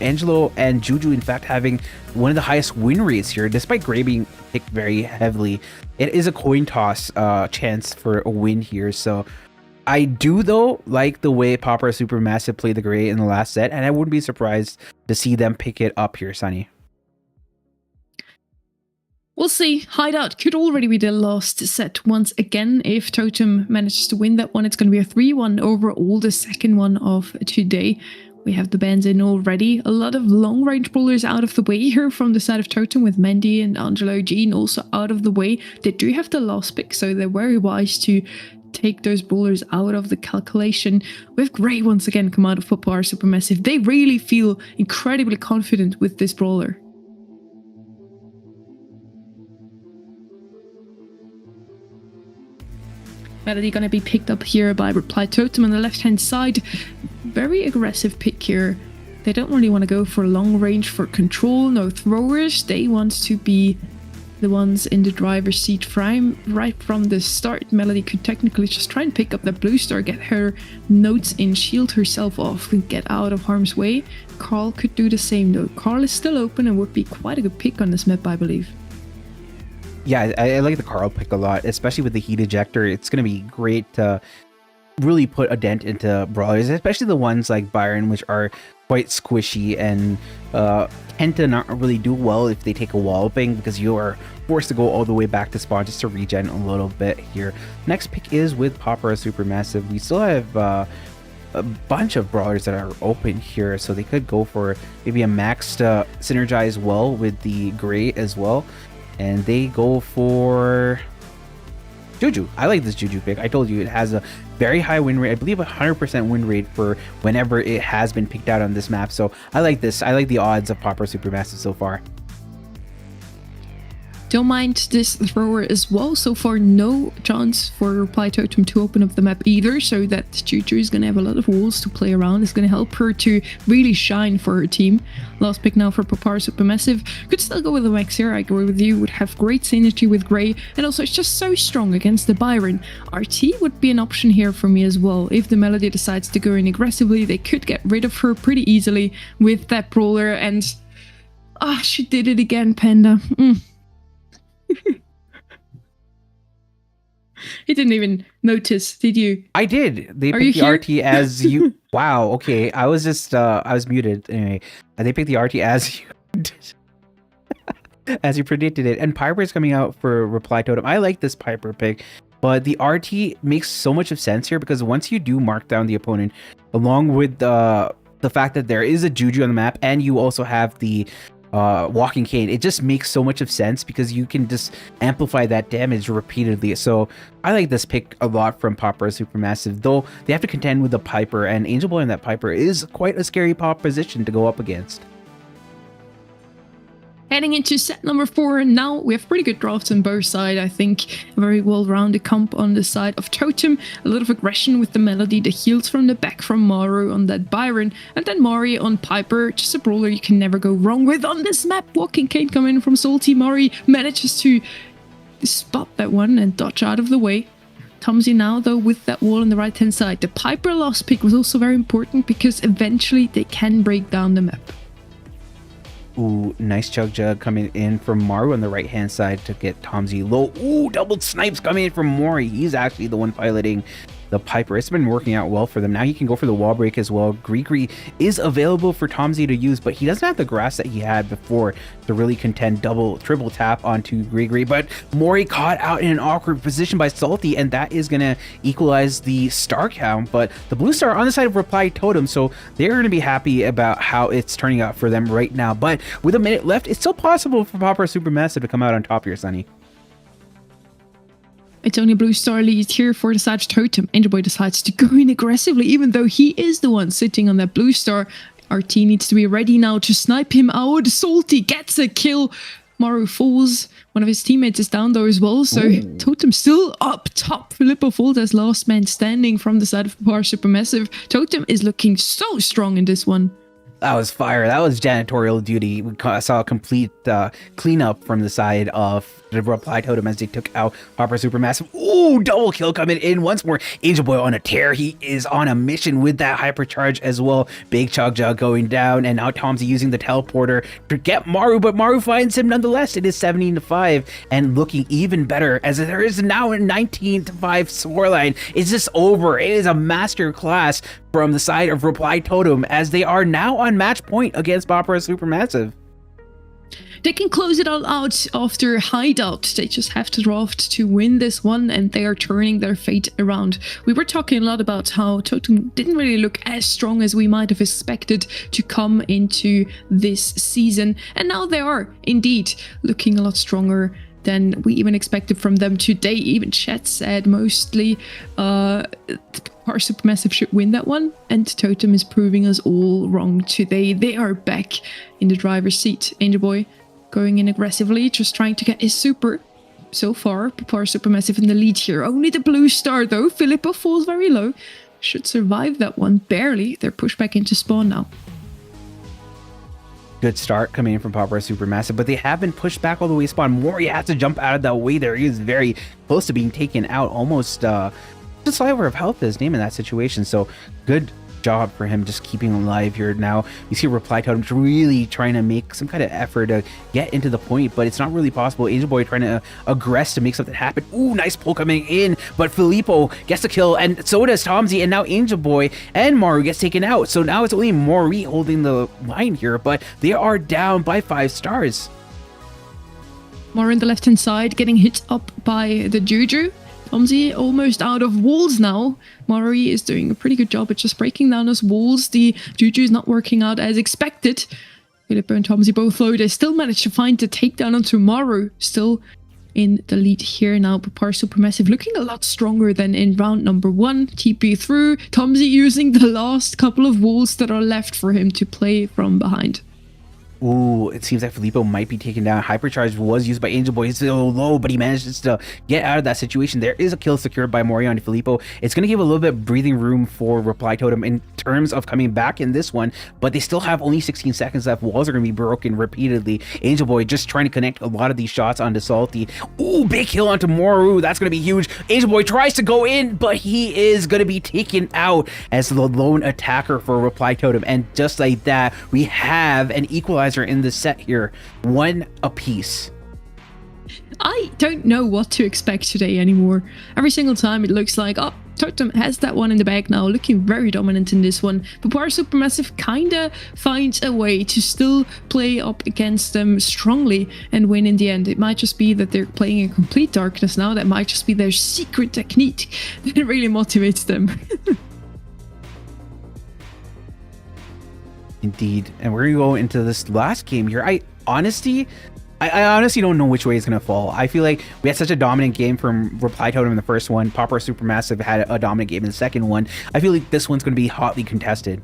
and Juju, in fact, having one of the highest win rates here, despite Gray being picked very heavily. It is a coin toss chance for a win here. So I do, though, like the way Popper Supermassive played the Gray in the last set, and I wouldn't be surprised to see them pick it up here, Sunny. We'll see. Hideout could already be the last set once again. If Totem manages to win that one, it's going to be a 3-1 overall, the second one of today. We have the bans in already. A lot of long-range brawlers out of the way here from the side of Totem, with Mandy and Angelo. Jean also out of the way. They do have the last pick, so they're very wise to take those brawlers out of the calculation. With Gray once again come out of Papar Supermassive. They really feel incredibly confident with this brawler. Melody gonna be picked up here by Reply Totem on the left hand side. Very aggressive pick here. They don't really want to go for long range for control, no throwers. They want to be the ones in the driver's seat right from the start. Melody could technically just try and pick up that blue star, get her notes in, shield herself off, and get out of harm's way. Carl could do the same though. Carl is still open and would be quite a good pick on this map, I believe. Yeah, I like the Carl pick a lot, especially with the heat ejector. It's going to be great to really put a dent into brawlers, especially the ones like Byron, which are quite squishy and tend to not really do well if they take a walloping, because you are forced to go all the way back to spawn just to regen a little bit here. Next pick is with Popper Supermassive. We still have a bunch of brawlers that are open here, so they could go for maybe a max to synergize well with the Gray as well, and they go for Juju. I like this Juju pick. I told you it has a very high win rate. I believe 100% win rate for whenever it has been picked out on this map. So I like this. I like the odds of Popper Supermassive so far. Don't mind this thrower as well. So far, no chance for Reply Totem to open up the map either, so that Juju is going to have a lot of walls to play around. It's going to help her to really shine for her team. Last pick now for Popar Supermassive. Could still go with the Max here, I agree with you. Would have great synergy with Gray, and also it's just so strong against the Byron. RT would be an option here for me as well. If the Melody decides to go in aggressively, they could get rid of her pretty easily with that Brawler, and... ah, she did it again, Panda. You didn't even notice, did you? I did. They picked the RT as you. Wow. Okay. I was just I was muted anyway. They picked the RT as you as you predicted it. And Piper is coming out for Reply Totem. I like this Piper pick, but the RT makes so much of sense here, because once you do mark down the opponent, along with the fact that there is a Juju on the map, and you also have the walking cane, it just makes so much of sense, because you can just amplify that damage repeatedly. So I like this pick a lot from Popper Supermassive, though they have to contend with the Piper, and Angel Boy and that Piper is quite a scary pop position to go up against. Heading into set number 4, now we have pretty good drafts on both sides. I think a very well-rounded comp on the side of Totem, a lot of aggression with the Melody, the heals from the back from Maru on that Byron, and then Mari on Piper, just a brawler you can never go wrong with on this map. Walking Cane coming in from Salty. Mari manages to spot that one and dodge out of the way. Tomsy now though with that wall on the right hand side. The Piper last pick was also very important, because eventually they can break down the map. Ooh, nice Chug Jug coming in from Maru on the right-hand side to get Tomsy low. Ooh, double snipes coming in from Mori. He's actually the one piloting the Piper. It's been working out well for them. Now he can go for the wall break as well. Gree is available for Tomsy to use, but he doesn't have the grass that he had before to really contend triple tap onto Gree. But Mori caught out in an awkward position by Salty, and that is going to equalize the star count. But the blue star on the side of Reply Totem, so they're going to be happy about how it's turning out for them right now. But with a minute left, it's still possible for Popper Supermassive to come out on top here, Sunny. It's only a blue star lead here for the side of Totem. Angel Boy decides to go in aggressively, even though he is the one sitting on that blue star. RT needs to be ready now to snipe him out. Salty gets a kill. Maru falls. One of his teammates is down though as well, so Totem still up top. Filippo falls as last man standing from the side of Popar Supermassive. Totem is looking so strong in this one. That was fire. That was janitorial duty. We saw a complete cleanup from the side of the Reply Totem as they took out Popper Supermassive. Ooh, double kill coming in once more. Angel Boy on a tear. He is on a mission with that hypercharge as well. Big Chug Jug going down, and now Tomsy using the teleporter to get Maru, but Maru finds him nonetheless. It is 17-5 and looking even better, as there is now a 19-5 scoreline. Is this over? It is a master class from the side of Reply Totem, as they are now on match point against Popper Supermassive. They can close it all out after Hideout. They just have to draft to win this one, and they are turning their fate around. We were talking a lot about how Totem didn't really look as strong as we might have expected to come into this season, and now they are indeed looking a lot stronger than we even expected from them today. Even chat said mostly Popar Supermassive should win that one, and Totem is proving us all wrong today. They are back in the driver's seat. Angel Boy going in aggressively, just trying to get his super. So far, Popar Supermassive in the lead here. Only the blue star though. Filippo falls very low. Should survive that one, barely. They're pushed back into spawn now. Good start coming in from Popper Supermassive, but they have been pushed back all the way spawn. Mori has to jump out of that way there. He is very close to being taken out, almost just a sliver of health is name in that situation. So good job for him just keeping alive here. Now you see Reply Totem really trying to make some kind of effort to get into the point, but it's not really possible. Angel Boy trying to aggress to make something happen. Ooh, nice pull coming in, but Filippo gets the kill, and so does Tomsy, and now Angel Boy and Maru gets taken out. So now it's only Mori holding the line here, but they are down by 5 stars. Maru on the left-hand side getting hit up by the Juju. Tomsy almost out of walls now. Mari is doing a pretty good job at just breaking down those walls. The Juju is not working out as expected. Filippo and Tomsy both low. They still managed to find the takedown onto Maru. Still in the lead here now. Papar Supermassive looking a lot stronger than in round number 1. TP through. Tomsy using the last couple of walls that are left for him to play from behind. Ooh, it seems like Filippo might be taken down. Hypercharge was used by Angel Boy. He's still low, but he manages to get out of that situation. There is a kill secured by Mori on Filippo. It's going to give a little bit of breathing room for Reply Totem in terms of coming back in this one, but they still have only 16 seconds left. Walls are going to be broken repeatedly. Angel Boy just trying to connect a lot of these shots onto Salty. Ooh, big kill onto Moru. That's going to be huge. Angel Boy tries to go in, but he is going to be taken out as the lone attacker for Reply Totem. And just like that, we have an equalizer in the set here, 1 apiece. I don't know what to expect today anymore. Every single time it looks like, oh, Totem has that one in the bag now, looking very dominant in this one. Papar Supermassive kinda finds a way to still play up against them strongly and win in the end. It might just be that they're playing in complete darkness now. That might just be their secret technique that really motivates them. Indeed. And we're gonna go into this last game here. I honestly don't know which way it's gonna fall. I feel like we had such a dominant game from Reply Totem in the first one. Popper Supermassive had a dominant game in the second one. I feel like this one's gonna be hotly contested.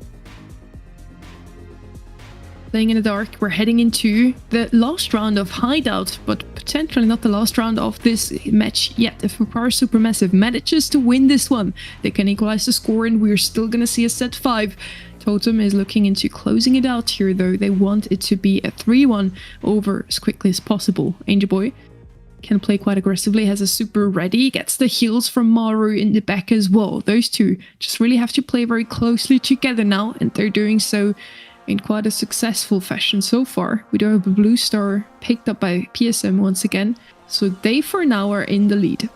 Playing in the dark, we're heading into the last round of Hideout, but potentially not the last round of this match yet. If Papar Supermassive manages to win this one, they can equalize the score and we're still gonna see a set 5. Totem is looking into closing it out here, though. They want it to be a 3-1 over as quickly as possible. Angel Boy can play quite aggressively, has a super ready, gets the heals from Maru in the back as well. Those two just really have to play very closely together now, and they're doing so in quite a successful fashion so far. We do have a blue star picked up by PSM once again, so they for now are in the lead.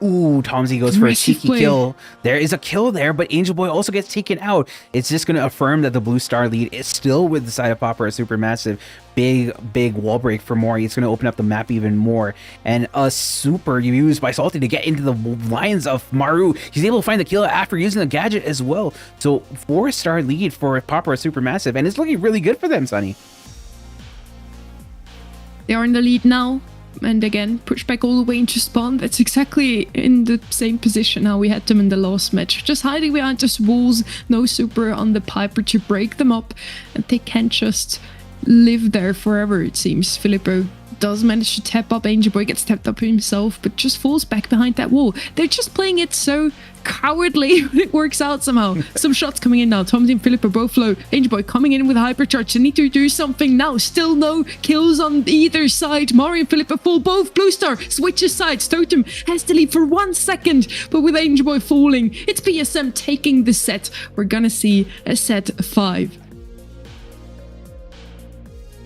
Ooh, Tomsy goes for a cheeky kill. There is a kill there, but Angel Boy also gets taken out. It's just going to affirm that the blue star lead is still with the side of Popper Supermassive. Big wall break for Mori. It's going to open up the map even more. And a super used by Salty to get into the lines of Maru. He's able to find the kill after using the gadget as well. So 4-star lead for Popper Supermassive, and it's looking really good for them, Sunny. They are in the lead now. And again, push back all the way into spawn. That's exactly in the same position how we had them in the last match. Just hiding behind those walls, no super on the Piper to break them up. And they can't just live there forever, it seems. Filippo does manage to tap up. Angel Boy gets tapped up himself, but just falls back behind that wall. They're just playing it so cowardly, but it works out somehow. Some shots coming in now. Tomsy and Philip are both low. Angel Boy coming in with hypercharge. They need to do something now. Still no kills on either side. Mario and Philip are full. Both blue star switches sides. Totem has to leave for 1 second, but with Angel Boy falling, it's PSM taking the set. We're gonna see a set 5.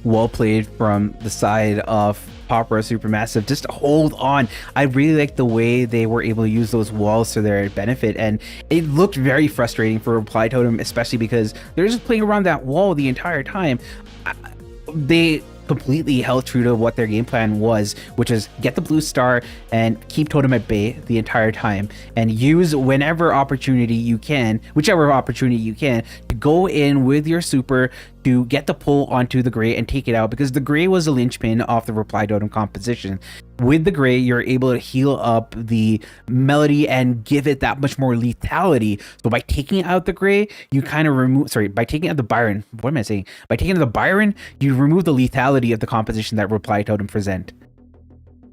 Well played from the side of Popper Supermassive. Just hold on. I really like the way they were able to use those walls to their benefit, and it looked very frustrating for Reply Totem, especially because they're just playing around that wall the entire time. They completely held true to what their game plan was, which is get the blue star and keep Totem at bay the entire time, and use whichever opportunity you can to go in with your super to get the pull onto the gray and take it out, because the gray was a linchpin off the Reply Totem composition. With the gray, you're able to heal up the melody and give it that much more lethality. So by taking out the gray, you kind of remove, by taking out the Byron, what am I saying? By taking out the Byron, you remove the lethality of the composition that Reply Totem present.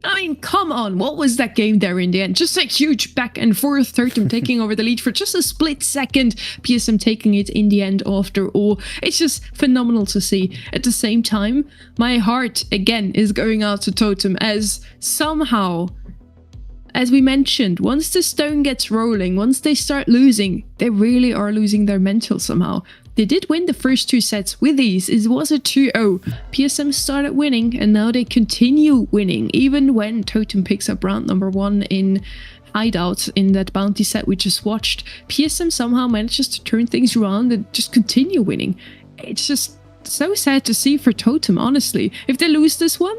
I mean, come on, what was that game there in the end? Just a huge back and forth, Totem taking over the lead for just a split second, PSM taking it in the end after all. It's just phenomenal to see. At the same time, my heart, again, is going out to Totem, as somehow as we mentioned, once the stone gets rolling, once they start losing, they really are losing their mental somehow. They did win the first 2 sets with ease. It was a 2-0. PSM started winning, and now they continue winning, even when Totem picks up round number 1 in Hideout in that bounty set we just watched. PSM somehow manages to turn things around and just continue winning. It's just so sad to see for Totem, honestly. If they lose this one,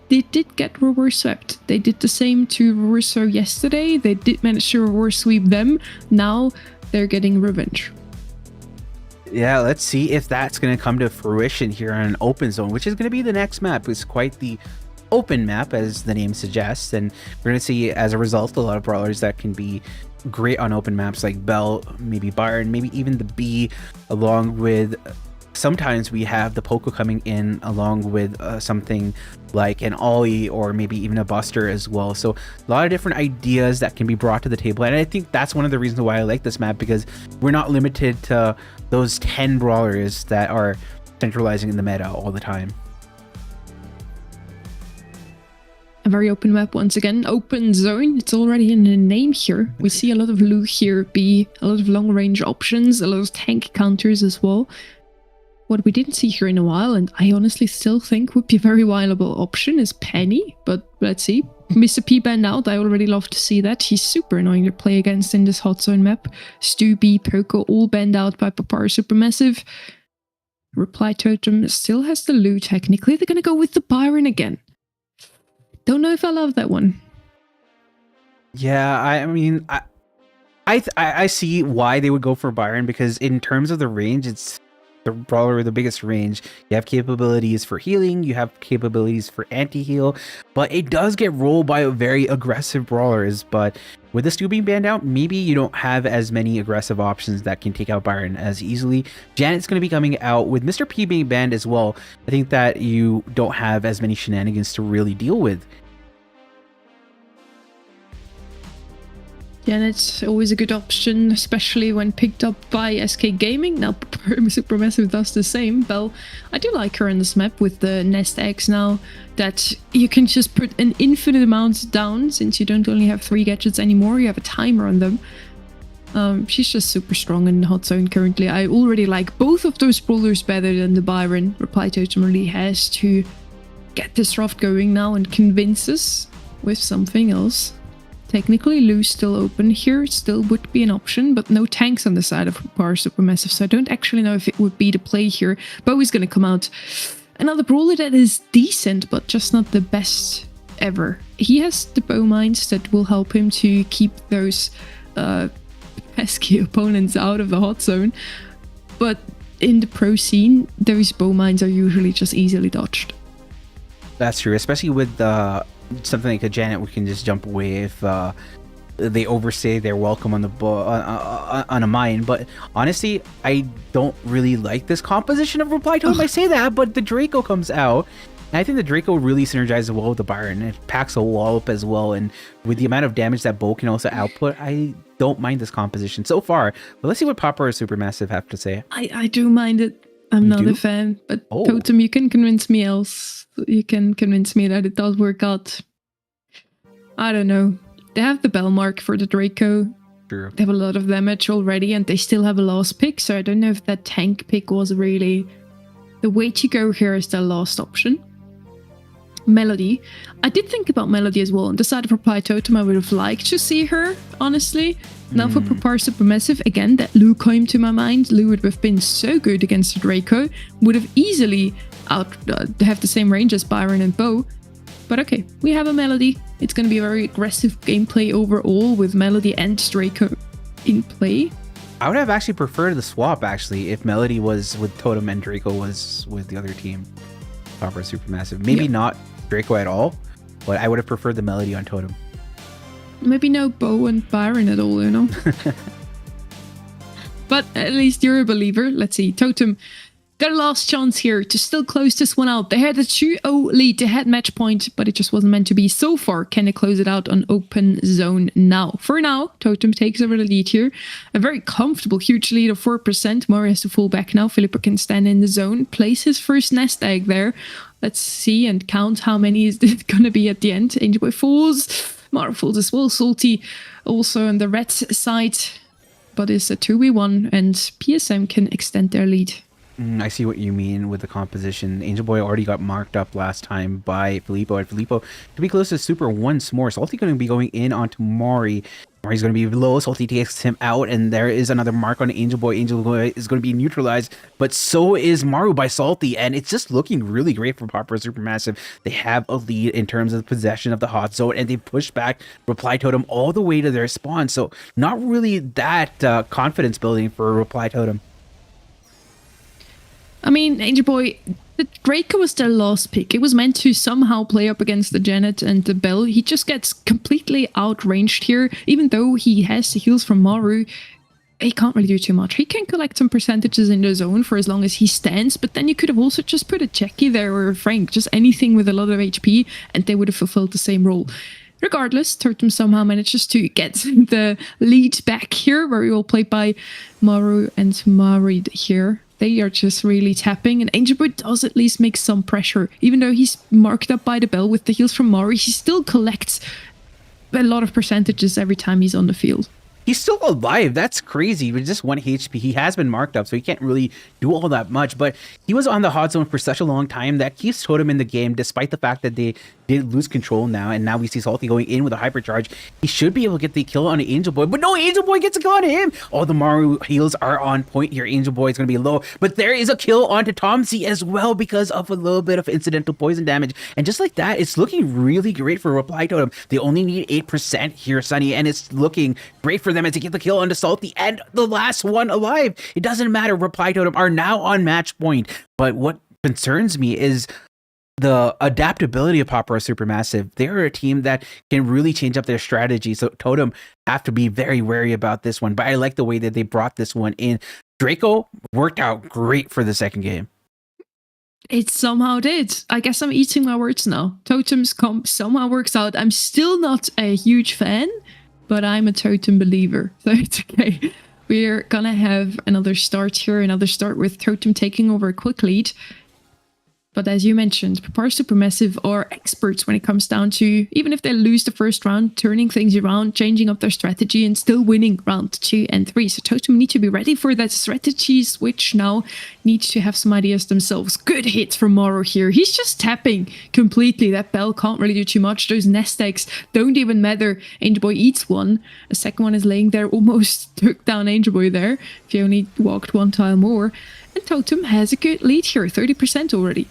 they did get reverse swept. They did the same to Russo yesterday. They did manage to reverse sweep them. Now they're getting revenge. Yeah, let's see if that's going to come to fruition here on an open zone, which is going to be the next map. It's quite the open map, as the name suggests, and we're going to see, as a result, a lot of brawlers that can be great on open maps like Bell, maybe Byron, maybe even the B, along with sometimes we have the Poco coming in along with something like an Ollie or maybe even a Buster as well. So a lot of different ideas that can be brought to the table, and I think that's one of the reasons why I like this map, because we're not limited to those 10 brawlers that are centralizing in the meta all the time. A very open map once again. Open zone. It's already in the name here. We see a lot of loot here, a lot of long range options, a lot of tank counters as well. What we didn't see here in a while, and I honestly still think would be a very viable option, is Penny. But let's see. Mr. P banned out. I already love to see that. He's super annoying to play against in this hot zone map. Stu, B, Poco all banned out by Papar Supermassive. Reply Totem still has the loot technically. They're going to go with the Byron again. Don't know if I love that one. Yeah, I mean, I see why they would go for Byron, because in terms of the range, it's the brawler with the biggest range. You have capabilities for healing, you have capabilities for anti-heal, but it does get rolled by very aggressive brawlers. But with the Stu being banned out, maybe you don't have as many aggressive options that can take out Byron as easily. Janet's going to be coming out with Mr. P being banned as well. I think that you don't have as many shenanigans to really deal with. Janet's always a good option, especially when picked up by SK Gaming. Now Supermassive does the same. Bell, I do like her in this map with the nest eggs now, that you can just put an infinite amount down, since you don't only have 3 gadgets anymore, you have a timer on them. She's just super strong in the hot zone currently. I already like both of those brawlers better than the Byron. Reply Totem really has to get this draft going now and convince us with something else. Technically, Lou's still open here, still would be an option, but no tanks on the side of Power Supermassive, so I don't actually know if it would be the play here. Bowie's gonna come out. Another brawler that is decent, but just not the best ever. He has the bow mines that will help him to keep those pesky opponents out of the hot zone, but in the pro scene, those bow mines are usually just easily dodged. That's true, especially with something like a Janet. We can just jump away if they overstay their welcome on the on a mine. But honestly, I don't really like this composition of Reply Totem. I say that, but the Draco comes out, and I think the Draco really synergizes well with the Byron. It packs a wallop as well, and with the amount of damage that Bo can also output, I don't mind this composition so far. But let's see what Popper or Supermassive have to say. I do mind it. I'm not a fan, but Totem, you can convince me else. You can convince me that it does work out. I don't know. They have the bell mark for the Draco. True. They have a lot of damage already, and they still have a last pick, so I don't know if that tank pick was really the way to go here as their last option. Melody. I did think about Melody as well. On the side of Reply Totem, I would have liked to see her, honestly. Now for Papar Supermassive, again, that Lou came to my mind. Lou would have been so good against the Draco. Would have easily have the same range as Byron and Bo. But okay, we have a Melody. It's going to be a very aggressive gameplay overall with Melody and Draco in play. I would have actually preferred the swap, actually, if Melody was with Totem and Draco was with the other team. Papar Supermassive. Maybe not Draco at all, but I would have preferred the Melody on Totem. Maybe no Bo and Byron at all, you know? But at least you're a believer. Let's see. Totem got a last chance here to still close this one out. They had a 2-0 lead. They had match point, but it just wasn't meant to be. So far, can they close it out on open zone now? For now, Totem takes over the lead here. A very comfortable, huge lead of 4%. Mori has to fall back now. Filippo can stand in the zone. Place his first nest egg there. Let's see and count how many is it going to be at the end. Angel Boy falls. Marvel's as well. Salty also on the red side, but it's a 2v1 and PSM can extend their lead. I see what you mean with the composition. Angel Boy already got marked up last time by Filippo, and Filippo to be close to Super once more. Salty going to be going in onto Mari. Mari's going to be low. Salty takes him out, and there is another mark on Angel Boy. Angel Boy is going to be neutralized, but so is Maru by Salty, and it's just looking really great for Popper Supermassive. They have a lead in terms of possession of the hot zone, and they push back Reply Totem all the way to their spawn. So not really that confidence building for Reply Totem. I mean, Angel Boy, the Draco was their last pick. It was meant to somehow play up against the Janet and the Bell. He just gets completely outranged here. Even though he has the heals from Maru, he can't really do too much. He can collect some percentages in the zone for as long as he stands, but then you could have also just put a Jackie there or a Frank, just anything with a lot of HP, and they would have fulfilled the same role. Regardless, Totem somehow manages to get the lead back here, very well played by Maru and Marid here. They are just really tapping, and Angel Boy does at least make some pressure. Even though he's marked up by the Bell with the heals from Mari, he still collects a lot of percentages every time he's on the field. He's still alive. That's crazy. With just 1 HP, he has been marked up, so he can't really do all that much. But he was on the hot zone for such a long time that keeps Totem in the game, despite the fact that they did lose control now. And now we see Salty going in with a hypercharge. He should be able to get the kill on Angel Boy, but no, Angel Boy gets a kill on him. All the Maru heals are on point here. Angel Boy is going to be low, but there is a kill onto Tomsy as well because of a little bit of incidental poison damage. And just like that, it's looking really great for Reply Totem. They only need 8% here, Sunny, and it's looking great for them as they get the kill onto Salty and the last one alive. It doesn't matter. Reply Totem are now on match point. But what concerns me is the adaptability of Popper Supermassive. They're a team that can really change up their strategy. So Totem have to be very wary about this one. But I like the way that they brought this one in. Draco worked out great for the second game. It somehow did. I guess I'm eating my words now. Totem's comp somehow works out. I'm still not a huge fan, but I'm a Totem believer, so it's okay. We're gonna have another start here, another start with Totem taking over a quick lead. But as you mentioned, Papar Supermassive are experts when it comes down to, even if they lose the first round, turning things around, changing up their strategy, and still winning round 2 and 3. So Totem need to be ready for that strategy switch now, need to have some ideas themselves. Good hit from Moro here. He's just tapping completely. That Bell can't really do too much. Those nest eggs don't even matter. Angel Boy eats one. A second one is laying there, almost took down Angel Boy there. If he only walked one tile more. And Totem has a good lead here, 30% already.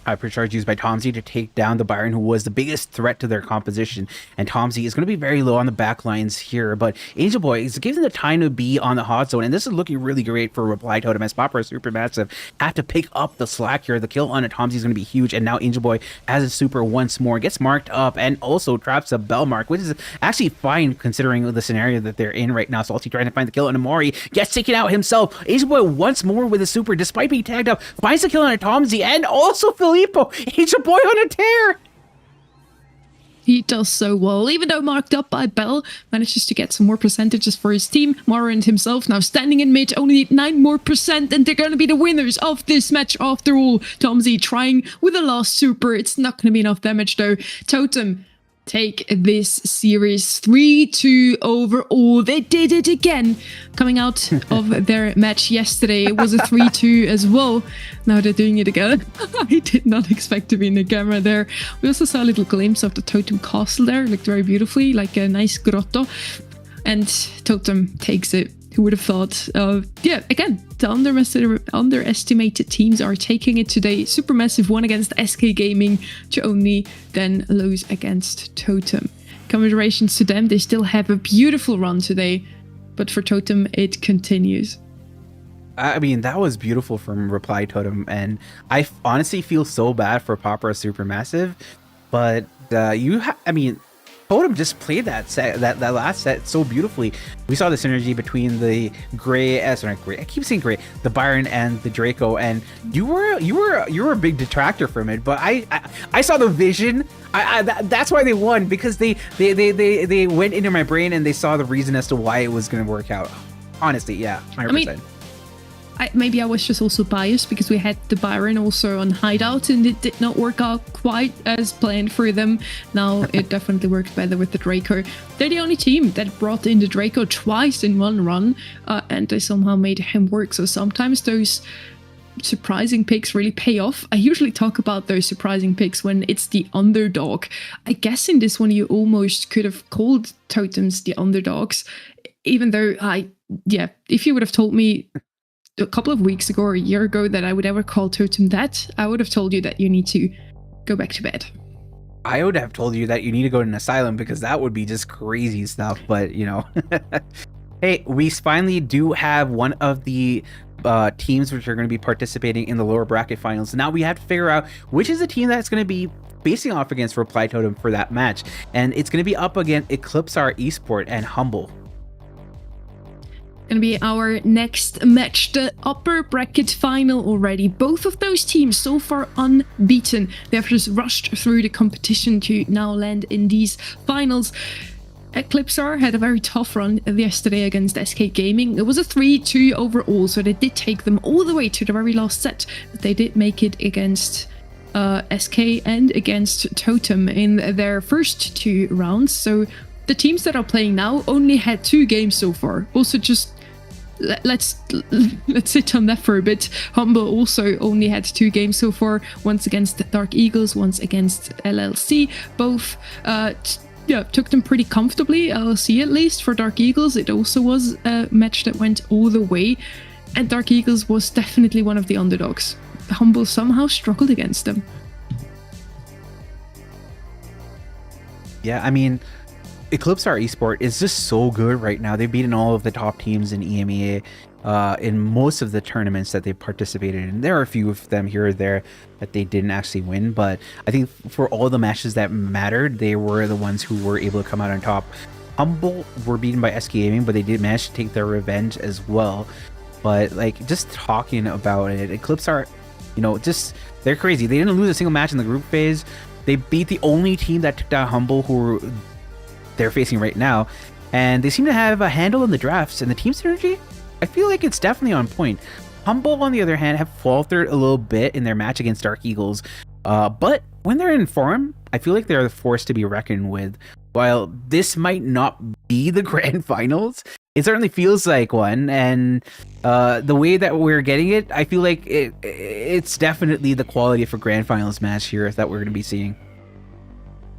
Hypercharge used by Tomsy to take down the Byron, who was the biggest threat to their composition. And Tomsy is going to be very low on the back lines here, but Angel Boy is giving the time to be on the hot zone, and this is looking really great for Reply Totem as Popper Supermassive have to pick up the slack here. The kill on Tomsy is going to be huge, and now Angel Boy has a super once more, gets marked up, and also traps a Bell mark, which is actually fine considering the scenario that they're in right now. Salty trying to find the kill on Amori, gets taken out himself. Angel Boy once more with a super, despite being tagged up, finds the kill on Tomsy, and also Filippo. Angel Boy on a tear. He does so well, even though marked up by Bell, manages to get some more percentages for his team. Mara and himself now standing in mid, only need 9% more, and they're going to be the winners of this match after all. Tomsy trying with the last super. It's not going to be enough damage though. Totem take this series 3-2 overall. They did it again. Coming out of their match yesterday, it was a 3-2 as well. Now they're doing it again. I did not expect to be in the camera there. We also saw a little glimpse of the Totem castle there. It looked very beautifully, like a nice grotto. And Totem takes it. Who would have thought? Yeah, again, the underestimated teams are taking it today. Supermassive won against SK Gaming to only then lose against Totem. Congratulations to them. They still have a beautiful run today, but for Totem, it continues. I mean, that was beautiful from Reply Totem, and I honestly feel so bad for Popper Supermassive, but I mean, Totem just played that set, that last set so beautifully. We saw the synergy between the I keep saying gray, the Byron and the Draco, and you were a big detractor from it. But I saw the vision. That's why they won, because they went into my brain and they saw the reason as to why it was going to work out. Honestly, yeah, 100%. maybe I was just also biased because we had the Byron also on Hideout and it did not work out quite as planned for them. Now it definitely worked better with the Draco. They're the only team that brought in the Draco twice in one run, and they somehow made him work. So sometimes those surprising picks really pay off. I usually talk about those surprising picks when it's the underdog. I guess in this one you almost could have called Totems the underdogs, even though if you would have told me a couple of weeks ago or a year ago that I would ever call Totem that, I would have told you that you need to go back to bed. I would have told you that you need to go to an asylum because that would be just crazy stuff, but you know. Hey, we finally do have one of the teams which are going to be participating in the lower bracket finals. Now we have to figure out which is the team that's going to be facing off against Reply Totem for that match. And it's going to be up against EMEA Esport and Humble. Going to be our next match, the upper bracket final already. Both of those teams so far unbeaten. They have just rushed through the competition to now land in these finals. Eclipsar had a very tough run yesterday against SK Gaming. It was a 3-2 overall, so they did take them all the way to the very last set. But they did make it against SK and against Totem in their first 2 rounds. So the teams that are playing now only had 2 games so far. Also, just let's sit on that for a bit. Humble also only had 2 games so far. Once against Dark Eagles, once against LLC. Both took them pretty comfortably. LLC at least. For Dark Eagles, it also was a match that went all the way, and Dark Eagles was definitely one of the underdogs. Humble somehow struggled against them. Yeah, I mean, EMEA Esport is just so good right now. They've beaten all of the top teams in EMEA in most of the tournaments that they've participated in. There are a few of them here or there that they didn't actually win, but I think for all the matches that mattered, they were the ones who were able to come out on top. Humble were beaten by SK Gaming, but they did manage to take their revenge as well. But like, just talking about it, EMEA, you know, just they're crazy. They didn't lose a single match in the group phase. They beat the only team that took down Humble, who they're facing right now, and they seem to have a handle on the drafts and the team synergy. I feel like it's definitely on point. Humble, on the other hand, have faltered a little bit in their match against Dark Eagles, but when they're in form, I feel like they're the force to be reckoned with. While this might not be the grand finals, it certainly feels like one, and the way that we're getting it, I feel like it's definitely the quality of a grand finals match here that we're going to be seeing.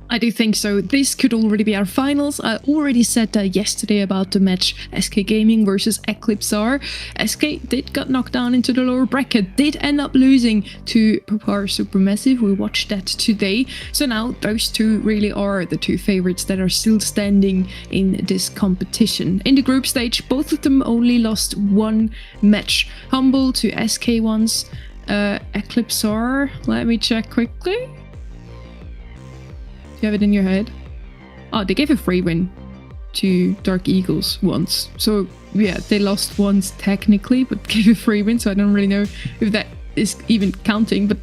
I do think so. This could already be our finals. I already said that yesterday about the match SK Gaming versus Eclipsar. SK did get knocked down into the lower bracket, did end up losing to Papar Supermassive. We watched that today. So now those two really are the 2 favorites that are still standing in this competition. In the group stage, both of them only lost 1 match. Humble to SK once. Eclipsar, let me check quickly. You have it in your head? Oh, they gave a free win to Dark Eagles once. So yeah, they lost once technically, but gave a free win. So I don't really know if that is even counting. But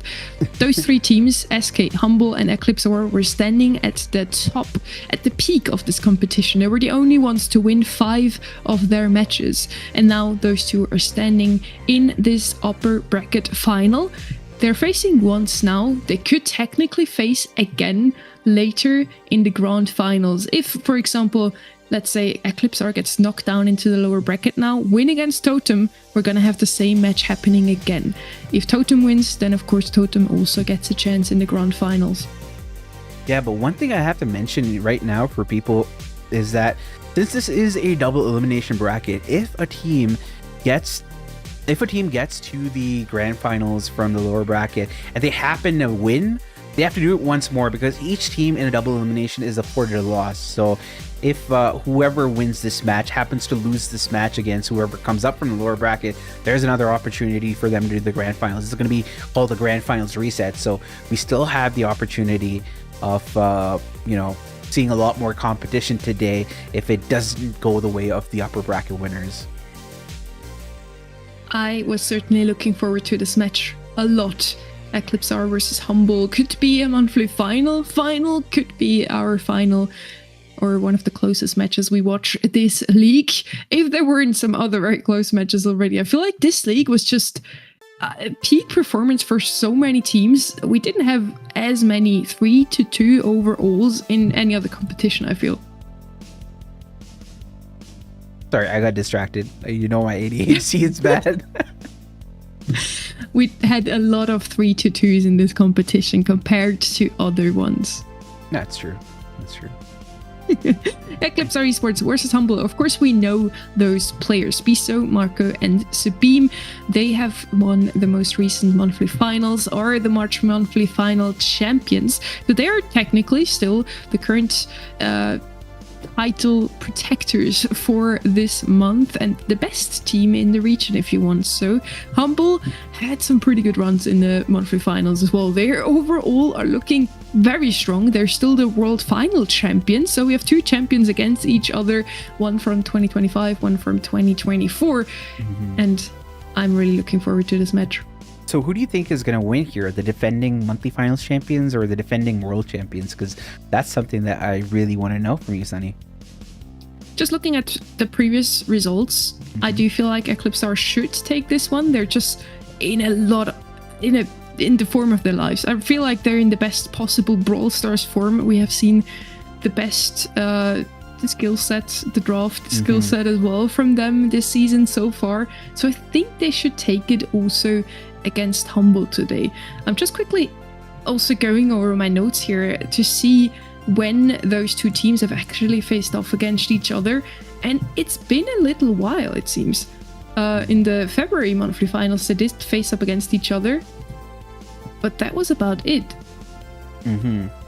those 3 teams, SK, Humble, and Eclipsar, were standing at the top, at the peak of this competition. They were the only ones to win 5 of their matches. And now those 2 are standing in this upper bracket final. They're facing once now. They could technically face again later in the grand finals. If, for example, let's say Eclipsar gets knocked down into the lower bracket now, win against Totem, we're gonna have the same match happening again. If Totem wins, then of course Totem also gets a chance in the grand finals. Yeah, but one thing I have to mention right now for people is that since this is a double elimination bracket, if a team gets to the grand finals from the lower bracket and they happen to win, they have to do it once more because each team in a double elimination is afforded a loss. So if whoever wins this match happens to lose this match against whoever comes up from the lower bracket, there's another opportunity for them to do the grand finals. This is going to be called the grand finals reset. So we still have the opportunity of seeing a lot more competition today if it doesn't go the way of the upper bracket winners. I was certainly looking forward to this match a lot. Eclipsar versus Humble could be a monthly final. Final could be our final or one of the closest matches we watch this league. If there weren't some other very close matches already, I feel like this league was just peak performance for so many teams. We didn't have as many 3-2 overalls in any other competition, I feel. Sorry, I got distracted. You know my ADHD is bad. We had a lot of 3-2s in this competition compared to other ones. That's true. That's true. Eclipse Esports versus Humble. Of course, we know those players, Biso, Marco, and Sabim. They have won the most recent monthly finals, are the March monthly final champions. So they are technically still the current title protectors for this month and the best team in the region, if you want. So Humble had some pretty good runs in the monthly finals as well. They overall are looking very strong. They're still the world final champions. So we have two champions against each other, one from 2025, one from 2024. And I'm really looking forward to this match. So who do you think is going to win here? The defending monthly finals champions or the defending world champions? Because that's something that I really want to know from you, Sunny. Just looking at the previous results, I do feel like Eclipse Star should take this one. They're just in the form of their lives. I feel like they're in the best possible Brawl Stars form. We have seen the best the skill set, the draft skill set as well from them this season so far. So I think they should take it also against Humble today. I'm just quickly also going over my notes here to see when those two teams have actually faced off against each other, and it's been a little while, it seems. In the February monthly finals, they did face up against each other, but that was about it.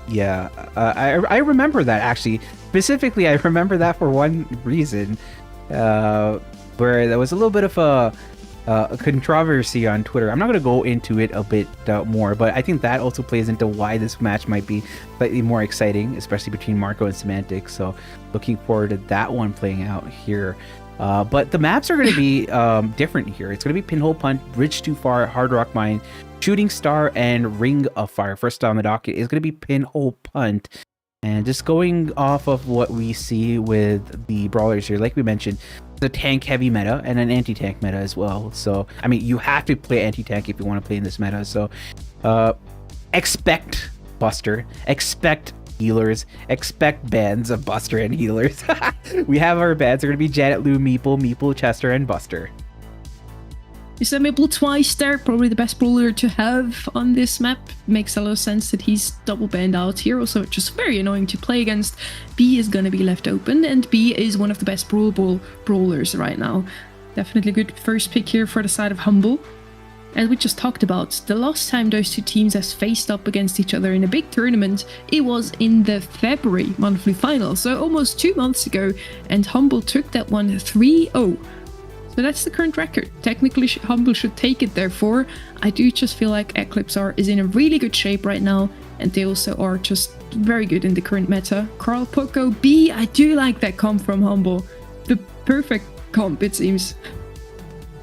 Yeah, I remember that actually. Specifically, I remember that for one reason, where there was a little bit of a controversy on Twitter. I'm not going to go into it a bit more, but I think that also plays into why this match might be slightly more exciting, especially between Marco and Semantic. So looking forward to that one playing out here. But the maps are going to be different here. It's going to be Pinhole Punt, Bridge Too Far, Hard Rock Mine, Shooting Star, and Ring of Fire. First on the docket is going to be Pinhole Punt. And just going off of what we see with the brawlers here, like we mentioned, the tank heavy meta and an anti-tank meta as well. So, I mean, you have to play anti-tank if you want to play in this meta. So, expect Buster, expect healers, expect bans of Buster and healers. We have our bans. They're going to be Janet, Lou, Meeple, Chester, and Buster. You said Meeple twice there, probably the best brawler to have on this map. Makes a lot of sense that he's double banned out here. Also, just very annoying to play against. B is going to be left open, and B is one of the best brawlers right now. Definitely good first pick here for the side of Humble. As we just talked about, the last time those two teams have faced up against each other in a big tournament, it was in the February monthly final, so almost 2 months ago, and Humble took that one 3-0. So that's the current record. Technically, Humble should take it, therefore. I do just feel like Eclipse is in a really good shape right now, and they also are just very good in the current meta. Carl Poco B, I do like that comp from Humble. The perfect comp, it seems.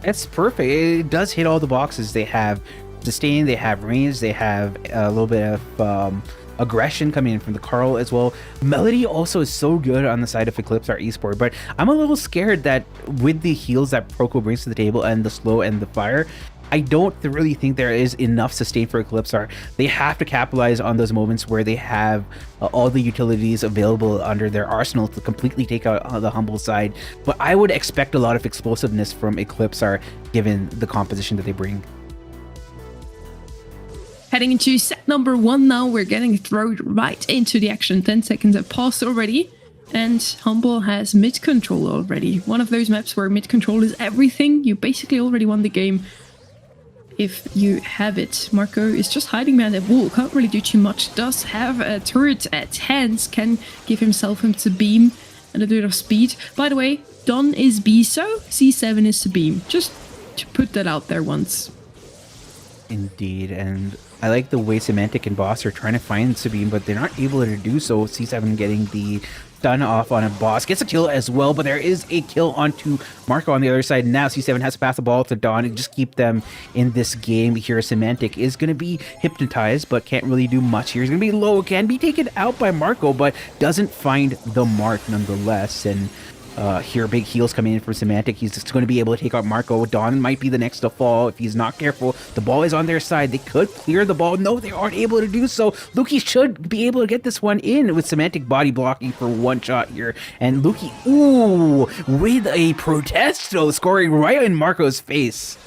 It's perfect. It does hit all the boxes. They have sustain, they have range, they have a little bit of aggression coming in from the Carl as well. Melody also is so good on the side of Eclipse Esports, but I'm a little scared that with the heals that Proco brings to the table and the slow and the fire, I don't really think there is enough sustain for Eclipse. They have to capitalize on those moments where they have all the utilities available under their arsenal to completely take out the Humble side. But I would expect a lot of explosiveness from Eclipse given the composition that they bring. Heading into set number 1 now, we're getting thrown right into the action. 10 seconds have passed already, and Humble has mid control already. One of those maps where mid control is everything. You basically already won the game if you have it. Marco is just hiding behind that wall, can't really do too much. Does have a turret at hands, can give himself into beam and a bit of speed. By the way, Don is B, so C7 is Sabim. Just to put that out there once. Indeed, and I like the way Semantic and Boss are trying to find Sabine, but they're not able to do so. C7 getting the stun off on a boss. Gets a kill as well, but there is a kill onto Marco on the other side. Now C7 has to pass the ball to Dawn and just keep them in this game here. Semantic is going to be hypnotized, but can't really do much here. He's going to be low, can be taken out by Marco, but doesn't find the mark nonetheless. And here, big heals coming in from Semantic. He's just going to be able to take out Marco. Dawn might be the next to fall if he's not careful. The ball is on their side. They could clear the ball. No, they aren't able to do so. Luki should be able to get this one in with Semantic body blocking for one shot here. And Luki, ooh, with a Protesto scoring right in Marco's face.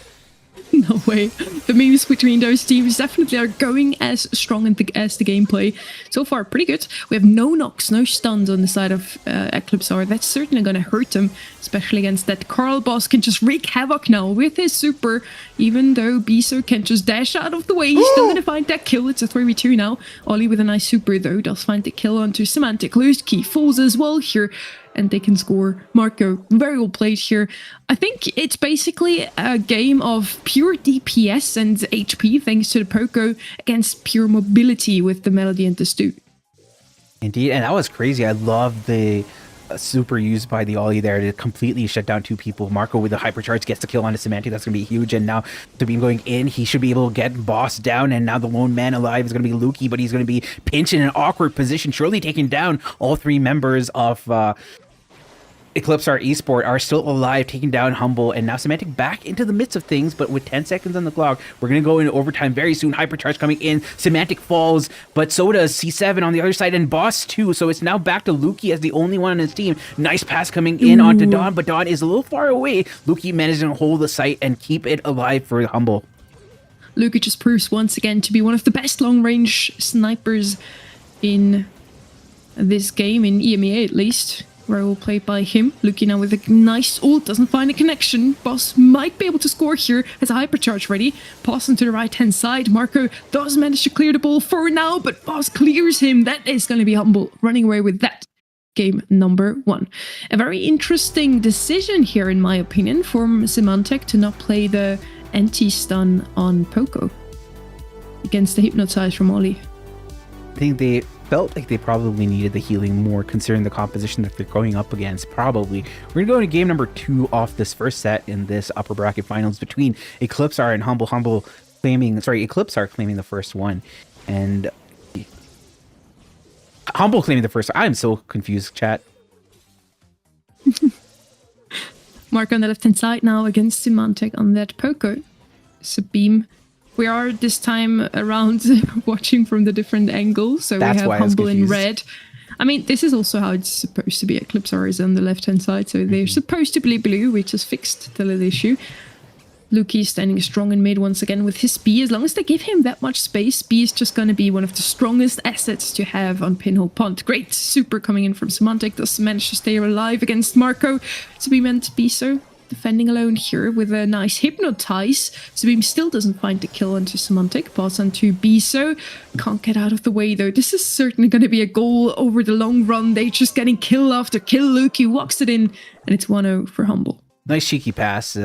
No way. The memes between those teams definitely are going as strong as the gameplay. So far, pretty good. We have no knocks, no stuns on the side of Eclipsar. That's certainly going to hurt them, especially against that Carl boss. Can just wreak havoc now with his super, even though Biso can just dash out of the way. He's still going to find that kill. It's a 3v2 now. Ollie with a nice super, though, does find the kill onto Semantic. Loose key falls as well here, and they can score. Marco, very well played here. I think it's basically a game of pure DPS and HP thanks to the Poco against pure mobility with the Melody and the Stu. Indeed, and that was crazy. I love the super used by the Ollie there to completely shut down two people. Marco with the hypercharge gets the kill on a Semantic. That's going to be huge. And now the beam going in, he should be able to get Boss down. And now the lone man alive is going to be Luki, but he's going to be pinched in an awkward position, surely taking down all three members of Eclipsar Esport are still alive, taking down Humble, and now Semantic back into the midst of things, but with 10 seconds on the clock, we're going to go into overtime very soon. Hypercharge coming in, Semantic falls, but so does C7 on the other side, and Boss too, so it's now back to Luki as the only one on his team. Nice pass coming in onto Dawn, but Dawn is a little far away. Luki managed to hold the site and keep it alive for Humble. Luki just proves once again to be one of the best long-range snipers in this game, in EMEA at least. Very well played by him. Luki now with a nice ult, doesn't find a connection. Boss might be able to score here, has a hypercharge ready. Passing to the right-hand side. Marco does manage to clear the ball for now, but Boss clears him. That is going to be Humble, running away with that. Game number 1. A very interesting decision here, in my opinion, from Symantec to not play the anti-stun on Poco against the Hypnotize from Ollie. I think they felt like they probably needed the healing more considering the composition that they're going up against. Probably. We're going to go into game number 2 off this first set in this upper bracket finals between Eclipsar and Humble. Eclipsar claiming the first one. And Humble claiming the first. I'm so confused, chat. Mark on the left-hand side now against Symantec on that Poco. Sabine. We are this time around watching from the different angles, so That's we have Humble in red. I mean, this is also how it's supposed to be. Eclipsar is on the left-hand side, so they're supposed to be blue. We just fixed the little issue. Luki standing strong in mid once again with his B. As long as they give him that much space, B is just going to be one of the strongest assets to have on Pinhole Pond. Great super coming in from Symantec. Does manage to stay alive against Marco. Sabine and Biso defending alone here with a nice Hypnotize. Sabine still doesn't find the kill onto Symantec. Pass onto Biso. Can't get out of the way though. This is certainly going to be a goal over the long run. They're just getting kill after kill. Luki walks it in, and it's 1-0 for Humble. Nice cheeky pass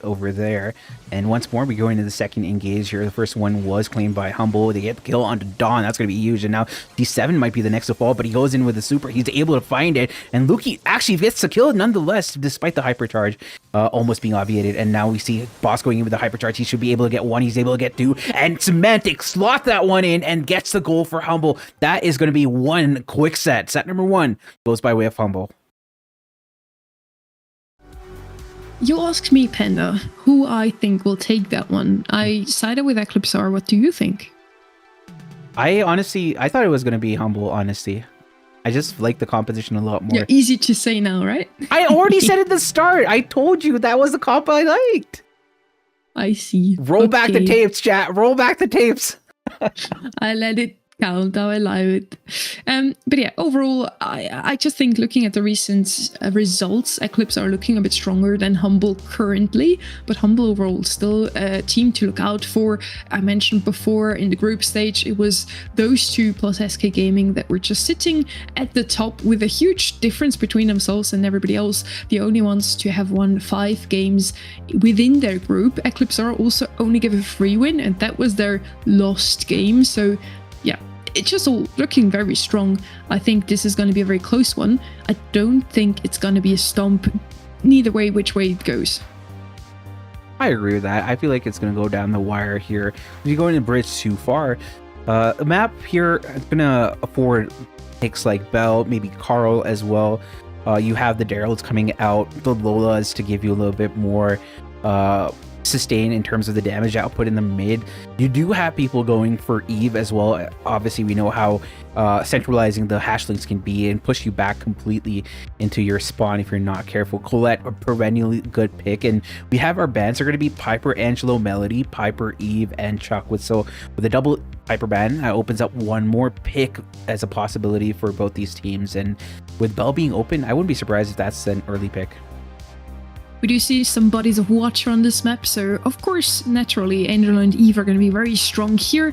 over there. And once more, we go into the second engage here. The first one was claimed by Humble. They get the kill onto Dawn. That's going to be huge. And now D7 might be the next to fall, but he goes in with the super. He's able to find it. And Luki actually gets the kill nonetheless, despite the hypercharge almost being obviated. And now we see Boss going in with the hypercharge. He should be able to get 1. He's able to get 2. And Semantic slot that one in and gets the goal for Humble. That is going to be one quick set. Set number 1 goes by way of Humble. You asked me, Panda, who I think will take that one. I sided with Eclipsar. What do you think? I thought it was going to be Humble, honestly. I just like the composition a lot more. Yeah, easy to say now, right? I already said at the start. I told you that was the comp I liked. I see. Roll back the tapes, chat. Roll back the tapes. I let it count. I allow it. But yeah, overall, I just think looking at the recent results, Eclipse are looking a bit stronger than Humble currently, but Humble overall still a team to look out for. I mentioned before in the group stage, it was those two plus SK Gaming that were just sitting at the top with a huge difference between themselves and everybody else. The only ones to have won 5 games within their group. Eclipse are also only give a free win, and that was their lost game. So yeah, it's just all looking very strong. I think this is going to be a very close one. I don't think it's going to be a stomp, neither way which way it goes. I agree with that. I feel like it's going to go down the wire here. If you go into bridge too far, the map here is going to afford picks like Bell, maybe Carl as well. You have the Daryl's coming out, the Lolas to give you a little bit more sustain in terms of the damage output in the mid. You do have people going for Eve as well. Obviously, we know how centralizing the hashlinks can be and push you back completely into your spawn if you're not careful. Colette, a perennially good pick, and we have our bans are going to be Piper, Angelo, Melody, Piper, Eve, and Chuck. With a double Piper ban, that opens up one more pick as a possibility for both these teams. And with Bell being open, I wouldn't be surprised if that's an early pick. We do see some bodies of water on this map, so of course, naturally, Angelo and Eve are going to be very strong here.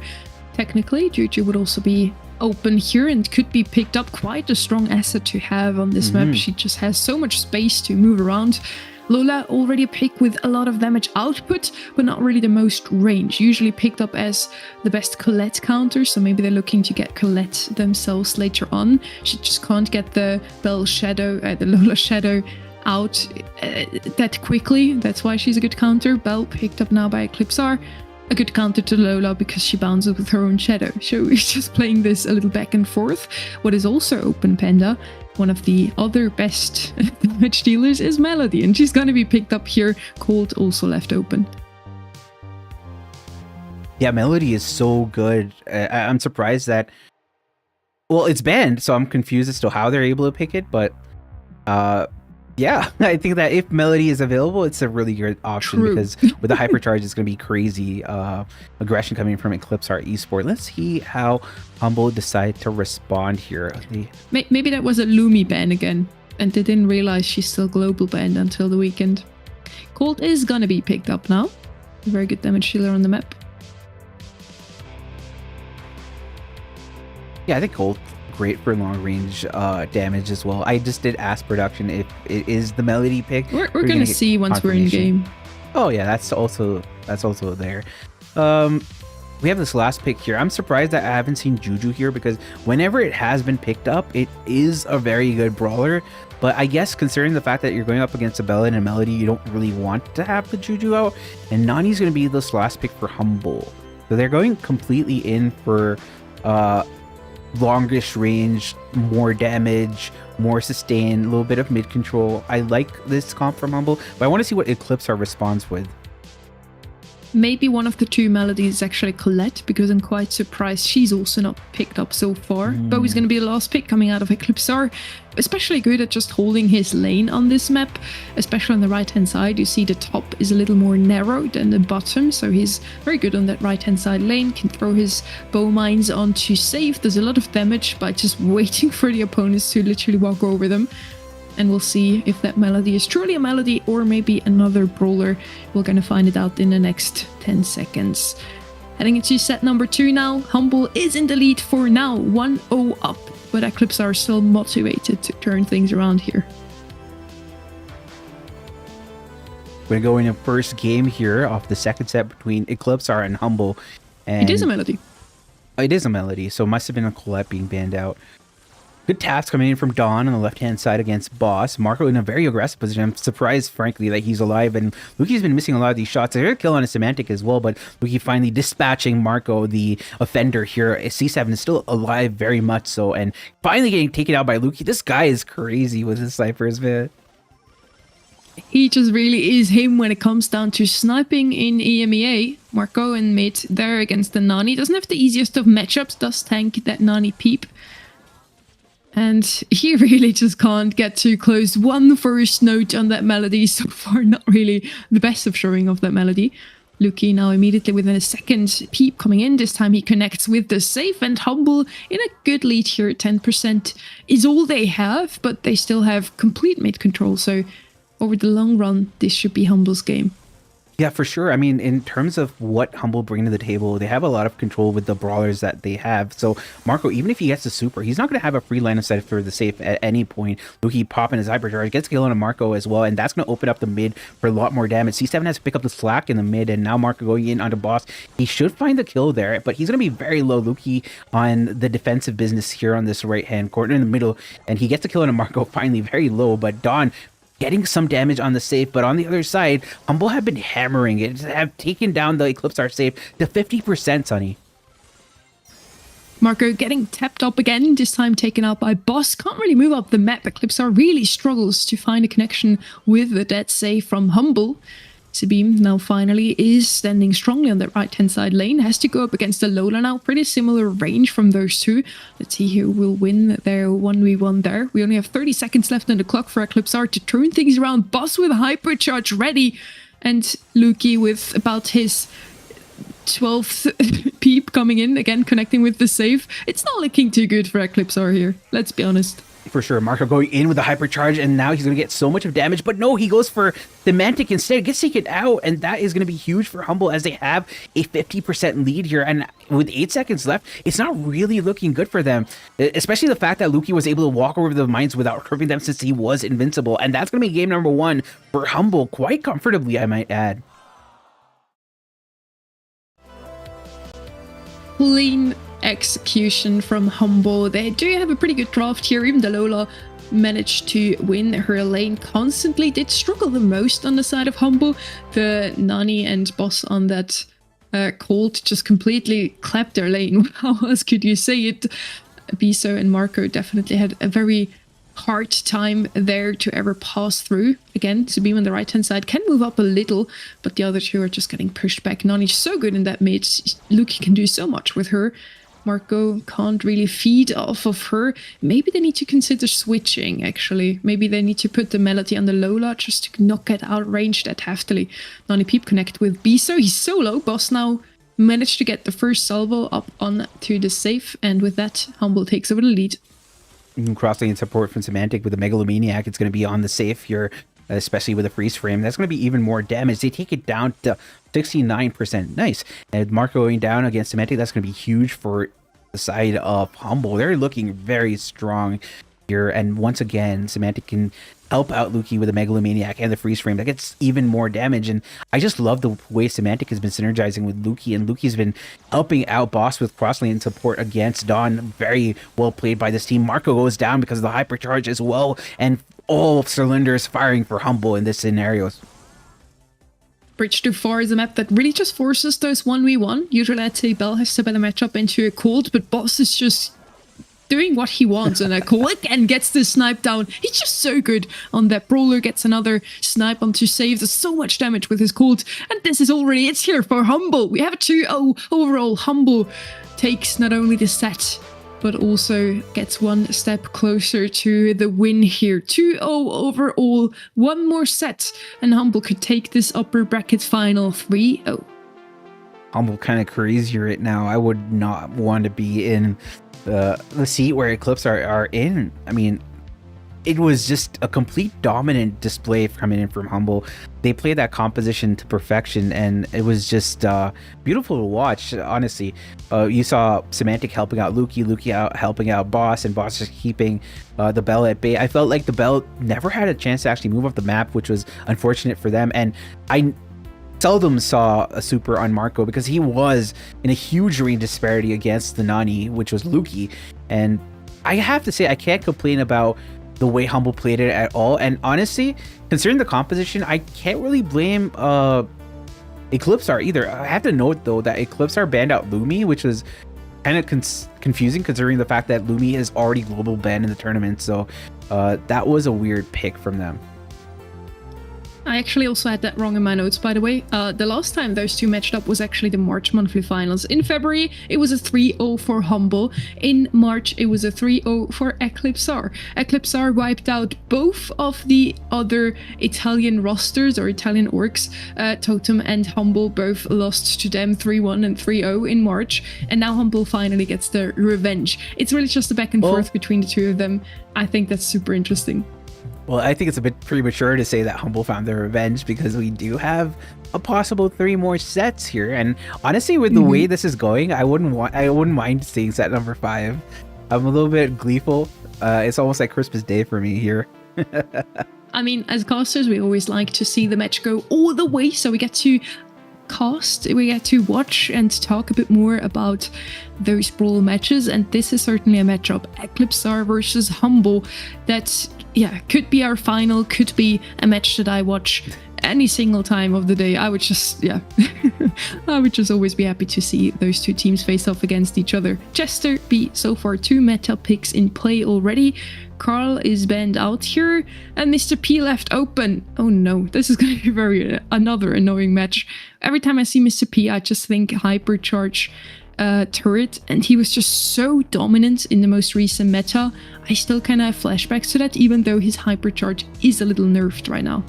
Technically, Juju would also be open here and could be picked up. Quite a strong asset to have on this map. She just has so much space to move around. Lola, already a pick with a lot of damage output, but not really the most range. Usually picked up as the best Colette counter, so maybe they're looking to get Colette themselves later on. She just can't get the Bell Shadow, the Lola Shadow out that quickly. That's why she's a good counter. Bell picked up now by Eclipsar, a good counter to Lola because she bounces with her own shadow. So we're just playing this a little back and forth. What is also open, Panda, one of the other best damage dealers, is Melody, and she's going to be picked up here. Cold also left open. Yeah, Melody is so good. I'm surprised that, well, it's banned, so I'm confused as to how they're able to pick it, but yeah, I think that if Melody is available, it's a really good option. Because with the hypercharge, it's going to be crazy aggression coming from Eclipsar Esport. Let's see how Humble decide to respond here. Maybe that was a Lumi ban again, and they didn't realize she's still global banned until the weekend. Colt is going to be picked up now. A very good damage dealer on the map. Yeah, I think Colt great for long range damage as well. I just did ask production if it is the Melody pick. We're gonna see once we're in game. Oh yeah, that's also there. We have this last pick here. I'm surprised that I haven't seen Juju here, because whenever it has been picked up, it is a very good brawler. But I guess considering the fact that you're going up against a Bella and a Melody, you don't really want to have the Juju out. And Nani's going to be this last pick for Humble. So they're going completely in for longish range, more damage, more sustain, a little bit of mid control. I like this comp from Humble, but I want to see what Eclipsar responds with. Maybe one of the two Melodies is actually Colette, because I'm quite surprised she's also not picked up so far. Bowie's going to be the last pick coming out of Eclipsar, especially good at just holding his lane on this map, especially on the right hand side. You see the top is a little more narrow than the bottom, so he's very good on that right hand side lane, can throw his bow mines on to save. There's a lot of damage by just waiting for the opponents to literally walk over them. And we'll see if that Melody is truly a Melody or maybe another brawler. We're going to find it out in the next 10 seconds. Heading into set number 2 now. Humble is in the lead for now, 1-0 up. But Eclipse are still motivated to turn things around here. We're going to go in a first game here off the second set between Eclipsar and Humble. And it is a Melody. It is a Melody, so it must have been a Colette being banned out. Good taps coming in from Dawn on the left-hand side against Boss. Marco in a very aggressive position. I'm surprised, frankly, that he's alive. And Luki's been missing a lot of these shots. They're going to kill on a Semantic as well, but Luki finally dispatching Marco, the offender here. C7 is still alive very much so, and finally getting taken out by Luki. This guy is crazy with his snipers, man. He just really is him when it comes down to sniping in EMEA. Marco in mid there against the Nani. Doesn't have the easiest of matchups. Does tank that Nani peep. And he really just can't get too close. One first note on that Melody so far, not really the best of showing of that Melody. Luki now immediately within a second peep coming in. This time he connects with the safe, and Humble in a good lead here. 10% is all they have, but they still have complete mid control. So over the long run, this should be Humble's game. Yeah, for sure. I mean, in terms of what Humble bring to the table, they have a lot of control with the brawlers that they have. So Marco, even if he gets the super, he's not going to have a free line of sight for the safe at any point. Luki popping his hypercharge, gets kill on a Marco as well, and that's going to open up the mid for a lot more damage. C7 has to pick up the slack in the mid, and now Marco going in onto boss. He should find the kill there, but he's going to be very low. Luki on the defensive business here on this right-hand corner in the middle, and he gets the kill on a Marco finally, very low, but Dawn getting some damage on the safe, but on the other side, Humble have been hammering it, have taken down the Eclipsar safe to 50%, Sonny. Marco getting tapped up again, this time taken out by Boss. Can't really move up the map. Eclipsar really struggles to find a connection with the dead save from Humble. Sabine now finally is standing strongly on the right-hand side lane. Has to go up against the Lola now. Pretty similar range from those two. Let's see who will win their 1v1 there. We only have 30 seconds left on the clock for Eclipsar to turn things around. Boss with hypercharge ready. And Luki with about his 12th peep coming in. Again, connecting with the save. It's not looking too good for Eclipsar here. Let's be honest. For sure, Marco going in with the hypercharge, and now he's going to get so much of damage, but no, he goes for Semantic instead, gets taken out, and that is going to be huge for Humble as they have a 50% lead here, and with 8 seconds left, it's not really looking good for them, especially the fact that Luki was able to walk over the mines without hurting them since he was invincible, and that's going to be game number 1 for Humble, quite comfortably, I might add. Clean execution from Humble. They do have a pretty good draft here. Even the Lola managed to win her lane constantly. Did struggle the most on the side of Humble. The Nani and Boss on that Colt just completely clapped their lane. How else could you say it? Biso and Marco definitely had a very hard time there to ever pass through. Again, Sabine on the right hand side can move up a little, but the other two are just getting pushed back. Nani's so good in that mid. Luki can do so much with her. Marco can't really feed off of her. Maybe they need to consider switching, actually. Maybe they need to put the Melody on the Lola just to not get outranged that heftily. Nani Peep connect with Biso. He's so low. Boss now managed to get the first salvo up onto the safe, and with that, Humble takes over the lead. Cross-lane support from Semantic with the Megalomaniac. It's going to be on the safe here, especially with a freeze frame. That's going to be even more damage. They take it down to 69%. Nice. And Marco going down against Semantic, that's going to be huge for the side of Humble. They're looking very strong here. And once again, Semantic can help out Luki with the Megalomaniac and the freeze frame. That gets even more damage. And I just love the way Semantic has been synergizing with Luki. And Luki's been helping out Boss with cross-lane support against Dawn. Very well played by this team. Marco goes down because of the hypercharge as well. And all cylinders firing for Humble in this scenario. Bridge to 4 is a map that really just forces those 1v1. Usually I'd say Bell has to better match up into a Colt, but Boss is just doing what he wants, and a Colt again gets the snipe down. He's just so good on that. Brawler gets another snipe onto save. There's so much damage with his Colt, and this is already it's here for Humble. We have a 2-0 overall. Humble takes not only the set, but also gets one step closer to the win here. 2-0 overall, one more set, and Humble could take this upper bracket final 3-0. Humble kind of crazy right now. I would not want to be in the seat where Eclipse are in. I mean, it was just a complete dominant display coming in from Humble. They played that composition to perfection, and it was just beautiful to watch, honestly. You saw Semantic helping out Luki out helping out Boss, and Boss just keeping the Bell at bay. I felt like the Bell never had a chance to actually move up the map, which was unfortunate for them. And I seldom saw a super on Marco because he was in a huge range disparity against the Nani, which was Luki. And I have to say, I can't complain about the way Humble played it at all. And honestly, considering the composition, I can't really blame Eclipsar either. I have to note though that Eclipsar banned out Lumi, which was kind of confusing considering the fact that Lumi is already global banned in the tournament. So that was a weird pick from them. I actually also had that wrong in my notes, by the way. The last time those two matched up was actually the March monthly finals. In February, it was a 3-0 for Humble. In March, it was a 3-0 for Eclipsar. Eclipsar wiped out both of the other Italian rosters or Italian orgs. Totem and Humble both lost to them 3-1 and 3-0 in March. And now Humble finally gets their revenge. It's really just a back and forth between the two of them. I think that's super interesting. Well, I think it's a bit premature to say that Humble found their revenge because we do have a possible 3 more sets here. And honestly, with the way this is going, I wouldn't mind seeing set number 5. I'm a little bit gleeful. It's almost like Christmas Day for me here. I mean, as casters, we always like to see the match go all the way, so we get to cast, we get to watch and talk a bit more about those Brawl matches, and this is certainly a matchup, Eclipsar versus Humble, that, yeah, could be our final, could be a match that I watch any single time of the day. I would just, yeah, I would just always be happy to see those two teams face off against each other. Chester B, so far 2 meta picks in play already. Carl is banned out here, and Mr. P left open. Oh no, this is going to be another annoying match. Every time I see Mr. P, I just think Hypercharge turret, and he was just so dominant in the most recent meta. I still kind of have flashbacks to that, even though his Hypercharge is a little nerfed right now.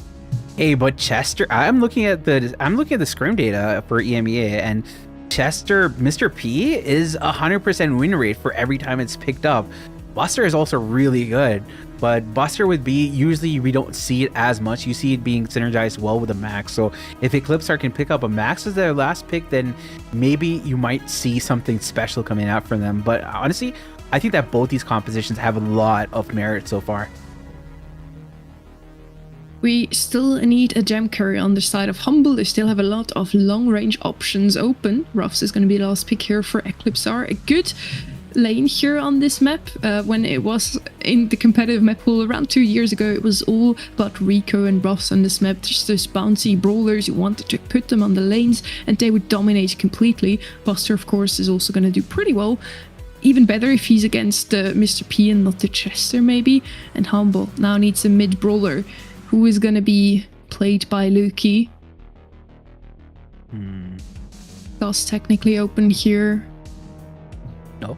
Hey, but Chester, I'm looking at the scrim data for EMEA, and Chester, Mr. P is 100% win rate for every time it's picked up. Buster is also really good, but Buster with B, usually we don't see it as much. You see it being synergized well with a Max. So if Eclipsar can pick up a Max as their last pick, then maybe you might see something special coming out from them. But honestly, I think that both these compositions have a lot of merit so far. We still need a gem carry on the side of Humble. They still have a lot of long-range options open. Ruffs is going to be the last pick here for Eclipsar. A good lane here on this map. When it was in the competitive map pool around 2 years ago, it was all but Rico and Ruffs on this map, just those bouncy brawlers. You wanted to put them on the lanes and they would dominate completely. Buster, of course, is also going to do pretty well. Even better if he's against Mr. P and not the Chester maybe. And Humble now needs a mid brawler who is going to be played by Lukey. That's technically open here. No.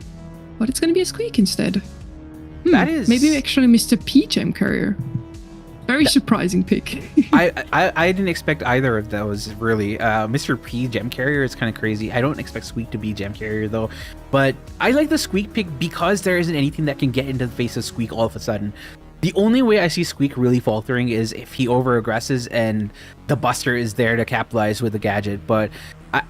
But it's going to be a Squeak instead. That is... Maybe actually Mr. P gem carrier. Very surprising pick. I didn't expect either of those, really. Mr. P gem carrier is kind of crazy. I don't expect Squeak to be gem carrier, though. But I like the Squeak pick because there isn't anything that can get into the face of Squeak all of a sudden. The only way I see Squeak really faltering is if he over-aggresses and the Buster is there to capitalize with the gadget. But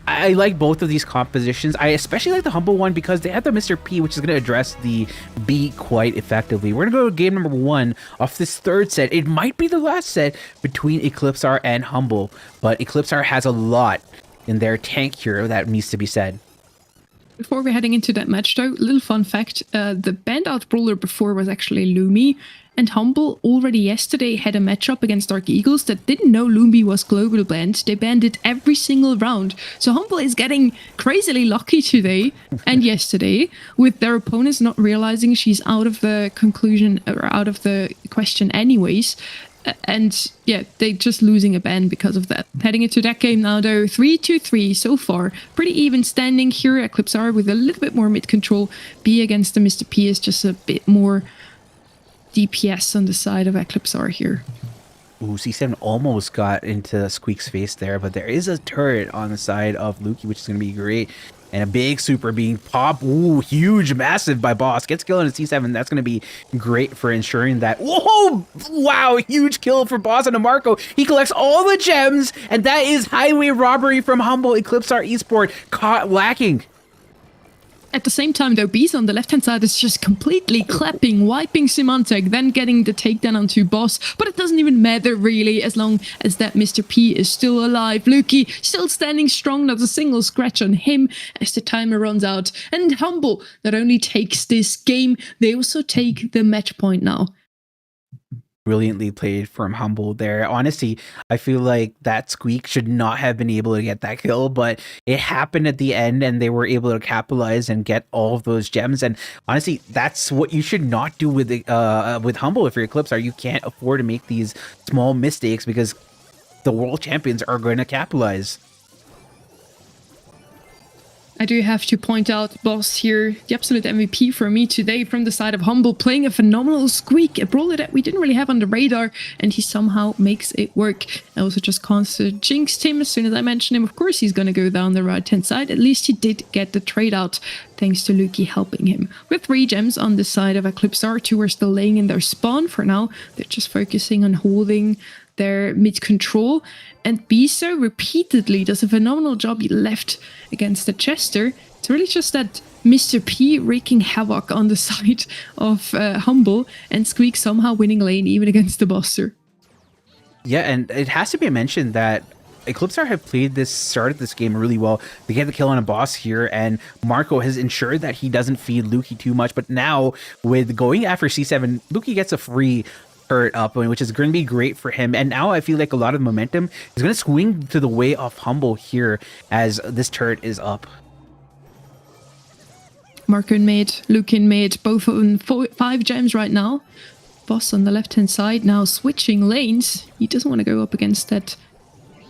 I like both of these compositions. I especially like the Humble one because they have the Mr. P, which is going to address the B quite effectively. We're going to go to game number 1 of this 3rd set. It might be the last set between Eclipsar and Humble, but Eclipsar has a lot in their tank here that needs to be said. Before we're heading into that match though, little fun fact, the banned out brawler before was actually Lumi, and Humble already yesterday had a matchup against Dark Eagles that didn't know Lumi was global banned. They banned it every single round. So Humble is getting crazily lucky today and yesterday with their opponents not realizing she's out of the conclusion or out of the question anyways. And yeah, they're just losing a ban because of that. Heading into that game now though, 3-2-3 so far. Pretty even standing here. Eclipsar with a little bit more mid control. B against the Mr. P is just a bit more DPS on the side of Eclipsar here. Ooh, C7 almost got into Squeak's face there, but there is a turret on the side of Lukey, which is going to be great. And a big super being popped. Ooh, huge, massive by Boss. Gets killed in C7. That's going to be great for ensuring that. Whoa! Wow, huge kill for Boss and Marco. He collects all the gems, and that is highway robbery from Humble Eclipsar Esport. Caught lacking. At the same time, though, Beast on the left-hand side is just completely clapping, wiping Symantec, then getting the takedown onto Boss. But it doesn't even matter, really, as long as that Mr. P is still alive. Lukey still standing strong, not a single scratch on him as the timer runs out. And Humble not only takes this game, they also take the match point now. Brilliantly played from Humble there. Honestly, I feel like that Squeak should not have been able to get that kill, but it happened at the end and they were able to capitalize and get all of those gems. And honestly, that's what you should not do with Humble if you're Eclipsar. You can't afford to make these small mistakes because the world champions are going to capitalize. I do have to point out Boss here, the absolute MVP for me today from the side of Humble, playing a phenomenal Squeak, a brawler that we didn't really have on the radar, and he somehow makes it work. I also just constant jinxed him as soon as I mentioned him. Of course he's going to go down the right-hand side. At least he did get the trade out, thanks to Lukey helping him. With 3 gems on the side of Eclipsar, 2 are still laying in their spawn for now. They're just focusing on holding their mid control. And Biso repeatedly does a phenomenal job left against the Chester. It's really just that Mr. P wreaking havoc on the side of Humble, and Squeak somehow winning lane even against the Buster. Yeah, and it has to be mentioned that Eclipsar have started this game really well. They get the kill on a boss here, and Marco has ensured that he doesn't feed Luki too much. But now, with going after C7, Luki gets a free turret up, which is going to be great for him. And now I feel like a lot of momentum is going to swing to the way of Humble here as this turret is up. Marco in mid, Luke in mid, both on 5 gems right now. Boss on the left-hand side now switching lanes. He doesn't want to go up against that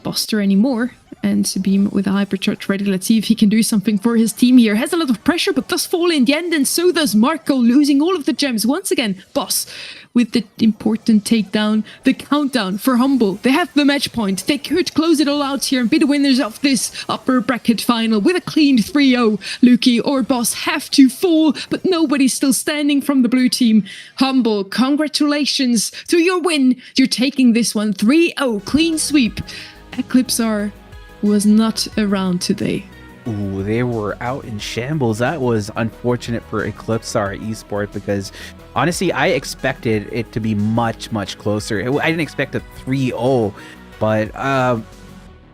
Buster anymore. And Sabim with a hypercharge ready. Let's see if he can do something for his team here. Has a lot of pressure, but does fall in the end, and so does Marco, losing all of the gems. Once again, Boss with the important takedown. The countdown for Humble. They have the match point. They could close it all out here and be the winners of this upper bracket final with a clean 3-0. Luki or Boss have to fall, but nobody's still standing from the blue team. Humble, congratulations to your win. You're taking this one 3-0, clean sweep. Eclipsar was not around today. Ooh, they were out in shambles. That was unfortunate for Eclipsar Esports because honestly, I expected it to be much, much closer. I didn't expect a 3-0, but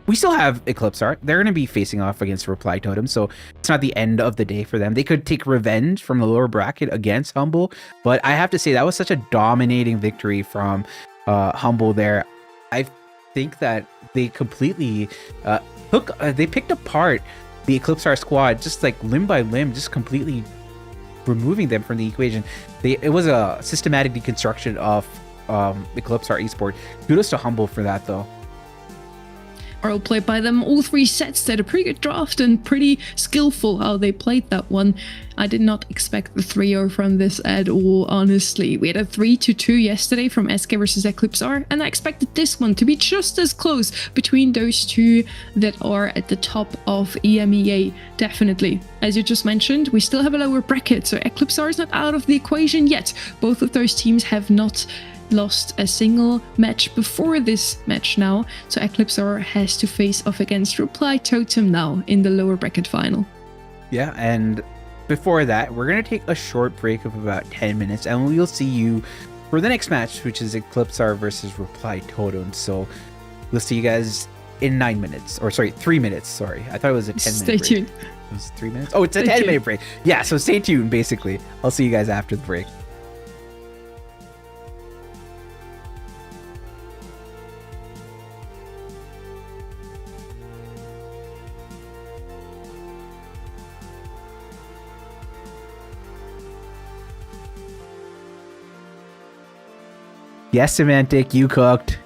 we still have Eclipsar. They're going to be facing off against Reply Totem, so it's not the end of the day for them. They could take revenge from the lower bracket against Humble, but I have to say that was such a dominating victory from Humble there. I think that they completely they picked apart the Eclipsar squad just like limb by limb, just completely removing them from the equation. It was a systematic deconstruction of Eclipsar Esports. Kudos to Humble for that though. Well played by them. All 3 sets. They had a pretty good draft and pretty skillful how they played that one. I did not expect the 3-0 from this at all, honestly. We had a 3-2 yesterday from SK versus Eclipsar, and I expected this one to be just as close between those two that are at the top of EMEA, definitely. As you just mentioned, we still have a lower bracket, so Eclipsar is not out of the equation yet. Both of those teams have not lost a single match before this match now, so Eclipsar has to face off against Reply Totem now in the lower bracket final. Yeah, and before that, we're going to take a short break of about 10 minutes, and we'll see you for the next match, which is Eclipsar versus Reply Totem. So we'll see you guys in 9 minutes, or sorry, 3 minutes. Sorry, I thought it was a 10-minute break. Stay tuned. It was 3 minutes? Oh, it's a 10-minute break. Yeah, so stay tuned, basically. I'll see you guys after the break. Yes, Semantic, you cooked.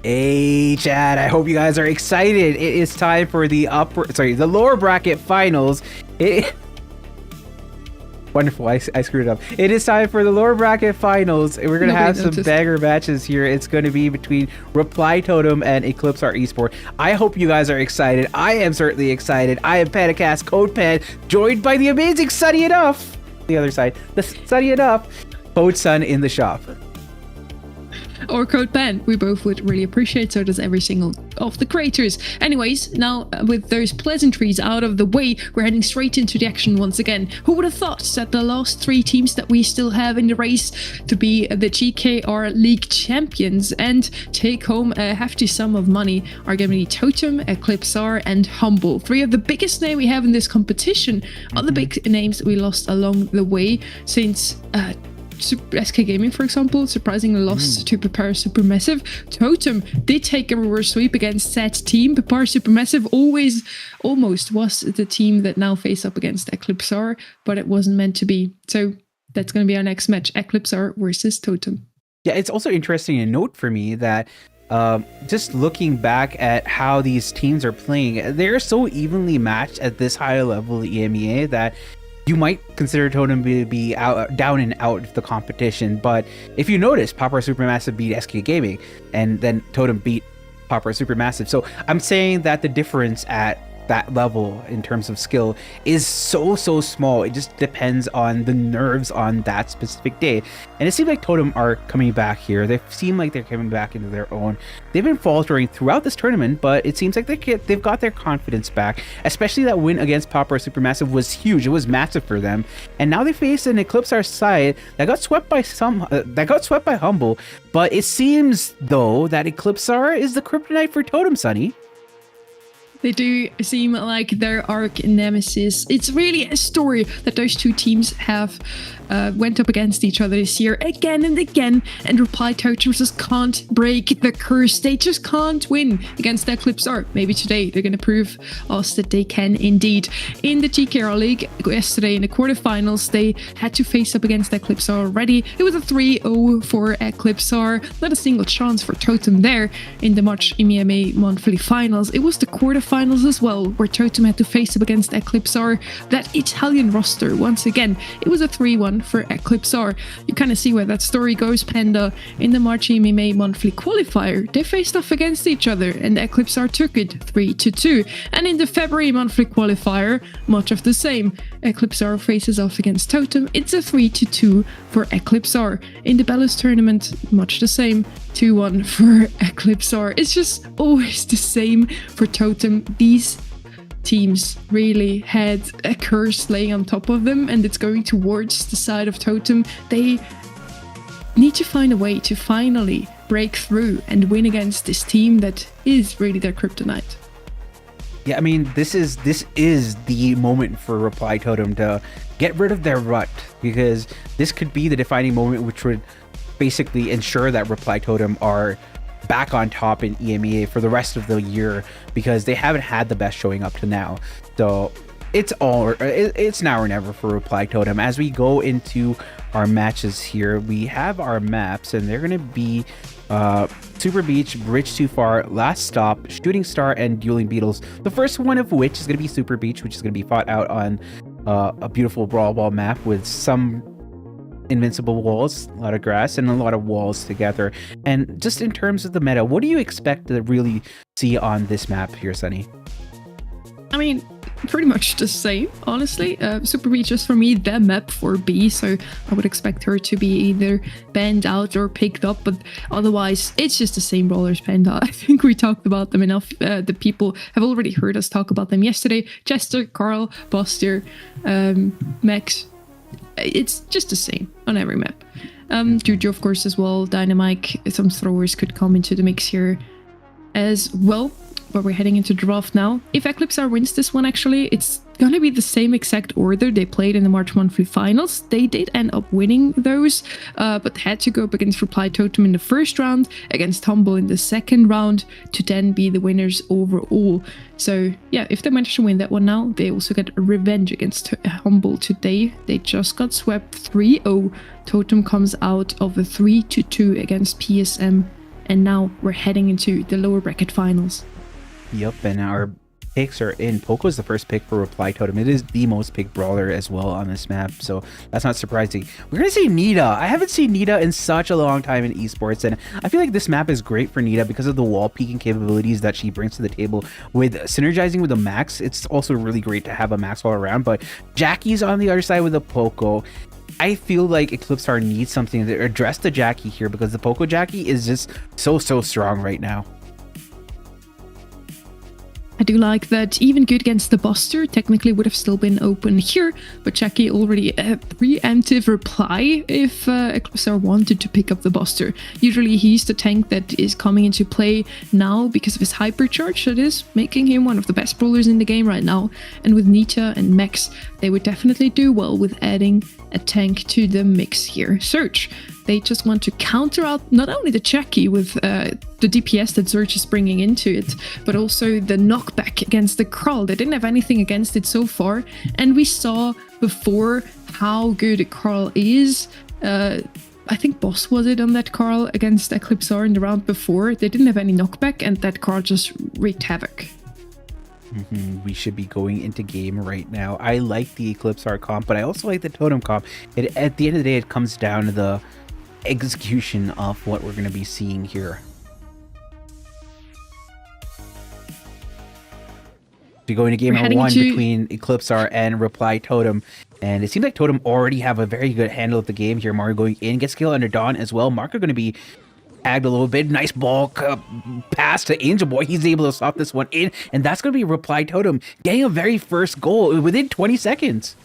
Hey, Chad, I hope you guys are excited. It is time for the lower bracket finals. Wonderful, I screwed it up. It is time for the lower bracket finals. We're going to have some banger matches here. It's going to be between Reply Totem and Eclipse Art Esport. I hope you guys are excited. I am certainly excited. I am Panicast Code Pan, joined by the amazing Sunny Enough. The other side, the Sunny Enough, Code Sun in the shop. Or Code Pen, we both would really appreciate, so does every single of the creators. Anyways, now with those pleasantries out of the way, we're heading straight into the action once again. Who would have thought that the last three teams that we still have in the race to be the GKR League champions and take home a hefty sum of money are going to be Totem, Eclipse R, and Humble. Three of the biggest names we have in this competition are the big names we lost along the way, since SK Gaming, for example, surprisingly lost to Prepare Supermassive. Totem did take a reverse sweep against that team. Prepare Supermassive almost was the team that now face up against Eclipse R, but it wasn't meant to be. So that's going to be our next match, Eclipse R versus Totem. Yeah, it's also interesting to note for me that just looking back at how these teams are playing, they're so evenly matched at this high level of EMEA that you might consider Totem to be down and out of the competition. But if you notice, Popper Supermassive beat SK Gaming, and then Totem beat Popper Supermassive. So I'm saying that the difference at that level in terms of skill is so small. It just depends on the nerves on that specific day. And it seems like Totem are coming back here. They seem like they're coming back into their own. They've been faltering throughout this tournament, but it seems like they've got their confidence back. Especially that win against Popper Supermassive was huge. It was massive for them. And now they face an Eclipse R side that got swept by Humble. But it seems though that Eclipse R is the kryptonite for Totem, Sunny. They do seem like their arch nemesis. It's really a story that those two teams have went up against each other this year again and again, and Reply Totems just can't break the curse. They just can't win against Eclipse R. Maybe today they're going to prove us that they can indeed. In the GKR League yesterday in the quarterfinals, they had to face up against Eclipse R already. It was a 3-0 for Eclipse R. Not a single chance for Totem there in the March EMEA monthly finals. It was the quarterfinals as well, where Totem had to face up against Eclipse R. That Italian roster, once again, it was a 3-1 for Eclipse R. You kind of see where that story goes, Panda. In the March EMEA monthly qualifier, they faced off against each other, and Eclipse R took it 3-2. And in the February monthly qualifier, much of the same. Eclipse R faces off against Totem. It's a 3-2 for Eclipse R. In the Bellas tournament, much the same. 2-1 for Eclipse R. It's just always the same for Totem. These teams really had a curse laying on top of them, and it's going towards the side of Totem. They need to find a way to finally break through and win against this team that is really their kryptonite. Yeah, I mean, this is the moment for Reply Totem to get rid of their rut, because this could be the defining moment which would basically ensure that Reply Totem are back on top in EMEA for the rest of the year, because they haven't had the best showing up to now. So it's now or never for Reply Totem. As we go into our matches here, we have our maps, and they're going to be Super Beach, Bridge Too Far, Last Stop, Shooting Star, and Dueling Beetles. The first one of which is going to be Super Beach, which is going to be fought out on a beautiful Brawl Ball map with some invincible walls, a lot of grass, and a lot of walls together. And just in terms of the meta, what do you expect to really see on this map here, Sunny? I mean, pretty much the same, honestly. Super Beach is for me the map for B, so I would expect her to be either banned out or picked up, but otherwise it's just the same brawlers, Panda. I think we talked about them enough. The people have already heard us talk about them yesterday. Chester, Carl, Buster, Max. It's just the same on every map. Juju, of course, as well. Dynamite, some throwers could come into the mix here as well. But we're heading into draft now. If Eclipse R wins this one, actually, it's gonna be the same exact order they played in the March monthly finals. They did end up winning those, but had to go up against Reply Totem in the first round, against Humble in the second round, to then be the winners overall. So yeah, if they manage to win that one now, they also get a revenge against Humble today. They just got swept 3-0. Totem comes out of a 3-2 against PSM And now we're heading into the lower bracket finals. Yep, and our picks are in. Poco is the first pick for Reply Totem. It is the most picked brawler as well on this map, so that's not surprising. We're gonna see Nita. I haven't seen Nita in such a long time in esports, and I feel like this map is great for Nita because of the wall peeking capabilities that she brings to the table. With synergizing with a Max, it's also really great to have a Max all around, but Jackie's on the other side with a Poco. I feel like Eclipsar needs something to address the Jackie here because the Poco Jackie is just so strong right now. I do like that even good against the Buster technically would have still been open here, but Jackie already a preemptive reply if Eclipsar wanted to pick up the Buster. Usually he's the tank that is coming into play now because of his hypercharge, that is making him one of the best brawlers in the game right now. And with Nita and Max, they would definitely do well with adding a tank to the mix here. Surge, they just want to counter out not only the Jackie with the DPS that Surge is bringing into it, but also the knockback against the Carl. They didn't have anything against it so far, and we saw before how good Carl is. I think Boss was it on that Carl against Eclipsar in the round before. They didn't have any knockback, and that Carl just wreaked havoc. We should be going into game right now. I like the Eclipsar comp, but I also like the Totem comp. At the end of the day, it comes down to the execution of what we're going to be seeing here. We go into game one between Eclipsar and Reply Totem, and it seems like Totem already have a very good handle of the game here. Mario going in, gets kill under Dawn as well. Marco going to be tagged a little bit. Nice ball pass to Angel Boy. He's able to stop this one in, and that's going to be Reply Totem getting a very first goal within 20 seconds.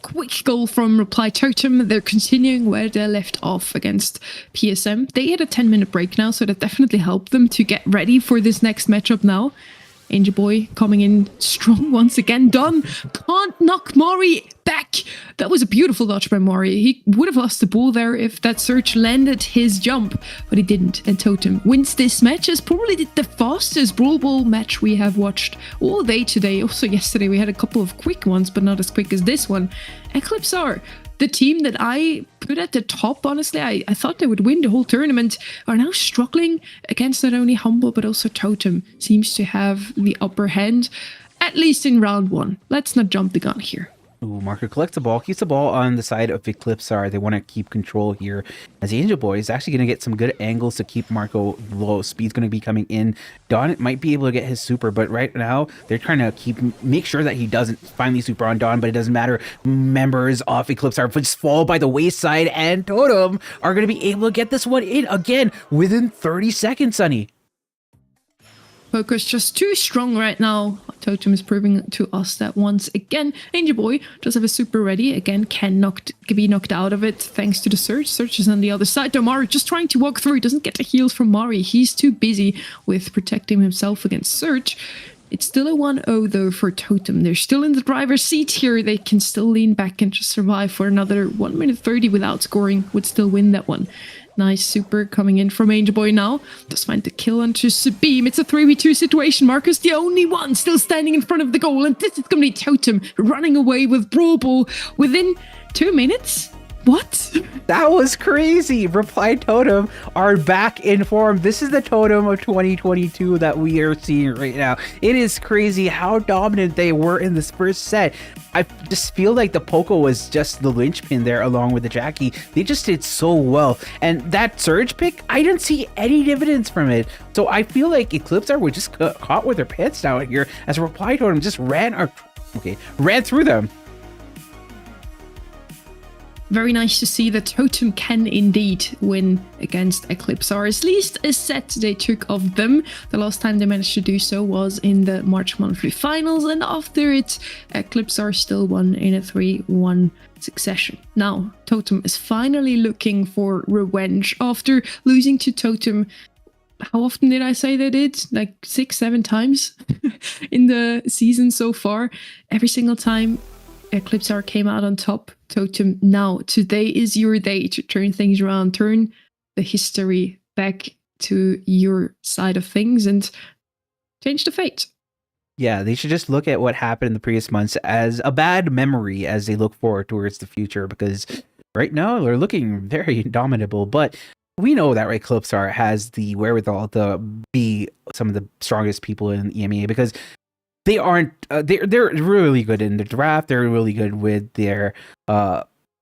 Quick goal from Reply Totem. They're continuing where they left off against PSM. They had a 10-minute break now, so that definitely helped them to get ready for this next matchup now. Angel Boy coming in strong once again. Done. Can't knock Mari back. That was a beautiful dodge by Mari. He would have lost the ball there if that Surge landed his jump, but he didn't. And Totem wins this match as probably the fastest Brawl Ball match we have watched all day today. Also yesterday we had a couple of quick ones, but not as quick as this one. Eclipsar, the team that I put at the top, honestly, I thought they would win the whole tournament, are now struggling against not only Humble, but also Totem. Seems to have the upper hand, at least in round one. Let's not jump the gun here. Ooh, Marco collects the ball, keeps the ball on the side of Eclipsar. They want to keep control here, as the Angel Boy is actually going to get some good angles to keep Marco low. Speed's going to be coming in. Dawn might be able to get his super, but right now they're trying to make sure that he doesn't finally super on Dawn, but it doesn't matter. Members of Eclipsar just fall by the wayside, and Totem are going to be able to get this one in again within 30 seconds, Sunny. Poco's just too strong right now. Totem is proving to us that once again. Angel Boy does have a super ready. Again, can be knocked out of it thanks to the Surge. Surge is on the other side. Though Mari just trying to walk through. He doesn't get the heals from Mari. He's too busy with protecting himself against Surge. It's still a 1-0 though for Totem. They're still in the driver's seat here. They can still lean back and just survive for another 1 minute 30 without scoring. Would still win that one. Nice super coming in from Angel Boy now. Does find the kill onto Sabim. It's a 3v2 situation. Marcus the only one still standing in front of the goal. And this is going to be Totem running away with Brawl Ball within 2 minutes. What? That was crazy. Reply Totem are back in form. This is the Totem of 2022 that we are seeing right now. It is crazy how dominant they were in this first set. I just feel like the Poco was just the linchpin there along with the Jackie. They just did so well. And that Surge pick, I didn't see any dividends from it. So I feel like Eclipsar were just caught with their pants down here as Reply Totem just ran through them. Very nice to see that Totem can indeed win against Eclipsar. At least a set they took of them. The last time they managed to do so was in the March monthly finals, and after it, Eclipsar still won in a 3-1 succession. Now, Totem is finally looking for revenge after losing to Totem. How often did I say they did? Like 6-7 times in the season so far. Every single time Eclipsar came out on top. Totem, now today is your day to turn things around, turn the history back to your side of things and change the fate. Yeah, they should just look at what happened in the previous months as a bad memory as they look forward towards the future, because right now they're looking very dominable. But we know that right, Eclipsar has the wherewithal to be some of the strongest people in EMEA because they aren't they're really good in the draft. They're really good with their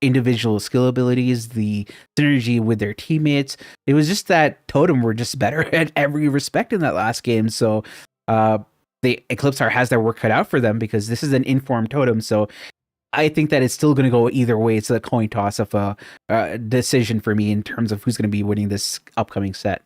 individual skill abilities, the synergy with their teammates. It was just that Totem were just better at every respect in that last game. So the Eclipsar has their work cut out for them because this is an informed Totem. So I think that it's still going to go either way. It's a coin toss of a decision for me in terms of who's going to be winning this upcoming set.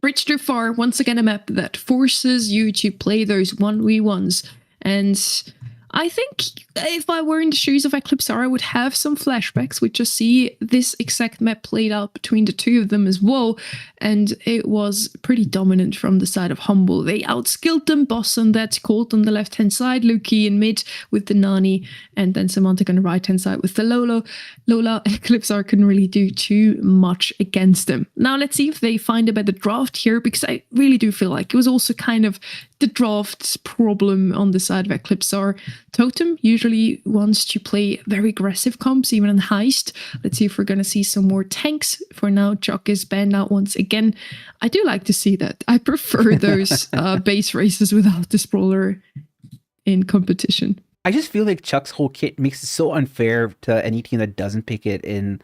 Bridge Too Far, once again, a map that forces you to play those 1v1s. And I think if I were in the shoes of Eclipsar, I would have some flashbacks. We'd just see this exact map played out between the two of them as well. And it was pretty dominant from the side of Humble. They outskilled them, Boss on that, Colt on the left-hand side, Luki in mid with the Nani, and then Semantic on the right-hand side with the Lola. Eclipsar couldn't really do too much against them. Now let's see if they find a better draft here, because I really do feel like it was also kind of the draft problem on the side of Eclipsar. Totem usually wants to play very aggressive comps, even on Heist. Let's see if we're going to see some more tanks. For now, Chuck is banned out once again. I do like to see that. I prefer those base races without the Sprawler in competition. I just feel like Chuck's whole kit makes it so unfair to any team that doesn't pick it in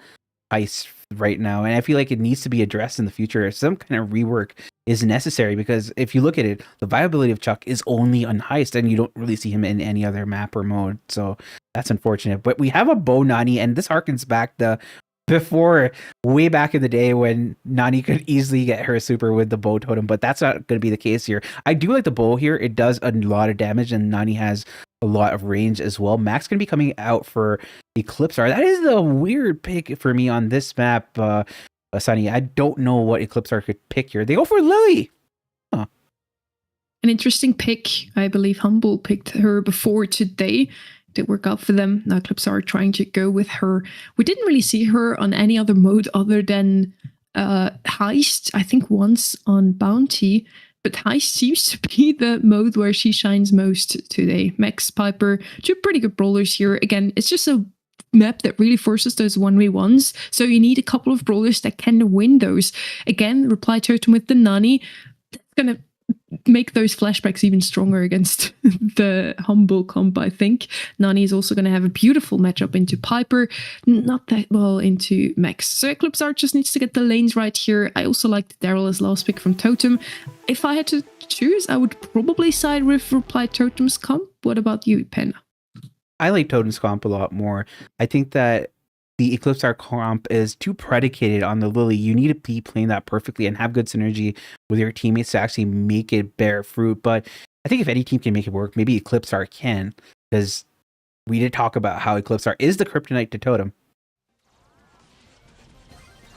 Heist right now. And I feel like it needs to be addressed in the future. Some kind of rework is necessary, because if you look at it, the viability of Chuck is only on Heist, and you don't really see him in any other map or mode. So that's unfortunate. But we have a Bo Nani, and this harkens back to before, way back in the day when Nani could easily get her super with the bow totem, but that's not going to be the case here. I do like the bow here. It does a lot of damage, and Nani has a lot of range as well. Max going to be coming out for Eclipsar. That is the weird pick for me on this map, Sunny. I don't know what Eclipsar could pick here. They go for Lily. Huh. An interesting pick. I believe Humble picked her before today. Did work out for them. Now Eclipsar are trying to go with her. We didn't really see her on any other mode other than Heist. I think once on Bounty. But Heist seems to be the mode where she shines most today. Max, Piper, two pretty good brawlers here. Again, it's just a map that really forces those 1v1s. So you need a couple of brawlers that can win those. Again, Reply Totem with the Nani. That's going to make those flashbacks even stronger against the Humble comp, I think. Nani is also going to have a beautiful matchup into Piper, not that well into Max. So Eclipsar just needs to get the lanes right here. I also liked Daryl as last pick from Totem. If I had to choose, I would probably side with Reply Totem's comp. What about you, Pen? I like Totem's comp a lot more. I think that the Eclipsar comp is too predicated on the Lily. You need to be playing that perfectly and have good synergy with your teammates to actually make it bear fruit. But I think if any team can make it work, maybe Eclipsar can, because we did talk about how Eclipsar is the kryptonite to Totem.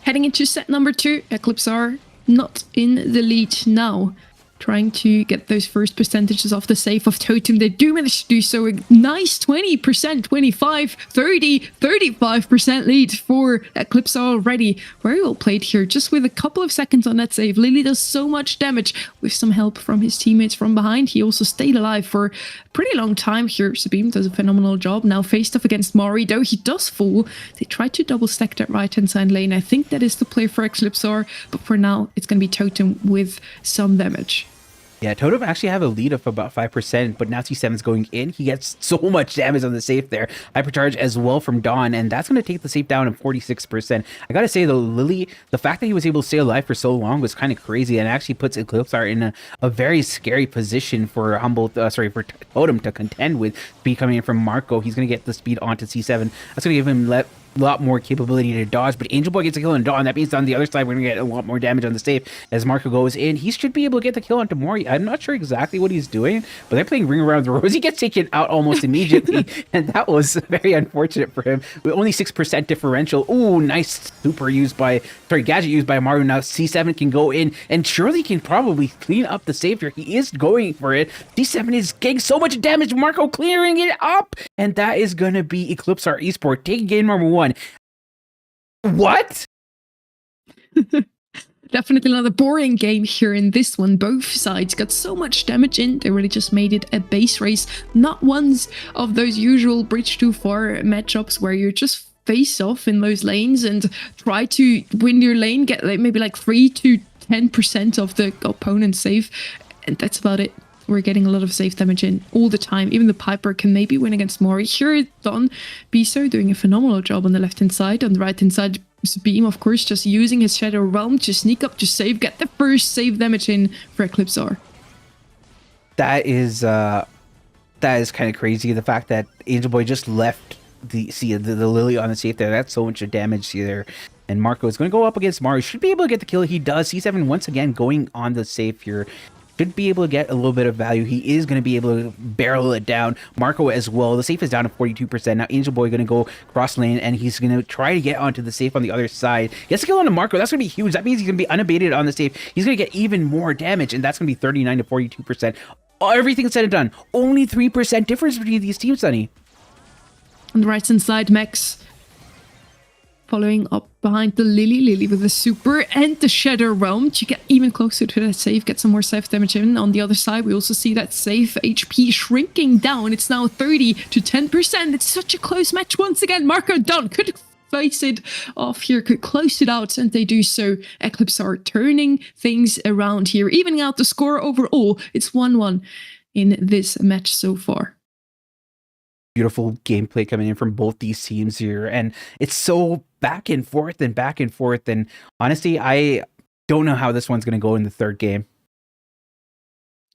Heading into set number 2, Eclipsar not in the lead now. Trying to get those first percentages off the save of Totem. They do manage to do so. A nice 20%, 25, 30, 35% lead for Eclipsar already. Very well played here, just with a couple of seconds on that save. Lily does so much damage with some help from his teammates from behind. He also stayed alive for a pretty long time here. Sabine does a phenomenal job. Now faced off against Mari, though he does fall. They try to double stack that right-hand side lane. I think that is the play for Eclipsar, but for now, it's going to be Totem with some damage. Yeah, Totem actually have a lead of about 5%, but now T7's going in. He gets so much damage on the safe there. Hypercharge as well from Dawn, and that's going to take the safe down to 46%. I gotta say, though, Lily, the fact that he was able to stay alive for so long was kind of crazy, and actually puts Eclipsar in a very scary position for for Totem to contend with. Speed coming in from Marco. He's going to get the speed onto C7. That's going to give him a lot more capability to dodge, but Angel Boy gets a kill on Dawn. That means on the other side, we're going to get a lot more damage on the safe as Marco goes in. He should be able to get the kill onto Mori. I'm not sure exactly what he's doing, but they're playing Ring Around the Rose. He gets taken out almost immediately, and that was very unfortunate for him. With only 6% differential. Ooh, nice gadget used by Maru. Now C7 can go in, and surely can probably clean up the save here. He is going for it. C7 is getting so much damage. Marco clearing it up, and that is going to be Eclipsar Esports taking game number 1. What? Definitely another boring game here in this one. Both sides got so much damage in, they really just made it a base race. Not ones of those usual Bridge Too Far matchups where you're just face off in those lanes and try to win your lane, get like maybe like 3 to 10% of the opponent's save, and that's about it. We're getting a lot of save damage in all the time. Even the Piper can maybe win against Mori. Here, Don Biso doing a phenomenal job on the left-hand side. On the right-hand side, Beam, of course, just using his Shadow Realm to sneak up to save, get the first save damage in for Eclipsar. That is kind of crazy. The fact that Angel Boy just left the Lily on the safe there. That's so much damage there. And Marco is going to go up against Mario. Should be able to get the kill. He does. C7 once again going on the safe here. Should be able to get a little bit of value. He is going to be able to barrel it down. Marco as well. The safe is down to 42%. Now Angel Boy going to go cross lane, and he's going to try to get onto the safe on the other side. He has to kill onto Marco. That's going to be huge. That means he's going to be unabated on the safe. He's going to get even more damage, and that's going to be 39 to 42%. Everything said and done. Only 3% difference between these teams, Sunny. On the right-hand side, Max following up behind the Lily with the super and the Shadow Realm to get even closer to that save, get some more save damage in. On the other side, we also see that save HP shrinking down. It's now 30 to 10%. It's such a close match once again. Marco Dunn could face it off here, could close it out, and they do so. Eclipse are turning things around here, evening out the score overall. It's 1-1 in this match so far. Beautiful gameplay coming in from both these teams here, and it's so back and forth, and honestly, I don't know how this one's going to go in the third game.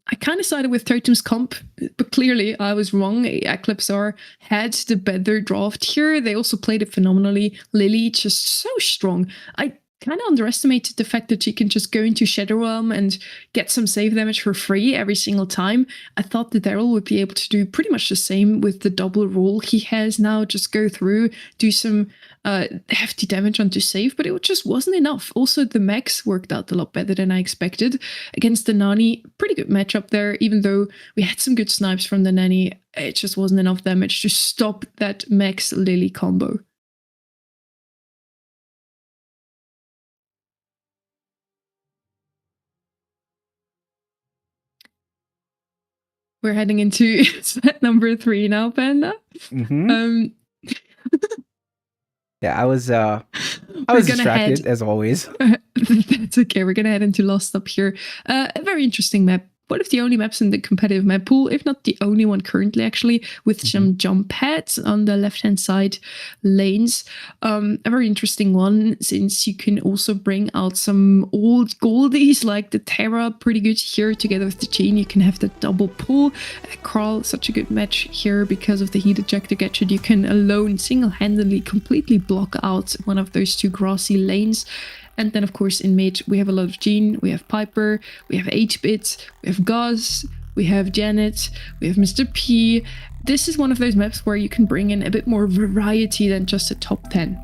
I kind of sided with Totem's comp, but clearly I was wrong. Eclipsar had the better draft here. They also played it phenomenally. Lily just so strong. I kind of underestimated the fact that she can just go into Shadow Realm and get some save damage for free every single time. I thought that Daryl would be able to do pretty much the same with the double role he has now. Just go through, do some hefty damage onto save, but it just wasn't enough. Also, the Max worked out a lot better than I expected. Against the Nani, pretty good matchup there, even though we had some good snipes from the Nani. It just wasn't enough damage to stop that Max Lily combo. We're heading into set number 3 now, Panda. Mm-hmm. Yeah, I was distracted as always. That's okay. We're gonna head into Lost Up here. A very interesting map. One of the only maps in the competitive map pool, if not the only one currently, actually, with some jump pads on the left-hand side lanes. A very interesting one, since you can also bring out some old goldies like the Terra, pretty good here together with the Jean. You can have the double pull. Carl, such a good match here because of the heat ejector gadget. You can alone, single-handedly, completely block out one of those two grassy lanes. And then, of course, in mid, we have a lot of Jean, we have Piper, we have 8-Bit, we have Gauss, we have Janet, we have Mr. P. This is one of those maps where you can bring in a bit more variety than just a top 10.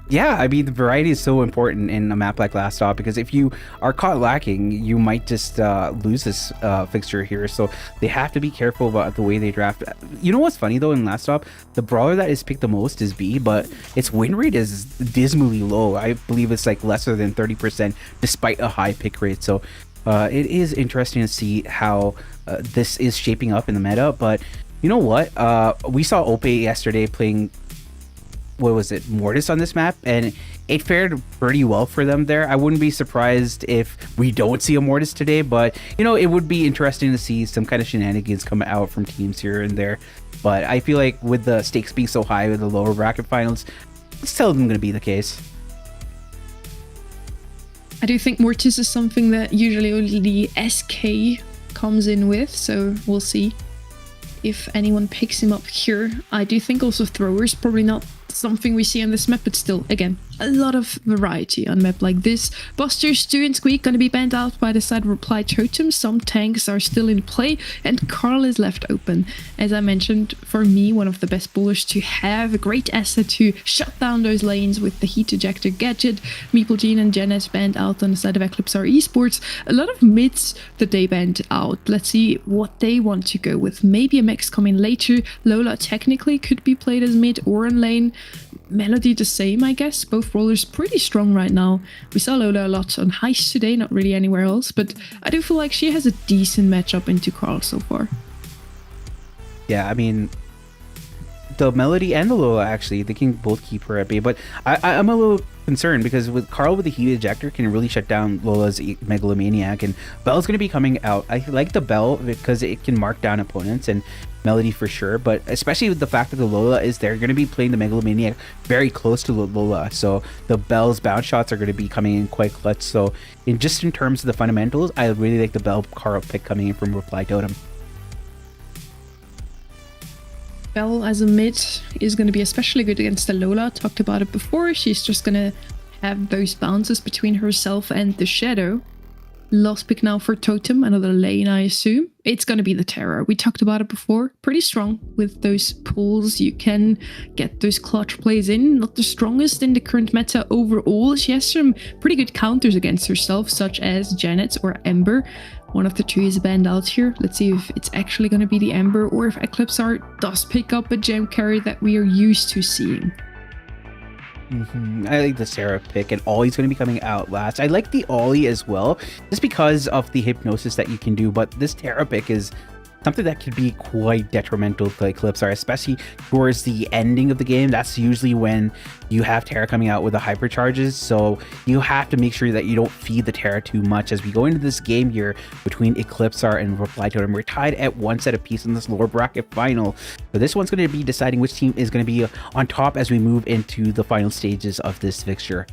Yeah, I mean, the variety is so important in a map like Last Stop, because if you are caught lacking, you might just lose this fixture here. So they have to be careful about the way they draft. You know what's funny though, in Last Stop, the brawler that is picked the most is B, but its win rate is dismally low. I believe it's like lesser than 30% despite a high pick rate. So it is interesting to see how this is shaping up in the meta. But you know what? We saw Ope yesterday playing, what was it, Mortis on this map, and it fared pretty well for them there. I wouldn't be surprised if we don't see a Mortis today, but you know, it would be interesting to see some kind of shenanigans come out from teams here and there. But I feel like with the stakes being so high with the lower bracket finals, it's seldom going to be the case. I do think Mortis is something that usually only the SK comes in with, so we'll see if anyone picks him up here. I do think also Throwers probably not something we see on this map, but still, again, a lot of variety on a map like this. Buster, Stu, and Squeak gonna be banned out by the side of Reply Totem. Some tanks are still in play, and Carl is left open. As I mentioned, for me, one of the best bowlers to have, a great asset to shut down those lanes with the heat ejector gadget. Meeple, Jean, and Janet banned out on the side of Eclipsar Esports. A lot of mids that they banned out. Let's see what they want to go with. Maybe a Max coming later. Lola technically could be played as mid or in lane. Melody the same, I guess. Both rollers pretty strong right now. We saw Lola a lot on Heist today, not really anywhere else, but I do feel like she has a decent matchup into Carl so far. Yeah, I mean, the Melody and the Lola, actually, they can both keep her at bay. But I'm a little concerned because with Carl with the heat ejector can really shut down Lola's Megalomaniac, and Belle's going to be coming out. I like the Belle because it can mark down opponents, and Melody for sure, but especially with the fact that the Lola is there, going to be playing the Megalomaniac very close to Lola, so the Belle's bounce shots are going to be coming in quite clutch. So in terms of the fundamentals, I really like the Belle Carl pick coming in from Reply Totem. Belle as a mid is going to be especially good against the Lola. Talked about it before. She's just going to have those bounces between herself and the Shadow. Last pick now for Totem, another lane I assume. It's going to be the Terror. We talked about it before. Pretty strong with those pulls. You can get those clutch plays in. Not the strongest in the current meta overall. She has some pretty good counters against herself, such as Janet or Ember. One of the two is banned out here. Let's see if it's actually going to be the Ember or if Eclipsar does pick up a gem carry that we are used to seeing. I like the Sarah pick, and Ollie's going to be coming out last. I like the Ollie as well, just because of the hypnosis that you can do, but this Terra pick is something that could be quite detrimental to Eclipsar, especially towards the ending of the game. That's usually when you have Terra coming out with the hypercharges, so you have to make sure that you don't feed the Terra too much. As we go into this game here between Eclipsar and Reply Totem, we're tied at one set apiece in this lower bracket final. So this one's going to be deciding which team is going to be on top as we move into the final stages of this fixture.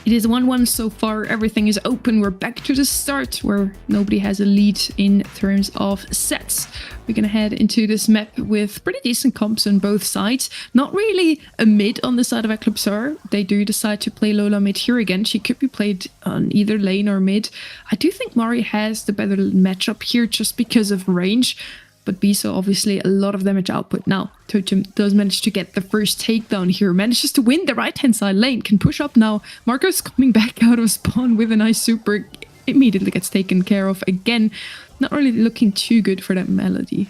It is 1-1 so far. Everything is open. We're back to the start where nobody has a lead in terms of sets. We're going to head into this map with pretty decent comps on both sides. Not really a mid on the side of Eclipsar. They do decide to play Lola mid here again. She could be played on either lane or mid. I do think Mari has the better matchup here just because of range. But Biso obviously a lot of damage output. Now, Totem does manage to get the first takedown here. Manages to win the right-hand side lane. Can push up now. Marco's coming back out of spawn with a nice super. Immediately gets taken care of again. Not really looking too good for that Melody.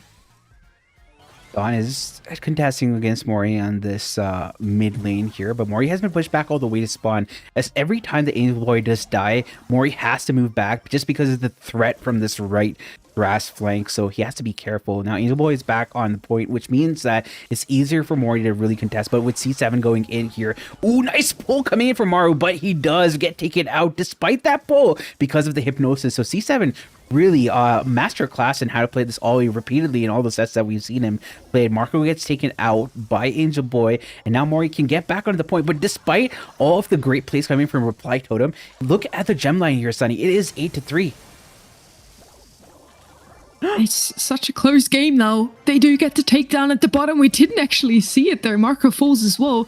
Dawn is contesting against Mori on this mid lane here, but Mori has been pushed back all the way to spawn. As every time the Angel Boy does die, Mori has to move back just because of the threat from this right grass flank, so he has to be careful. Now Angel Boy is back on the point, which means that it's easier for Mori to really contest, but with C7 going in here, ooh, nice pull coming in from Maru, but he does get taken out despite that pull because of the hypnosis. So C7 really master class in how to play this Ollie repeatedly in all the sets that we've seen him play. Marco gets taken out by Angel Boy, and now Mori can get back onto the point. But despite all of the great plays coming from Reply Totem, look at the gem line here, Sunny. It is 8-3. It's such a close game now. They do get the takedown at the bottom. We didn't actually see it there. Marco falls as well.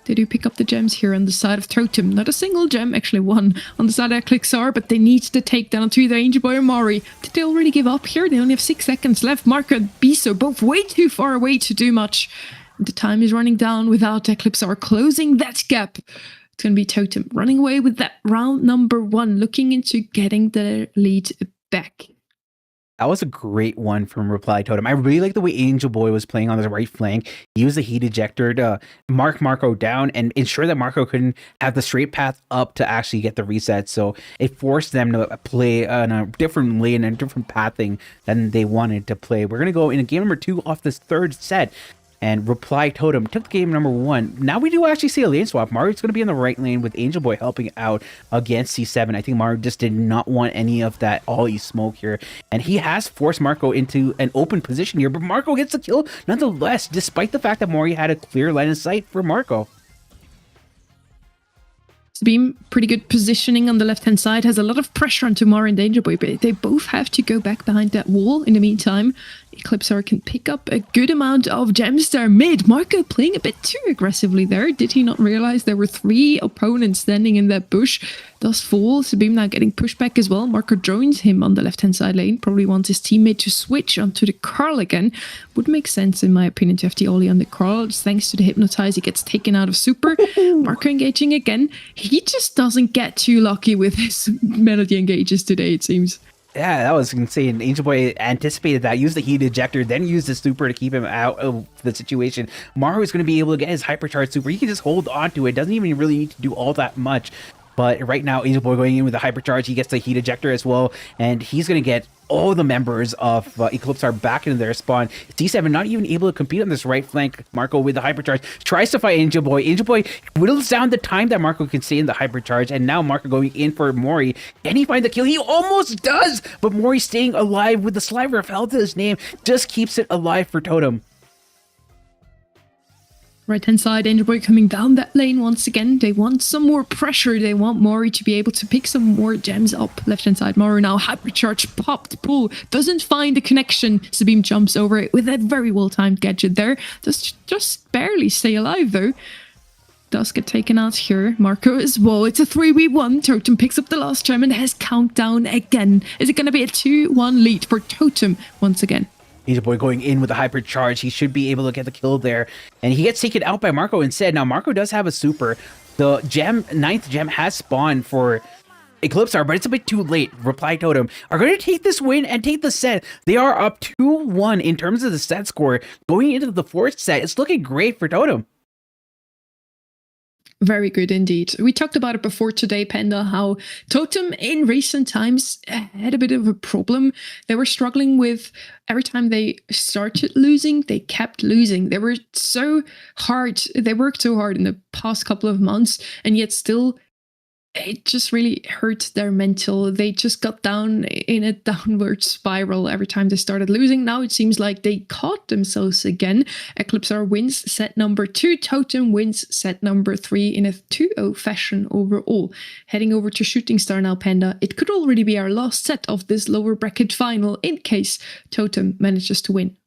They do pick up the gems here on the side of Totem. Not a single gem, actually one on the side of Eclipsar, but they need the takedown to either Angel Boy or Mari. Did they already give up here? They only have 6 seconds left. Marco and Biso both way too far away to do much. The time is running down without Eclipsar closing that gap. It's going to be Totem running away with that round number 1, looking into getting the lead back. That was a great one from Reply Totem. I really like the way Angel Boy was playing on the right flank. He used the heat ejector to mark Marco down and ensure that Marco couldn't have the straight path up to actually get the reset. So it forced them to play on a different lane and different pathing than they wanted to play. We're going to go in game number 2 off this third set. And Reply Totem took game number 1. Now we do actually see a lane swap. Maru's going to be in the right lane with Angel Boy helping out against C7. I think Maru just did not want any of that Ollie smoke here. And he has forced Marco into an open position here. But Marco gets the kill nonetheless, despite the fact that Mori had a clear line of sight for Marco. Beam, pretty good positioning on the left-hand side, has a lot of pressure onto Mara and Danger Boy, but they both have to go back behind that wall. In the meantime, Eclipsar can pick up a good amount of gems there mid. Marco playing a bit too aggressively there. Did he not realize there were 3 opponents standing in that bush? Does fall. Sabim now getting pushed back as well. Marco joins him on the left-hand side lane. Probably wants his teammate to switch onto the Carl again. Would make sense, in my opinion, to have the Ollie on the Carl. Just thanks to the Hypnotize, he gets taken out of super. Marco engaging again. He just doesn't get too lucky with his Melody engages today, it seems. Yeah, that was insane. Angel Boy anticipated that, used the heat ejector, then used the super to keep him out of the situation. Maru is going to be able to get his hypercharge super. He can just hold on to it. Doesn't even really need to do all that much. But right now, Angel Boy going in with a hypercharge. He gets the heat ejector as well, and he's going to get all the members of Eclipse are back into their spawn. C7 not even able to compete on this right flank. Marco with the hypercharge tries to fight Angel Boy. Angel Boy whittles down the time that Marco can stay in the hypercharge, and now Marco going in for Mori. Can he find the kill? He almost does, but Mori staying alive with the sliver of health to his name just keeps it alive for Totem. Right-hand side, Angel Boy coming down that lane once again. They want some more pressure. They want Mori to be able to pick some more gems up. Left-hand side, Mori now hypercharge, popped, pull. Doesn't find the connection. Sabine jumps over it with a very well-timed gadget there. Just barely stay alive though. Does get taken out here. Marco as well. It's a 3v1. Totem picks up the last gem and has countdown again. Is it going to be a 2-1 lead for Totem once again? Angel Boy going in with a hypercharge. He should be able to get the kill there. And he gets taken out by Marco instead. Now, Marco does have a super. The gem, 9th gem has spawned for Eclipse, but it's a bit too late. Reply Totem are going to take this win and take the set. They are up 2-1 in terms of the set score. Going into the 4th set, it's looking great for Totem. Very good indeed. We talked about it before today, Panda, how Totem in recent times had a bit of a problem. They were struggling with every time they started losing, they kept losing. They were so hard. They worked so hard in the past couple of months, and yet still it just really hurt their mental. They just got down in a downward spiral every time they started losing. Now it seems like they caught themselves again. Eclipsar wins set number 2. Totem wins set number 3 in a 2-0 fashion overall. Heading over to Shooting Star now, Panda. It could already be our last set of this lower bracket final in case Totem manages to win.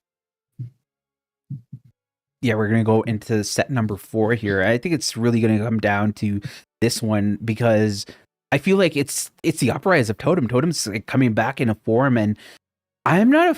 Yeah, we're going to go into set number 4 here. I think it's really going to come down to this one because I feel like it's the uprise of Totem. Totem's like coming back in a form, and I'm not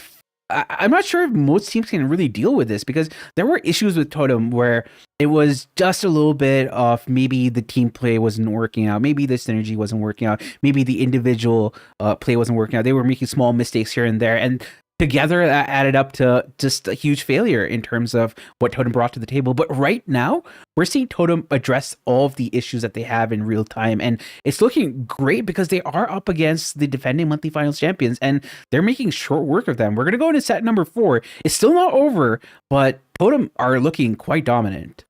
sure if most teams can really deal with this because there were issues with Totem where it was just a little bit of maybe the team play wasn't working out, maybe the synergy wasn't working out, maybe the individual play wasn't working out. They were making small mistakes here and there, and together that added up to just a huge failure in terms of what Totem brought to the table. But right now, we're seeing Totem address all of the issues that they have in real time. And it's looking great because they are up against the defending monthly finals champions and they're making short work of them. We're going to go into set number 4. It's still not over, but Totem are looking quite dominant.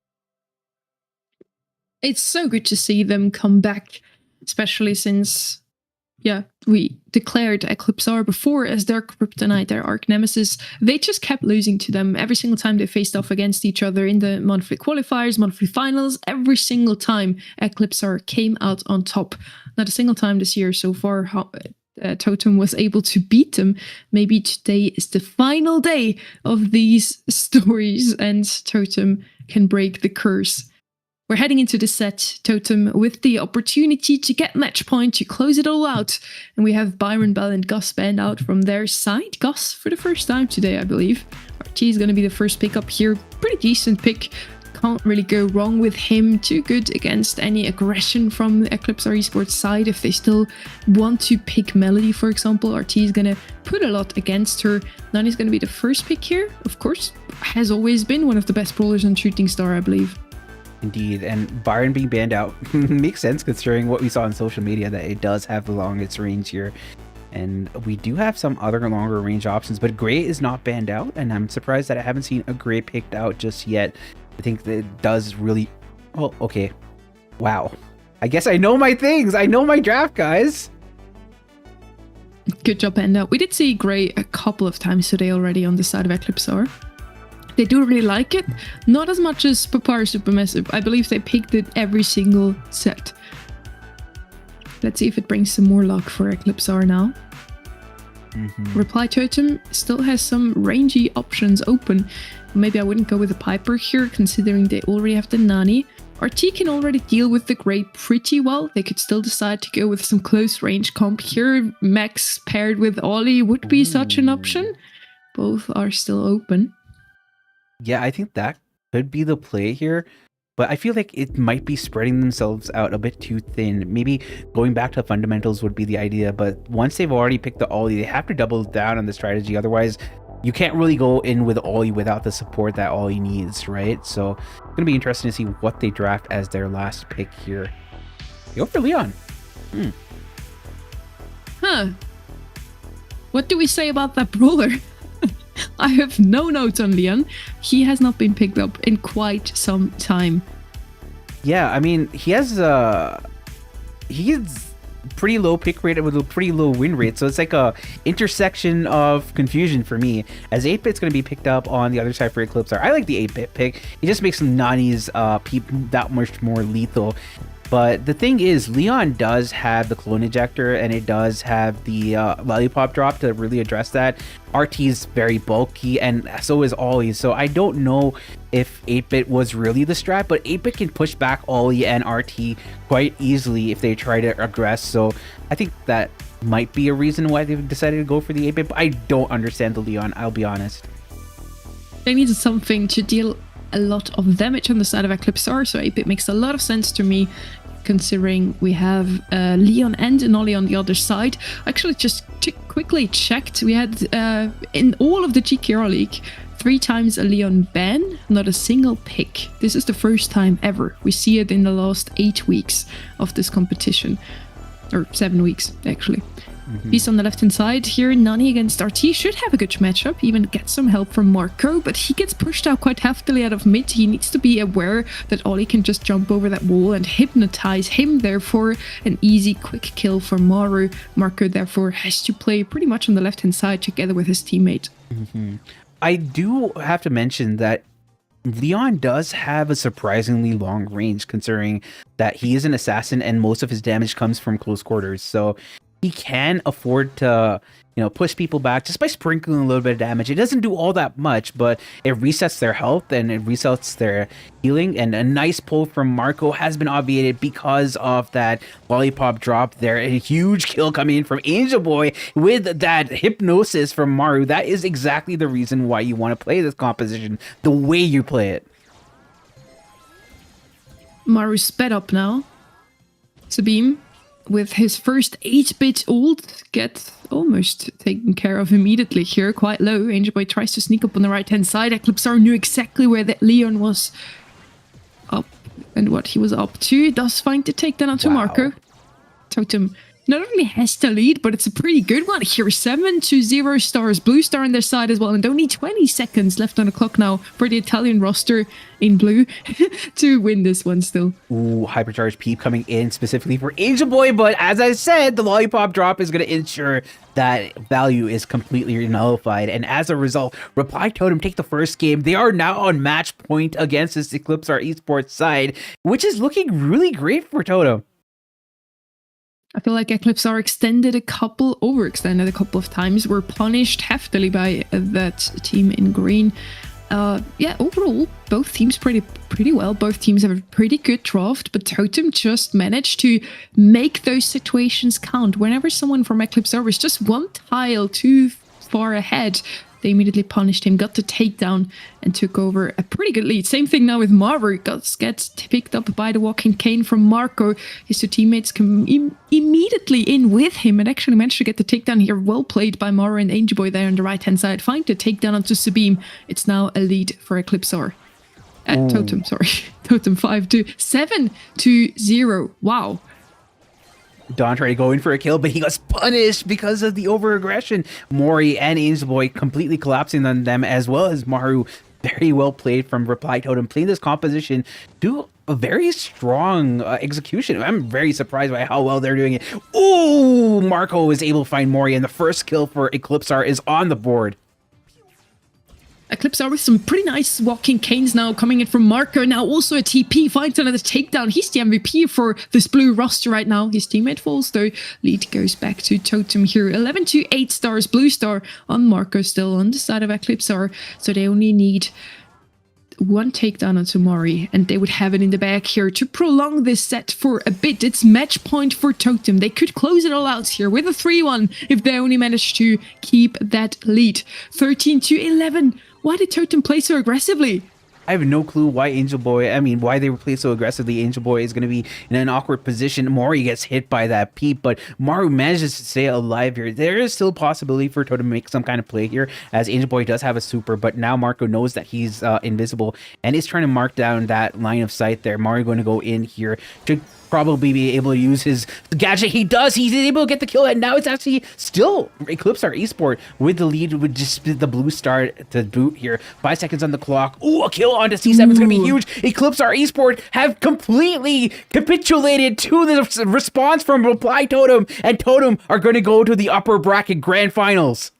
It's so good to see them come back, especially since we declared Eclipsar before as their kryptonite, their arch nemesis. They just kept losing to them every single time they faced off against each other in the monthly qualifiers, monthly finals. Every single time Eclipsar came out on top. Not a single time this year so far Totem was able to beat them. Maybe today is the final day of these stories and Totem can break the curse. We're heading into the set, Totem, with the opportunity to get match point, to close it all out. And we have Byron Bell and Gus Band out from their side. Gus, for the first time today, I believe. RT is going to be the first pick up here. Pretty decent pick. Can't really go wrong with him. Too good against any aggression from the Eclipsar Esports side. If they still want to pick Melody, for example, RT is going to put a lot against her. Nani's going to be the first pick here. Of course, has always been one of the best brawlers on Shooting Star, I believe. Indeed, and Byron being banned out makes sense considering what we saw on social media, that it does have the longest range here. And we do have some other longer range options, but Gray is not banned out, and I'm surprised that I haven't seen a Gray picked out just yet. I think that it does really... Oh, okay. Wow. I guess I know my things. I know my draft, guys. Good job, Enda. We did see Gray a couple of times today already on the side of Eclipsar. They do really like it. Not as much as Papar Supermassive. I believe they picked it every single set. Let's see if it brings some more luck for Eclipsar now. Reply Totem still has some rangy options open. Maybe I wouldn't go with the Piper here, considering they already have the Nani. RT can already deal with the Grey pretty well. They could still decide to go with some close range comp here. Max paired with Ollie would be such an option. Both are still open. Yeah, I think that could be the play here, but I feel like it might be spreading themselves out a bit too thin. Maybe going back to fundamentals would be the idea, but once they've already picked the Ollie, they have to double down on the strategy. Otherwise, you can't really go in with Ollie without the support that Ollie needs, right? So it's going to be interesting to see what they draft as their last pick here. Go for Leon. Huh. What do we say about that brawler? I have no notes on Leon. He has not been picked up in quite some time. Yeah, I mean, he's pretty low pick rate with a pretty low win rate, so it's like a intersection of confusion for me, as 8-bit's going to be picked up on the other side for Eclipsar. I like the 8-bit pick. It just makes Nani's peep that much more lethal. But the thing is, Leon does have the clone ejector, and it does have the lollipop drop to really address that. RT is very bulky, and so is Ollie. So I don't know if 8-bit was really the strat, but 8-bit can push back Ollie and RT quite easily if they try to aggress. So I think that might be a reason why they've decided to go for the 8-bit, but I don't understand the Leon, I'll be honest. They needed something to deal a lot of damage on the side of Eclipsar, so 8-bit makes a lot of sense to me, considering we have Leon and Nolly on the other side. Actually, just quickly checked, we had in all of the GKR League 3 times a Leon ban, not a single pick. This is the first time ever. We see it in the last 8 weeks of this competition, or 7 weeks actually. He's on the left hand side here. Nani against RT should have a good matchup, even get some help from Marco, but he gets pushed out quite heftily out of mid. He needs to be aware that Ollie can just jump over that wall and hypnotize him, therefore an easy quick kill for Maru. Marco therefore has to play pretty much on the left hand side together with his teammate. I do have to mention that Leon does have a surprisingly long range, considering that he is an assassin and most of his damage comes from close quarters. So he can afford to, push people back just by sprinkling a little bit of damage. It doesn't do all that much, but it resets their health and it resets their healing. And a nice pull from Marco has been obviated because of that lollipop drop there. A huge kill coming in from Angel Boy with that hypnosis from Maru. That is exactly the reason why you want to play this composition, the way you play it. Maru sped up now. Sabim, with his first 8-bit ult, gets almost taken care of immediately here. Quite low. Angel Boy tries to sneak up on the right-hand side. Eclipsar knew exactly where that Leon was up and what he was up to. Does find the takedown onto Marco. Totem not only has the lead, but it's a pretty good one here. 7-0 stars. Blue star on their side as well. And only 20 seconds left on the clock now for the Italian roster in blue to win this one still. Ooh, hypercharged peep coming in specifically for Angel Boy. But as I said, the lollipop drop is going to ensure that value is completely nullified. And as a result, Reply Totem take the first game. They are now on match point against this Eclipsar Esports side, which is looking really great for Totem. I feel like Eclipsar overextended a couple of times, were punished heftily by that team in green. Yeah, overall, both teams pretty well. Both teams have a pretty good draft, but Totem just managed to make those situations count. Whenever someone from Eclipsar was just one tile too far ahead, they immediately punished him, got the takedown, and took over a pretty good lead. Same thing now with Maru. Gets picked up by the walking cane from Marco. His 2 teammates come immediately in with him and actually managed to get the takedown here. Well played by Maru and Angel Boy there on the right-hand side. Find the takedown onto Sabim. It's now a lead for Eclipsar. Totem, sorry. Totem 7-0. Wow. Don tried to go in for a kill, but he got punished because of the over-aggression. Mori and Angel Boy completely collapsing on them, as well as Maru. Very well played from Reply Totem, playing this composition to a very strong execution. I'm very surprised by how well they're doing it. Ooh, Marco is able to find Mori, and the first kill for Eclipsar is on the board. Eclipsar with some pretty nice walking canes now coming in from Marco. Now also a TP, finds another takedown. He's the MVP for this blue roster right now. His teammate falls though. Lead goes back to Totem here. 11-8 stars. Blue star on Marco still on the side of Eclipsar. So they only need one takedown onto Mori, and they would have it in the bag here to prolong this set for a bit. It's match point for Totem. They could close it all out here with a 3-1 if they only manage to keep that lead. 13-11. Why did Totem play so aggressively? I have no clue why why they play so aggressively. Angel Boy is going to be in an awkward position. Mori gets hit by that peep, but Maru manages to stay alive here. There is still a possibility for Totem to make some kind of play here, as Angel Boy does have a super, but now Marco knows that he's invisible and is trying to mark down that line of sight there. Maru going to go in here to probably be able to use his gadget. He does. He's able to get the kill, and now it's actually still Eclipse our Esport with the lead with just the blue star to boot here. 5 seconds on the clock. Ooh, a kill onto C7 is going to be huge. Eclipse our Esport have completely capitulated to the response from Reply Totem, and Totem are going to go to the upper bracket grand finals.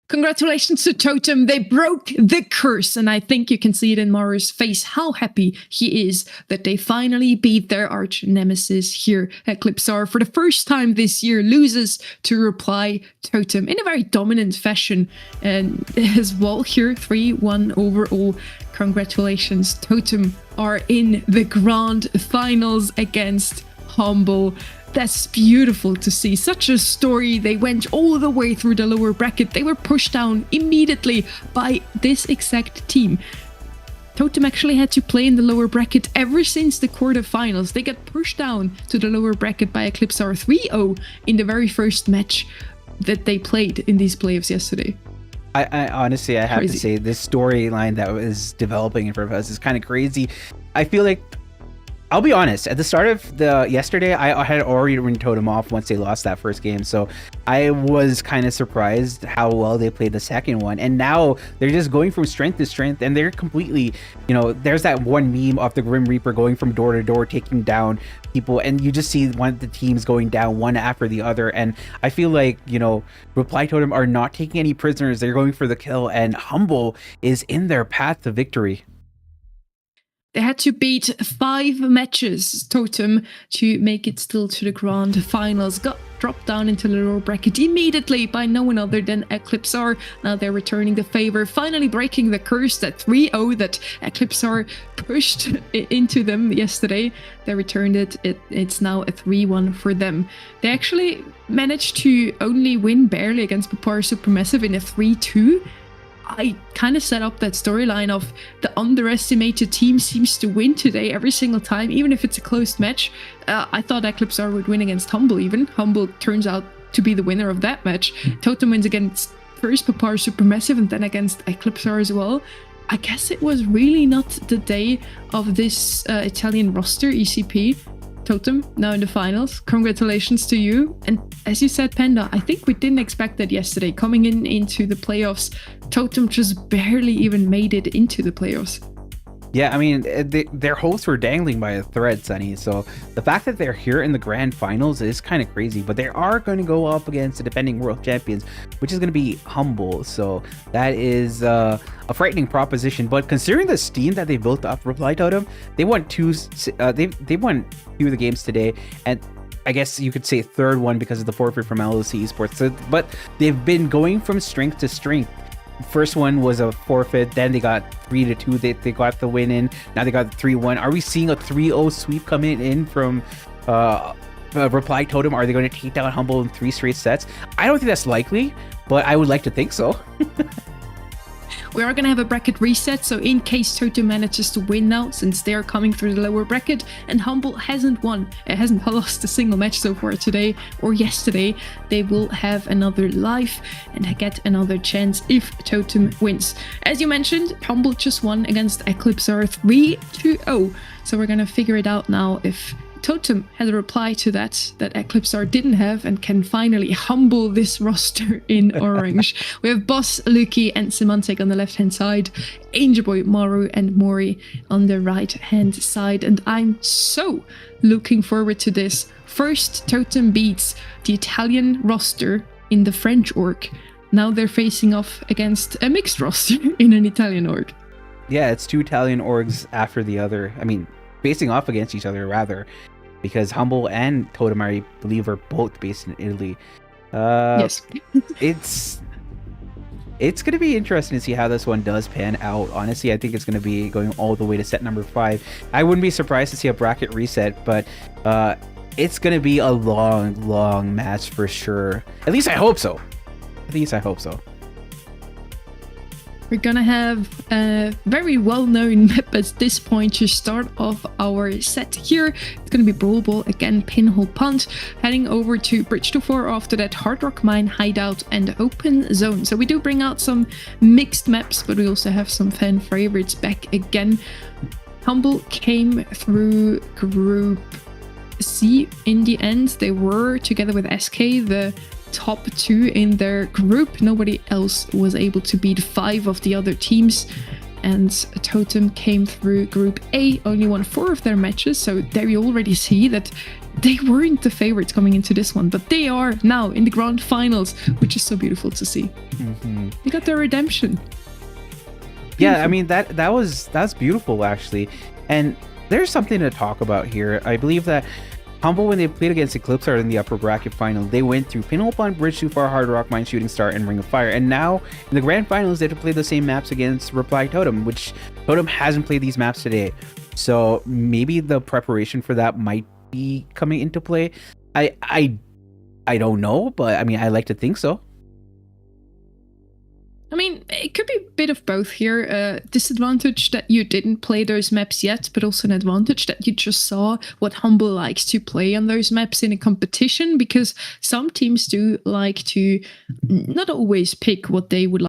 Congratulations to Totem. They broke the curse, and I think you can see it in Maru's face how happy he is that they finally beat their arch nemesis here. Eclipsar, for the first time this year, loses to Reply Totem in a very dominant fashion, and as well here, 3-1 overall. Congratulations, Totem are in the grand finals against Humble. That's beautiful to see. Such a story. They went all the way through the lower bracket. They were pushed down immediately by this exact team. Totem actually had to play in the lower bracket ever since the quarterfinals. They got pushed down to the lower bracket by Eclipsar 3-0 in the very first match that they played in these playoffs yesterday. I honestly, I have to say, this storyline that was developing in front of us is kind of crazy. I feel like, I'll be honest, at the start of the yesterday, I had already written Totem off once they lost that first game. So I was kind of surprised how well they played the second one. And now they're just going from strength to strength, and they're completely, you know, there's that one meme of the Grim Reaper going from door to door, taking down people, and you just see one of the teams going down one after the other. And I feel like, you know, Reply Totem are not taking any prisoners. They're going for the kill, and Humble is in their path to victory. They had to beat 5 matches, Totem, to make it still to the grand finals. Got dropped down into the lower bracket immediately by no one other than Eclipsar. Now they're returning the favor, finally breaking the curse, that 3-0 that Eclipsar pushed into them yesterday. They returned it. It's now a 3-1 for them. They actually managed to only win barely against Papar Supermassive in a 3-2. I kind of set up that storyline of the underestimated team seems to win today every single time, even if it's a close match. I thought Eclipsar would win against Humble even. Humble turns out to be the winner of that match. Totem wins against first Papar Supermassive and then against Eclipsar as well. I guess it was really not the day of this Italian roster, ECP. Totem, now in the finals. Congratulations to you. And as you said, Panda, I think we didn't expect that yesterday. Coming into the playoffs, Totem just barely even made it into the playoffs. Yeah, I mean, their hopes were dangling by a thread, Sonny. So the fact that they're here in the grand finals is kind of crazy. But they are going to go up against the defending world champions, which is going to be Humble. So that is a frightening proposition. But considering the steam that they built up, Reply Totem, they won they won 2 of the games today, and I guess you could say third one because of the forfeit from LOC Esports. So, but they've been going from strength to strength. First one was a forfeit, then they got 3-2. They got the win in. Now they got 3-1. Are we seeing a 3-0 sweep coming in from Reply Totem? Are they going to take down Humble in 3 straight sets? I don't think that's likely, but I would like to think so. We are going to have a bracket reset, so in case Totem manages to win now, since they're coming through the lower bracket, and Humble hasn't won, it hasn't lost a single match so far today or yesterday, they will have another life and get another chance if Totem wins. As you mentioned, Humble just won against Eclipsar 3-0, so we're going to figure it out now if Totem has a reply to that Eclipsar didn't have and can finally humble this roster in orange. We have Boss, Luki, and Semantic on the left-hand side, Angel Boy, Maru, and Mori on the right-hand side. And I'm so looking forward to this. First, Totem beats the Italian roster in the French org. Now they're facing off against a mixed roster in an Italian org. Yeah, it's 2 Italian orgs after the other. I mean, facing off against each other, rather. Because Humble and Totem, I believe, are both based in Italy. Yes. It's going to be interesting to see how this one does pan out. Honestly, I think it's going to be going all the way to set number 5. I wouldn't be surprised to see a bracket reset, but it's going to be a long, long match for sure. At least I hope so. We're gonna have a very well-known map at this point to start off our set here. It's gonna be Brawl Ball again, Pinhole Punt, heading over to Bridge to 4, after that Hard Rock Mine, Hideout, and Open Zone. So we do bring out some mixed maps, but we also have some fan favorites back again. Humble came through Group C in the end. They were, together with SK, the top 2 in their group. Nobody else was able to beat 5 of the other teams. And Totem came through Group A, only won 4 of their matches. So there you already see that they weren't the favorites coming into this one, but they are now in the grand finals, which is so beautiful to see. They got their redemption. Yeah, I mean that's beautiful actually, and there's something to talk about here. I believe that Humble, when they played against Eclipse Art in the upper bracket final, they went through Pinhole Pond, Bridge Too Far, Hard Rock, Mine, Shooting Star, and Ring of Fire. And now in the grand finals, they have to play the same maps against Reply Totem, which Totem hasn't played these maps today. So maybe the preparation for that might be coming into play. I don't know, but I mean, I like to think so. I mean, it could be a bit of both here. Disadvantage that you didn't play those maps yet, but also an advantage that you just saw what Humble likes to play on those maps in a competition, because some teams do like to not always pick what they would like